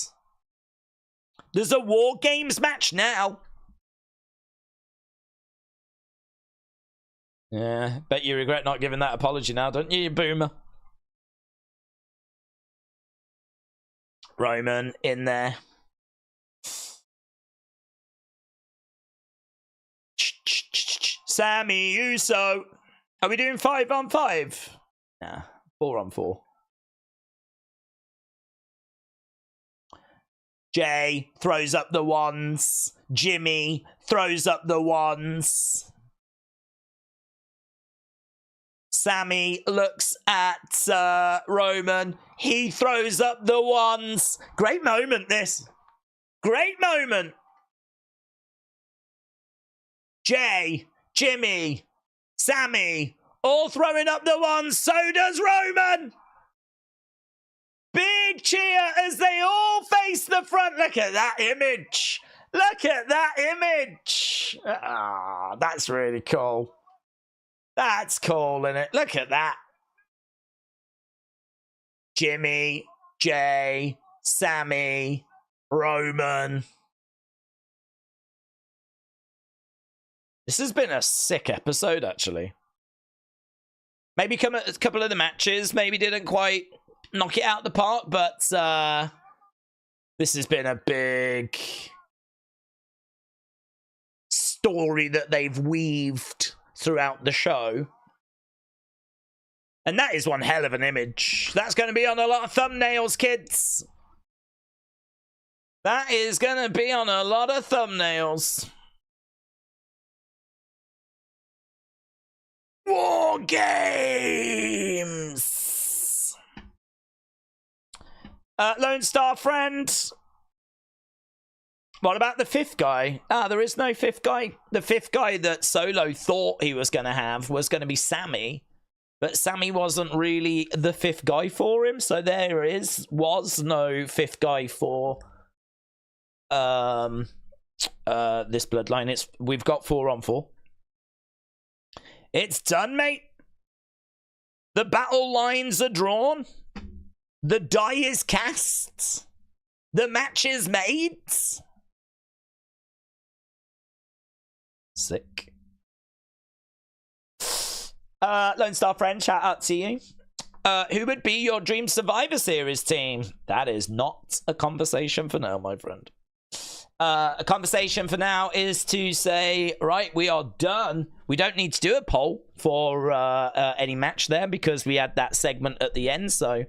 there's a War Games match now. Yeah, bet you regret not giving that apology now, don't you, you boomer? Roman in there. Sami Uso. Are we doing 5-on-5? Nah, 4-on-4. Jay throws up the ones. Jimmy throws up the ones. Sami looks at Roman. He throws up the ones. Great moment, this. Great moment. Jay, Jimmy, Sami, all throwing up the ones. So does Roman. Big cheer as they all face the front. Look at that image. Look at that image. Ah, that's really cool. That's cool, isn't it? Look at that. Jimmy, Jay, Sami, Roman. This has been a sick episode, actually. Maybe a couple of the matches maybe didn't quite knock it out of the park, but this has been a big story that they've weaved throughout the show. And that is one hell of an image. That's going to be on a lot of thumbnails, kids. That is going to be on a lot of thumbnails. War Games! Lone Star Friend. What about the fifth guy? Ah, there is no fifth guy. The fifth guy that Solo thought he was going to have was going to be Sami. But Sami wasn't really the fifth guy for him. So there was no fifth guy for this Bloodline. We've got 4-on-4. It's done, mate. The battle lines are drawn. The die is cast. The match is made. Sick. Lone Star Friend, shout out to you. Who would be your dream Survivor Series team? That is not a conversation for now, my friend. A conversation for now is to say, right, we are done. We don't need to do a poll for any match there because we had that segment at the end. So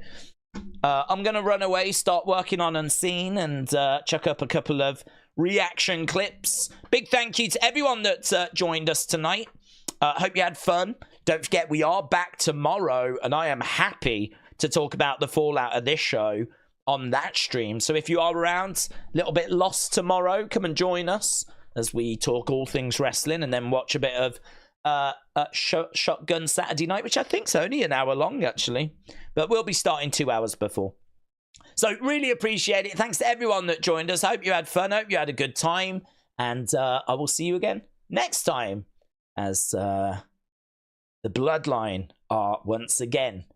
I'm going to run away, start working on Unseen, and chuck up a couple of reaction clips. Big thank you to everyone that joined us tonight. Hope you had fun. Don't forget, we are back tomorrow, and I am happy to talk about the fallout of this show on that stream. So if you are around, a little bit lost tomorrow, come and join us as we talk all things wrestling and then watch a bit of Shotgun Saturday Night, which I think is only an hour long, actually. But we'll be starting 2 hours before. So really appreciate it. Thanks to everyone that joined us. Hope you had fun. Hope you had a good time. And I will see you again next time as the Bloodline are once again